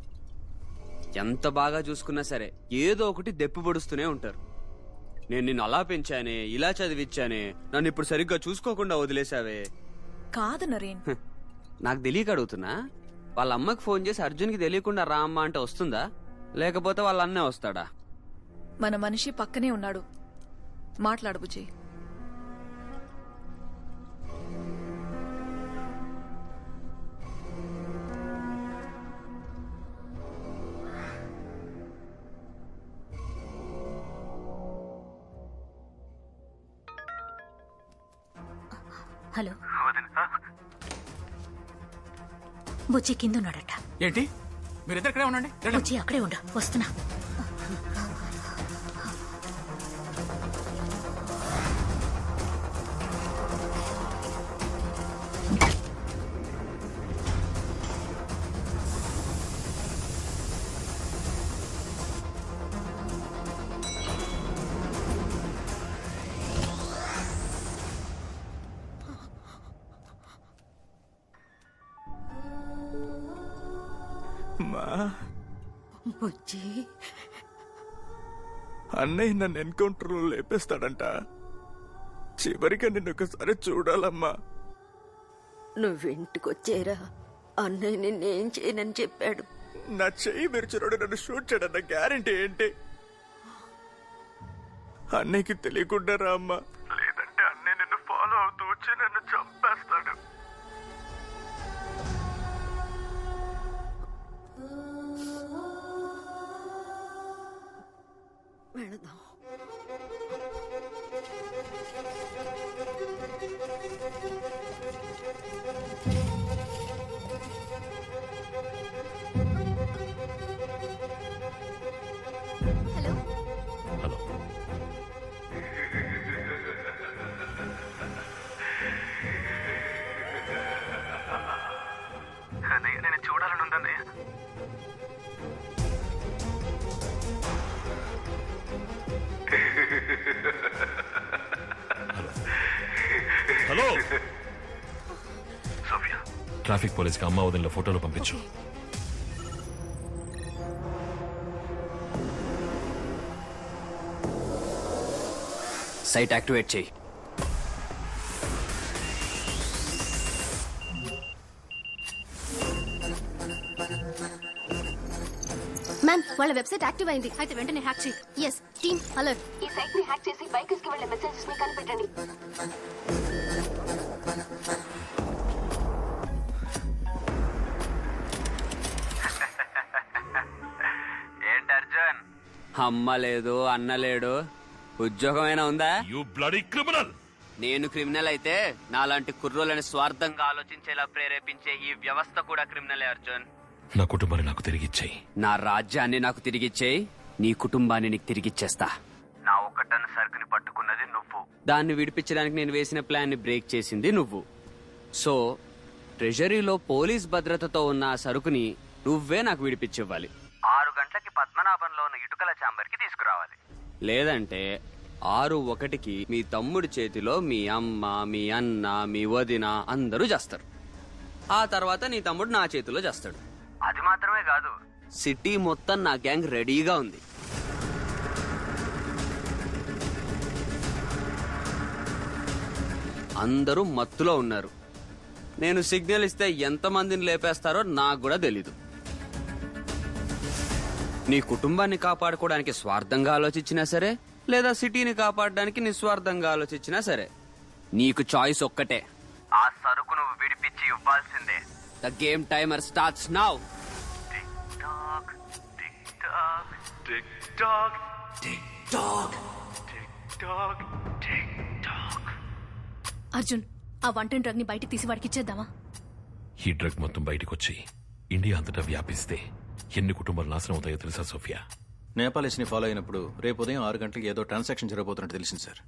[SPEAKER 24] ఎంత బాగా చూసుకున్నా సరే ఏదో ఒకటి దెప్పి పొడుస్తూనే ఉంటారు. నేను నిన్ను అలా పెంచానే, ఇలా చదివిచ్చానే, నన్ను ఇప్పుడు సరిగ్గా చూసుకోకుండా వదిలేశావే.
[SPEAKER 5] కాదు నరేన్,
[SPEAKER 24] నాకు తెలియక అడుగుతున్నా. వాళ్ళ అమ్మకి ఫోన్ చేసి అర్జున్కి తెలియకుండా రా అమ్మ అంటే వస్తుందా? లేకపోతే వాళ్ళ అన్నే వస్తాడా?
[SPEAKER 5] మన మనిషి పక్కనే ఉన్నాడు, మాట్లాడు బుజ్జి.
[SPEAKER 15] హలో, బుజ్జి కింద ఉన్నాడట.
[SPEAKER 21] ఏంటి? మీరిద్దరు ఇక్కడే ఉండండి.
[SPEAKER 15] బుజ్జి అక్కడే ఉండు, వస్తున్నా.
[SPEAKER 20] బుజ్జి, అన్నయ్య నన్ను ఎన్కౌంటర్ లో లేపేస్తాడంట. చివరిగా నిన్ను ఒకసారి చూడాలమ్మా.
[SPEAKER 14] నువ్వింటికొచ్చేరా, అన్నయ్య నిన్నేం చేయనని చెప్పాడు.
[SPEAKER 20] నా చెయ్యి మెరిచినోడు నన్ను షూట్ చేయడన్న గ్యారంటీ ఏంటి? అన్నయ్యకి తెలియకుండా రా అమ్మా, లేదంటే అన్నయ్య నిన్ను ఫాలో అవుతూ వచ్చి నన్ను చంపేస్తాడు.
[SPEAKER 14] వెళదాం.
[SPEAKER 1] అన్నయ్య, నేను చూడాలని ఉందన్నయ్య.
[SPEAKER 11] హలో
[SPEAKER 1] సోఫియా,
[SPEAKER 11] ట్రాఫిక్ పోలీస్కి అమ్మ వదిలిన ఫోటోలు పంపించు.
[SPEAKER 24] సైట్ యాక్టివేట్ చేయి.
[SPEAKER 19] మ్యామ్, వాళ్ళ వెబ్సైట్ యాక్టివ్ అయింది.
[SPEAKER 2] అయితే వెంటనే హ్యాక్ చేయి.
[SPEAKER 19] Yes team alert. ఈ సైట్ ని హ్యాక్ చేసి బైకర్స్ కి వెళ్ళే మెసేజెస్ ని కనిపెట్టండి.
[SPEAKER 1] ఏంటి అర్జున్?
[SPEAKER 24] అమ్మ లేదు, అన్న లేడు, ఉద్యోగమైనా ఉందా?
[SPEAKER 11] You bloody criminal.
[SPEAKER 24] నేను క్రిమినల్ అయితే నాలాంటి కుర్రోలని స్వార్థంగా ఆలోచించేలా ప్రేరేపించే ఈ వ్యవస్థ కూడా క్రిమినలే అర్జున్.
[SPEAKER 11] నా కుటుంబాన్ని నాకు తిరిగిచ్చేయి.
[SPEAKER 24] నా రాజ్యాన్ని నాకు తిరిగిచ్చేయి, నీ కుటుంబాన్ని నీకు తిరిగిచ్చేస్తా.
[SPEAKER 1] నా 1 టన్ సరుకుని పట్టుకున్నది నువ్వు.
[SPEAKER 24] దాన్ని విడిపించడానికి నేను వేసిన ప్లాన్ ని బ్రేక్ చేసింది నువ్వు. సో ట్రెజరీలో పోలీస్ భద్రతతో ఉన్న ఆ సరుకుని నువ్వే నాకు విడిపించివ్వాలి.
[SPEAKER 1] 6 గంటలకి పద్మనాభంలో ఉన్న ఇటుకల ఛాంబర్ కి తీసుకురావాలి.
[SPEAKER 24] లేదంటే 6:01కి మీ తమ్ముడి చేతిలో మీ అమ్మ, మీ అన్న, మీ వదిన అందరూ చేస్తారు. ఆ తర్వాత నీ తమ్ముడు నా చేతిలో చేస్తాడు. అది మాత్రమే కాదు, సిటీ మొత్తం నా గ్యాంగ్ రెడీగా ఉంది. అందరూ మత్తులో ఉన్నారు. నేను సిగ్నల్ ఇస్తే ఎంతమందిని లేపేస్తారో నాకు కూడా తెలీదు. నీ కుటుంబాన్ని కాపాడుకోవడానికి స్వార్థంగా ఆలోచించినా సరే, లేదా సిటీని కాపాడడానికి నిస్వార్థంగా ఆలోచించినా సరే, నీకు చాయిస్ ఒక్కటే. ఆ సరుకు నువ్వు విడిపించి ఇవ్వాల్సిందే. The game timer starts now.
[SPEAKER 2] Arjun, ఆ 110 డ్రగ్ ని బయటికి తీసి వాడికి ఇచ్చేద్దామా?
[SPEAKER 11] ఈ డ్రగ్ మొత్తం బయటకు వచ్చి ఇండియా అంతటా వ్యాపిస్తే ఎన్ని కుటుంబాలు నాశనం అవుతాయో తెలుసా సోఫియా?
[SPEAKER 9] నేపాలీస్ ని ఫాలో అయినప్పుడు రేపు ఉదయం 6 గంటలకు ఏదో ట్రాన్సాక్షన్ జరగబోతున్నట్టు తెలిసింది సార్.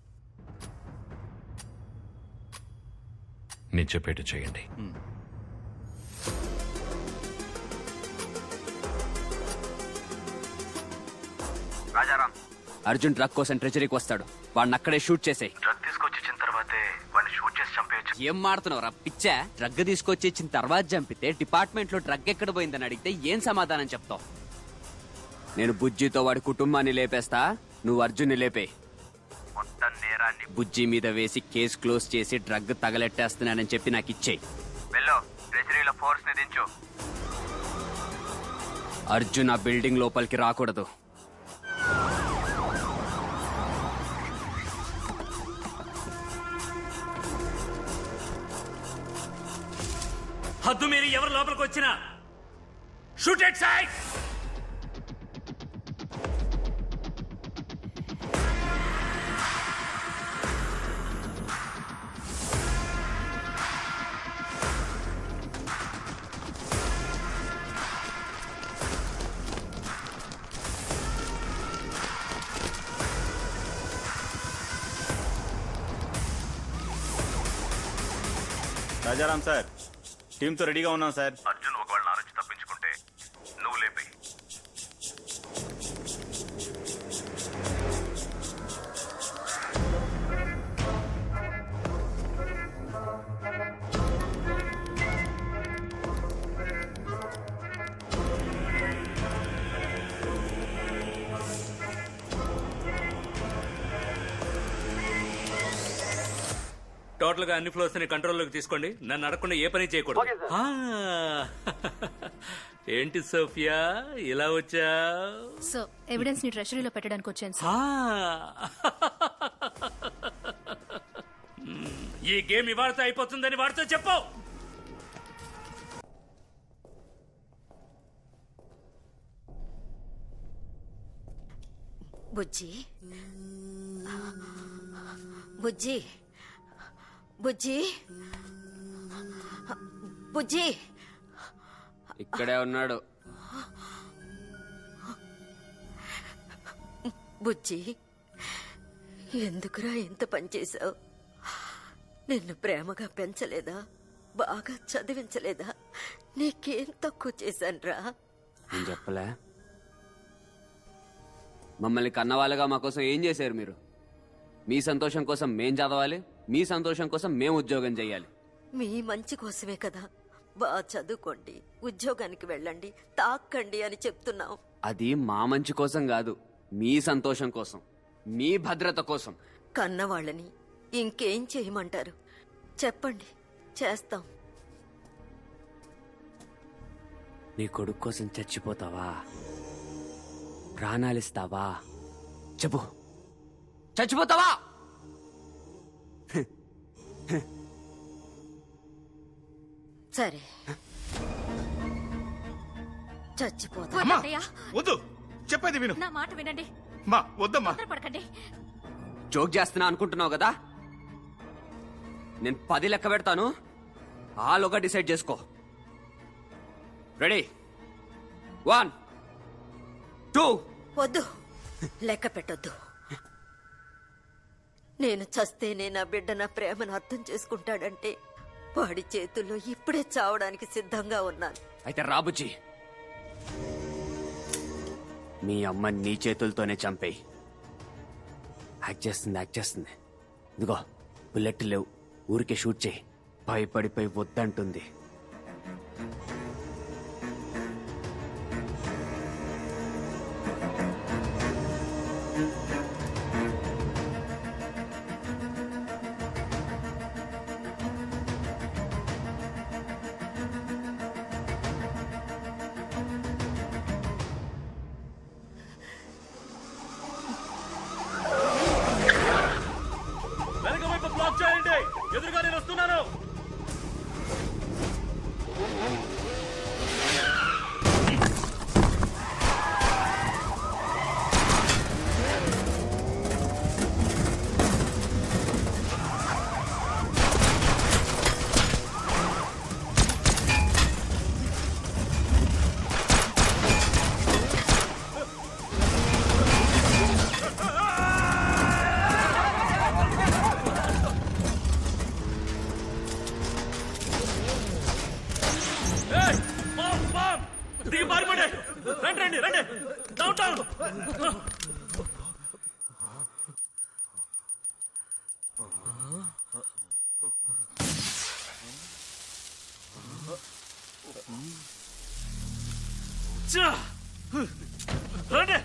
[SPEAKER 11] నేను చెప్పేట్టు చేయండి.
[SPEAKER 24] రాజారాం, అర్జున్ డ్రగ్ కోసం ట్రెజరీకి వస్తాడు. వాడిని అక్కడే షూట్ చేసేయ్.
[SPEAKER 1] డ్రగ్ తీసుకొచ్చి ఇచ్చిన తర్వాతే వాడిని షూట్ చేసి చంపేయచ్చు.
[SPEAKER 24] ఏం మాడుతున్నావు రా పిచ్చా? డ్రగ్ తీసుకొచ్చి ఇచ్చిన తర్వాత చంపితే డిపార్ట్మెంట్ లో డ్రగ్ ఎక్కడ పోయిందని అడిగితే ఏం సమాధానం చెప్తావు? నేను బుజ్జితో వాడి కుటుంబాన్ని లేపేస్తా, నువ్వు అర్జున్ని లేపే.
[SPEAKER 1] మొత్తం నేరాన్ని
[SPEAKER 24] బుజ్జి మీద వేసి కేసు క్లోజ్ చేసి డ్రగ్ తగలెట్టేస్తున్నానని చెప్పి నాకు ఇచ్చేయి.
[SPEAKER 1] వెళ్ళు, ట్రెజరీలో ఫోర్స్ ని దించు.
[SPEAKER 24] అర్జున్ ఆ బిల్డింగ్ లోపలికి రాకూడదు.
[SPEAKER 8] హద్దు మీరు ఎవరు లోపలికి వచ్చినా shoot at side.
[SPEAKER 21] Rajaram sir, టీంతో రెడీగా ఉన్నాం సార్.
[SPEAKER 1] అర్జున్ ఒకవేళ నా నుంచి తప్పించుకుంటే నువ్వు లేపే.
[SPEAKER 8] టోటల్ గా అన్ని ఫ్లోర్స్ ని కంట్రోల్లోకి తీసుకోండి. నన్ను అడగకుండా ఏ పని చేయకూడదు. ఏంటి సోఫియా ఇలా వచ్చా?
[SPEAKER 2] సో ఎవిడెన్స్ ని ట్రెషరీలో పెట్టడానికి వచ్చాను సార్.
[SPEAKER 8] ఈ గేమ్ ఇవాళతో అయిపోతుందని వాడితో చెప్పు.
[SPEAKER 14] బుజ్జి, బుజ్జి, బుజ్జి, బుజ్జి.
[SPEAKER 24] ఇక్కడే ఉన్నాడు.
[SPEAKER 14] బుజ్జి, ఎందుకురా ఇంత పనిచేశావు? నిన్ను ప్రేమగా పెంచలేదా? బాగా చదివించలేదా? నీకేం తక్కువ చేశానురా?
[SPEAKER 24] నేను చెప్పలే? మమ్మల్ని కన్నవాళ్ళగా మా కోసం ఏం చేశారు మీరు? మీ సంతోషం కోసం మేం చదవాలి, మీ సంతోషం కోసం మేం ఉద్యోగం చేయాలి.
[SPEAKER 14] మీ మంచి కోసమే కదా. బాగా చదువుకోండి, ఉద్యోగానికి వెళ్ళండి, తాక్కండి అని చెప్తున్నావు.
[SPEAKER 24] అది మా మంచి కోసం కాదు, మీ సంతోషం కోసం, మీ భద్రత కోసం.
[SPEAKER 14] కన్నవాళ్ళని ఇంకేం చేయమంటారు? చెప్పండి, చేస్తాం.
[SPEAKER 24] నీ కొడుకు కోసం చచ్చిపోతావా? ప్రాణాలిస్తావా? చెప్పు, చచ్చిపోతావా?
[SPEAKER 14] సరే, చచ్చిపోతా.
[SPEAKER 21] అమ్మా, వద్దు, చెప్పేది విను.
[SPEAKER 15] నా మాట వినండి.
[SPEAKER 21] మా వద్దమ్మా.
[SPEAKER 15] పడకండి.
[SPEAKER 24] జోక్ చేస్తున్నా అనుకుంటున్నావు కదా? నేను 10 లెక్క పెడతాను, ఆలోగా డిసైడ్ చేసుకో. రెడీ? 1 2.
[SPEAKER 14] వద్దు, లెక్క పెట్టొద్దు. నేను చస్తేనే నా బిడ్డ నా ప్రేమను అర్థం చేసుకుంటాడంటే వాడి చేతుల్లో ఇప్పుడే చావడానికి సిద్ధంగా ఉన్నాను.
[SPEAKER 24] అయితే రాబుజీ, మీ అమ్మ నీ చేతులతోనే చంపేయి. యాక్ట్ చేస్తుంది. ఇదిగో బుల్లెట్ లేవు, ఊరికే షూట్ చేయి. భయపడిపోయి వద్దంటుంది.
[SPEAKER 8] రండి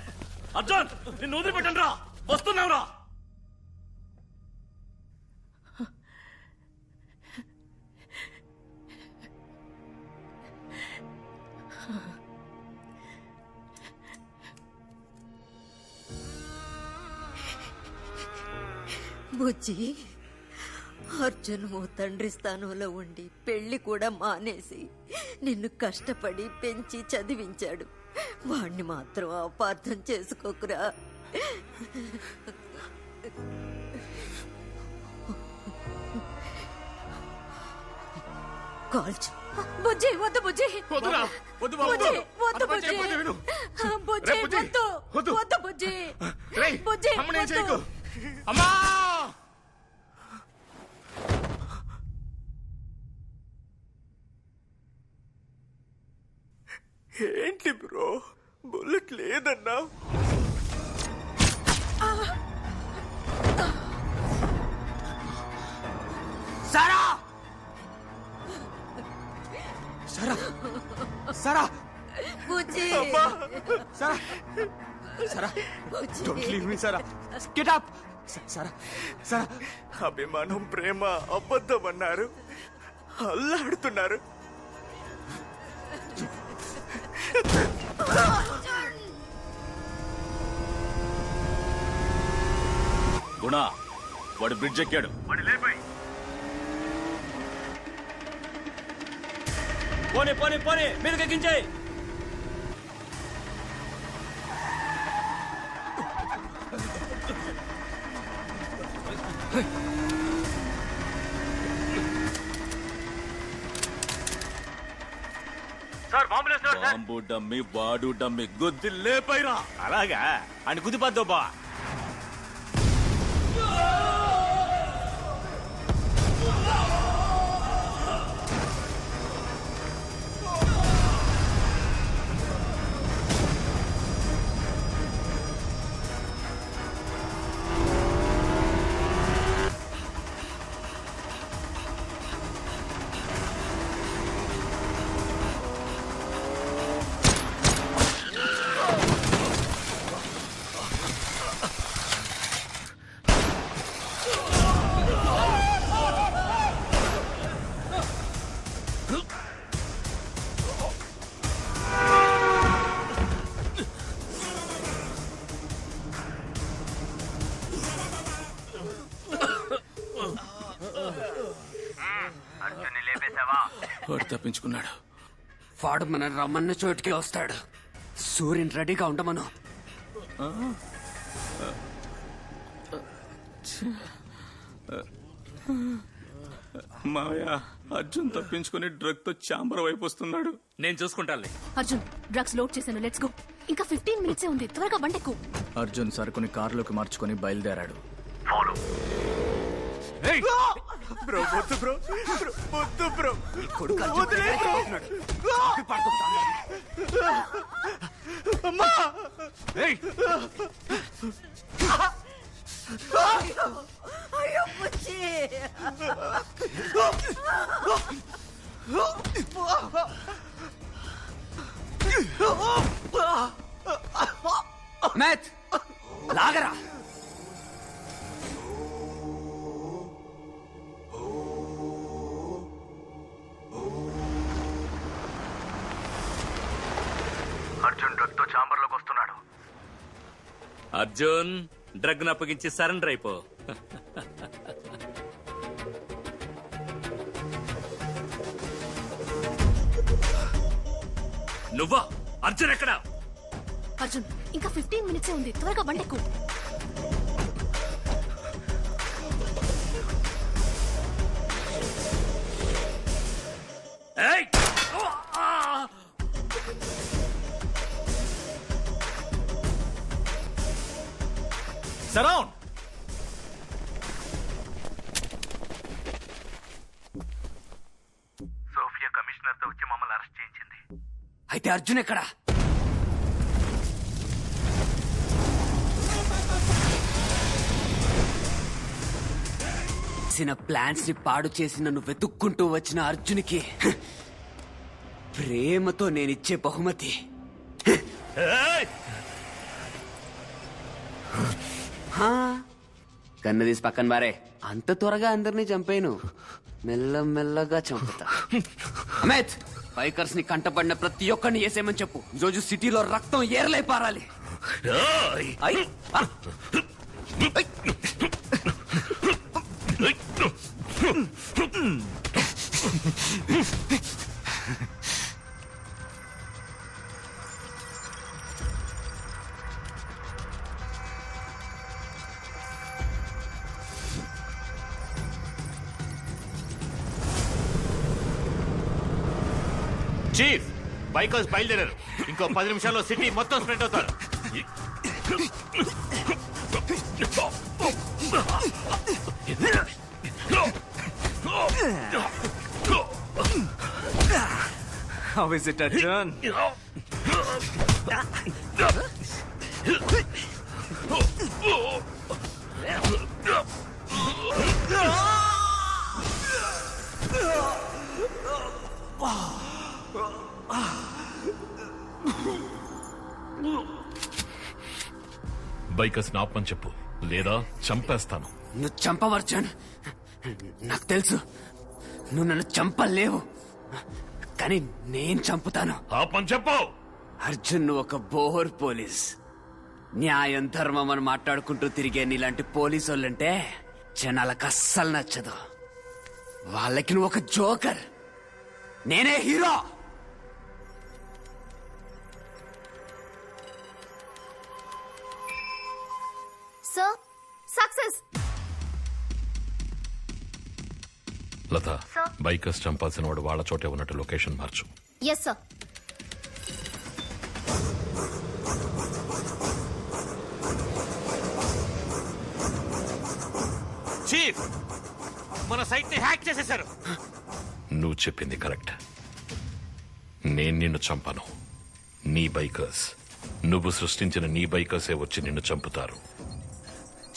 [SPEAKER 8] అర్జున్, నిన్ను వదిలిపెట్టండి రా, వస్తున్నావురా.
[SPEAKER 14] బుజ్జి, అర్జున్ ఓ తండ్రి స్థానంలో ఉండి పెళ్లి కూడా మానేసి నిన్ను కష్టపడి పెంచి చదివించాడు. వాణ్ణి మాత్రం అపార్థం చేసుకోకురా. కాల్చు.
[SPEAKER 5] బుజ్జి వద్దు, బుజ్జి
[SPEAKER 14] వద్దురా,
[SPEAKER 5] వద్దు బుజ్జి, వద్దు బుజ్జి, బుజ్జి వద్దు, వద్దు బుజ్జి, బుజ్జి వద్దు.
[SPEAKER 20] అమ్మా! ఏంటి బ్రో, బుల్లెట్ లేదన్నా?
[SPEAKER 24] సారా
[SPEAKER 20] సారా సారా
[SPEAKER 14] బుజ్జి,
[SPEAKER 20] Sara Sara, don't leave me Sara, get up. Sara Sara, అభిమానం ప్రేమ అబద్ధం అన్నారు, అల్లాడుతున్నారు.
[SPEAKER 12] గుణ, వాడు బ్రిడ్జ్ ఎక్కాడు. పోనీ పోనీ పోనీ, మీరు ఎక్కించాయి.
[SPEAKER 8] సార్ బాంబులు సార్.
[SPEAKER 12] బాంబు డమ్మి, వాడు డమ్మి, గుద్ది లేపైరా.
[SPEAKER 8] అలాగా అని గుద్దిపద్దు బా.
[SPEAKER 16] వాడు తప్పించుకున్నాడు.
[SPEAKER 24] వాడు మన రమ్మన్న చోటుకి వస్తాడు. సూర్యుని రెడీగా ఉండమను.
[SPEAKER 16] మాయా, అర్జున్ తప్పించుకుని డ్రగ్ తో చాంబర్ వైపు వస్తున్నాడు.
[SPEAKER 8] నేను చూసుకుంటానులే.
[SPEAKER 2] అర్జున్, డ్రగ్స్ లోడ్ చేశాను, లెట్స్ గో. ఇంకా 15 మినిట్సే ఉంది, త్వరగా బండెక్కు.
[SPEAKER 9] అర్జున్ సరుకుని కారులోకి మార్చుకొని బయలుదేరాడు.
[SPEAKER 20] బ్రో వద్దు బ్రో, వద్దు బ్రో, వదిలే బ్రో. అమ్మా!
[SPEAKER 14] అయ్యో బుజ్జి,
[SPEAKER 24] మేత్ లాగరా.
[SPEAKER 1] అర్జున్ డ్రగ్ తో చాంబర్ లోకి వస్తున్నాడు.
[SPEAKER 8] అర్జున్, డ్రగ్ ను అప్పగించి సరెండర్ అయిపో. నువ్వా? అర్జున్ ఎక్కడ?
[SPEAKER 2] అర్జున్, ఇంకా 15 మినిట్సే ఉంది, త్వరగా బండెక్కు.
[SPEAKER 8] సరౌండ్.
[SPEAKER 1] సోఫియా కమిషనర్ తో వచ్చి మమ్మల్ని అరెస్ట్ చేయించింది.
[SPEAKER 24] అయితే అర్జున్ ఎక్కడ? ప్లాన్స్ ని పాడు చేసి నన్ను వెతుక్కుంటూ వచ్చిన అర్జున్కి ప్రేమతో నేనిచ్చే బహుమతి కన్ను తీసి పక్కన బారే. అంత త్వరగా అందరినీ చంపేను, మెల్లమెల్లగా చంపుతా. అమిత్, బైకర్స్ ని కంటపడిన ప్రతి ఒక్కరిని వేసేయమని చెప్పు. ఈరోజు సిటీలో రక్తం ఏర్లై పారాలి.
[SPEAKER 8] చీఫ్, బైకర్స్ బయలుదేరారు. ఇంకో 10 నిమిషాల్లో సిటీ మొత్తం స్ప్రెడ్ అవుతారు.
[SPEAKER 13] How is it, Arjun?
[SPEAKER 11] Bikers ఆపమని చెప్పు, లేదా చంపేస్తాను.
[SPEAKER 24] నువ్వు చంపవర్జన్, నాకు తెలుసు నువ్వు నన్ను చంపలేవు, కానీ నేను చంపుతాను.
[SPEAKER 11] ఆపని చెప్పు.
[SPEAKER 24] అర్జున్, నువ్వు ఒక బోర్ పోలీస్. న్యాయం ధర్మం అని మాట్లాడుకుంటూ తిరిగే నీలాంటి పోలీసు వాళ్ళంటే జనాలకు అస్సలు నచ్చదు. వాళ్ళకి నువ్వు ఒక జోకర్, నేనే hero.
[SPEAKER 19] Sir, success.
[SPEAKER 11] Latha, bikers చంపాల్సిన వాడు వాళ్ళ చోటే ఉన్నట్టు లొకేషన్ మార్చు.
[SPEAKER 19] Yes sir.
[SPEAKER 8] చీఫ్, మన సైట్ ని హ్యాక్ చేసేశారు.
[SPEAKER 11] నువ్వు చెప్పింది కరెక్ట్. నేను నిన్ను చంపను. నీ బైకర్స్, నువ్వు సృష్టించిన నీ బైకర్సే వచ్చి నిన్ను చంపుతారు.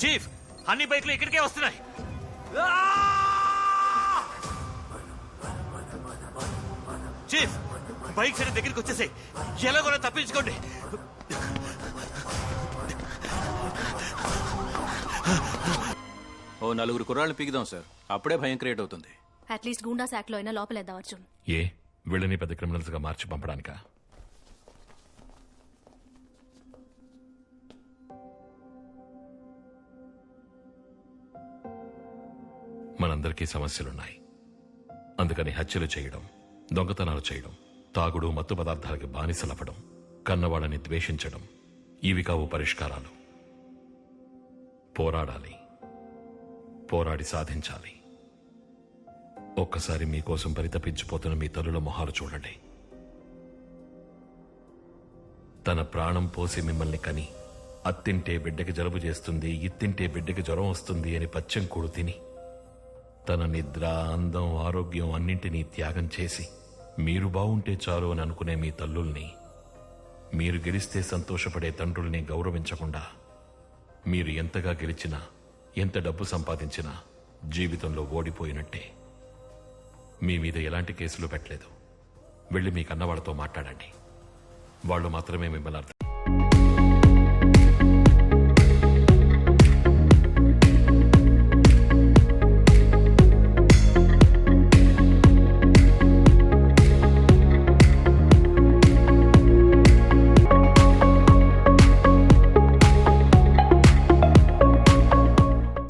[SPEAKER 8] చీఫ్, అన్ని బైక్లు ఇక్కడికే వస్తున్నాయి. చీఫ్, బైక్స్ అనే దగ్గరికి వచ్చేసాయి. ఎలాగోలా తప్పించుకోండి.
[SPEAKER 9] ఓ 4 కుర్రాళ్ళు పీకుదాం సార్, అప్పుడే భయం క్రియేట్ అవుతుంది.
[SPEAKER 2] అట్లీస్ట్ గూండాస్ యాక్ట్ లో అయినా లోపలేద్దాం అర్జున్.
[SPEAKER 11] ఏ వీళ్ళని పెద్ద క్రిమినల్స్ గా మార్చి పంపడానికా? మనందరికీ సమస్యలున్నాయి. అందుకని హత్యలు చేయడం, దొంగతనాలు చేయడం, తాగుడు, మత్తు పదార్థాలకి బానిసలవ్వడం, కన్నవాళ్ళని ద్వేషించడం, ఇవి కావు పరిష్కారాలు. పోరాడాలి, పోరాడి సాధించాలి. ఒక్కసారి మీకోసం పరితపించిపోతున్న మీ తల్లుల మొహాలు చూడండి. తన ప్రాణం పోసి మిమ్మల్ని కని, అత్తింటే బిడ్డకి జలుబు చేస్తుంది, ఇత్తింటే బిడ్డకి జ్వరం వస్తుంది అని పచ్చం కూడు తిని, తన నిద్ర, అందం, ఆరోగ్యం అన్నింటినీ త్యాగం చేసి మీరు బావుంటే చాలు అని అనుకునే మీ తల్లుల్ని, మీరు గెలిస్తే సంతోషపడే తండ్రుల్ని గౌరవించకుండా, మీరు ఎంతగా గెలిచినా, ఎంత డబ్బు సంపాదించినా జీవితంలో ఓడిపోయినట్టే. మీ మీద ఎలాంటి కేసులు పెట్టలేదు. వెళ్ళి మీ కన్నవాళ్లతో మాట్లాడండి. వాళ్ళు మాత్రమే మిమ్మల్ని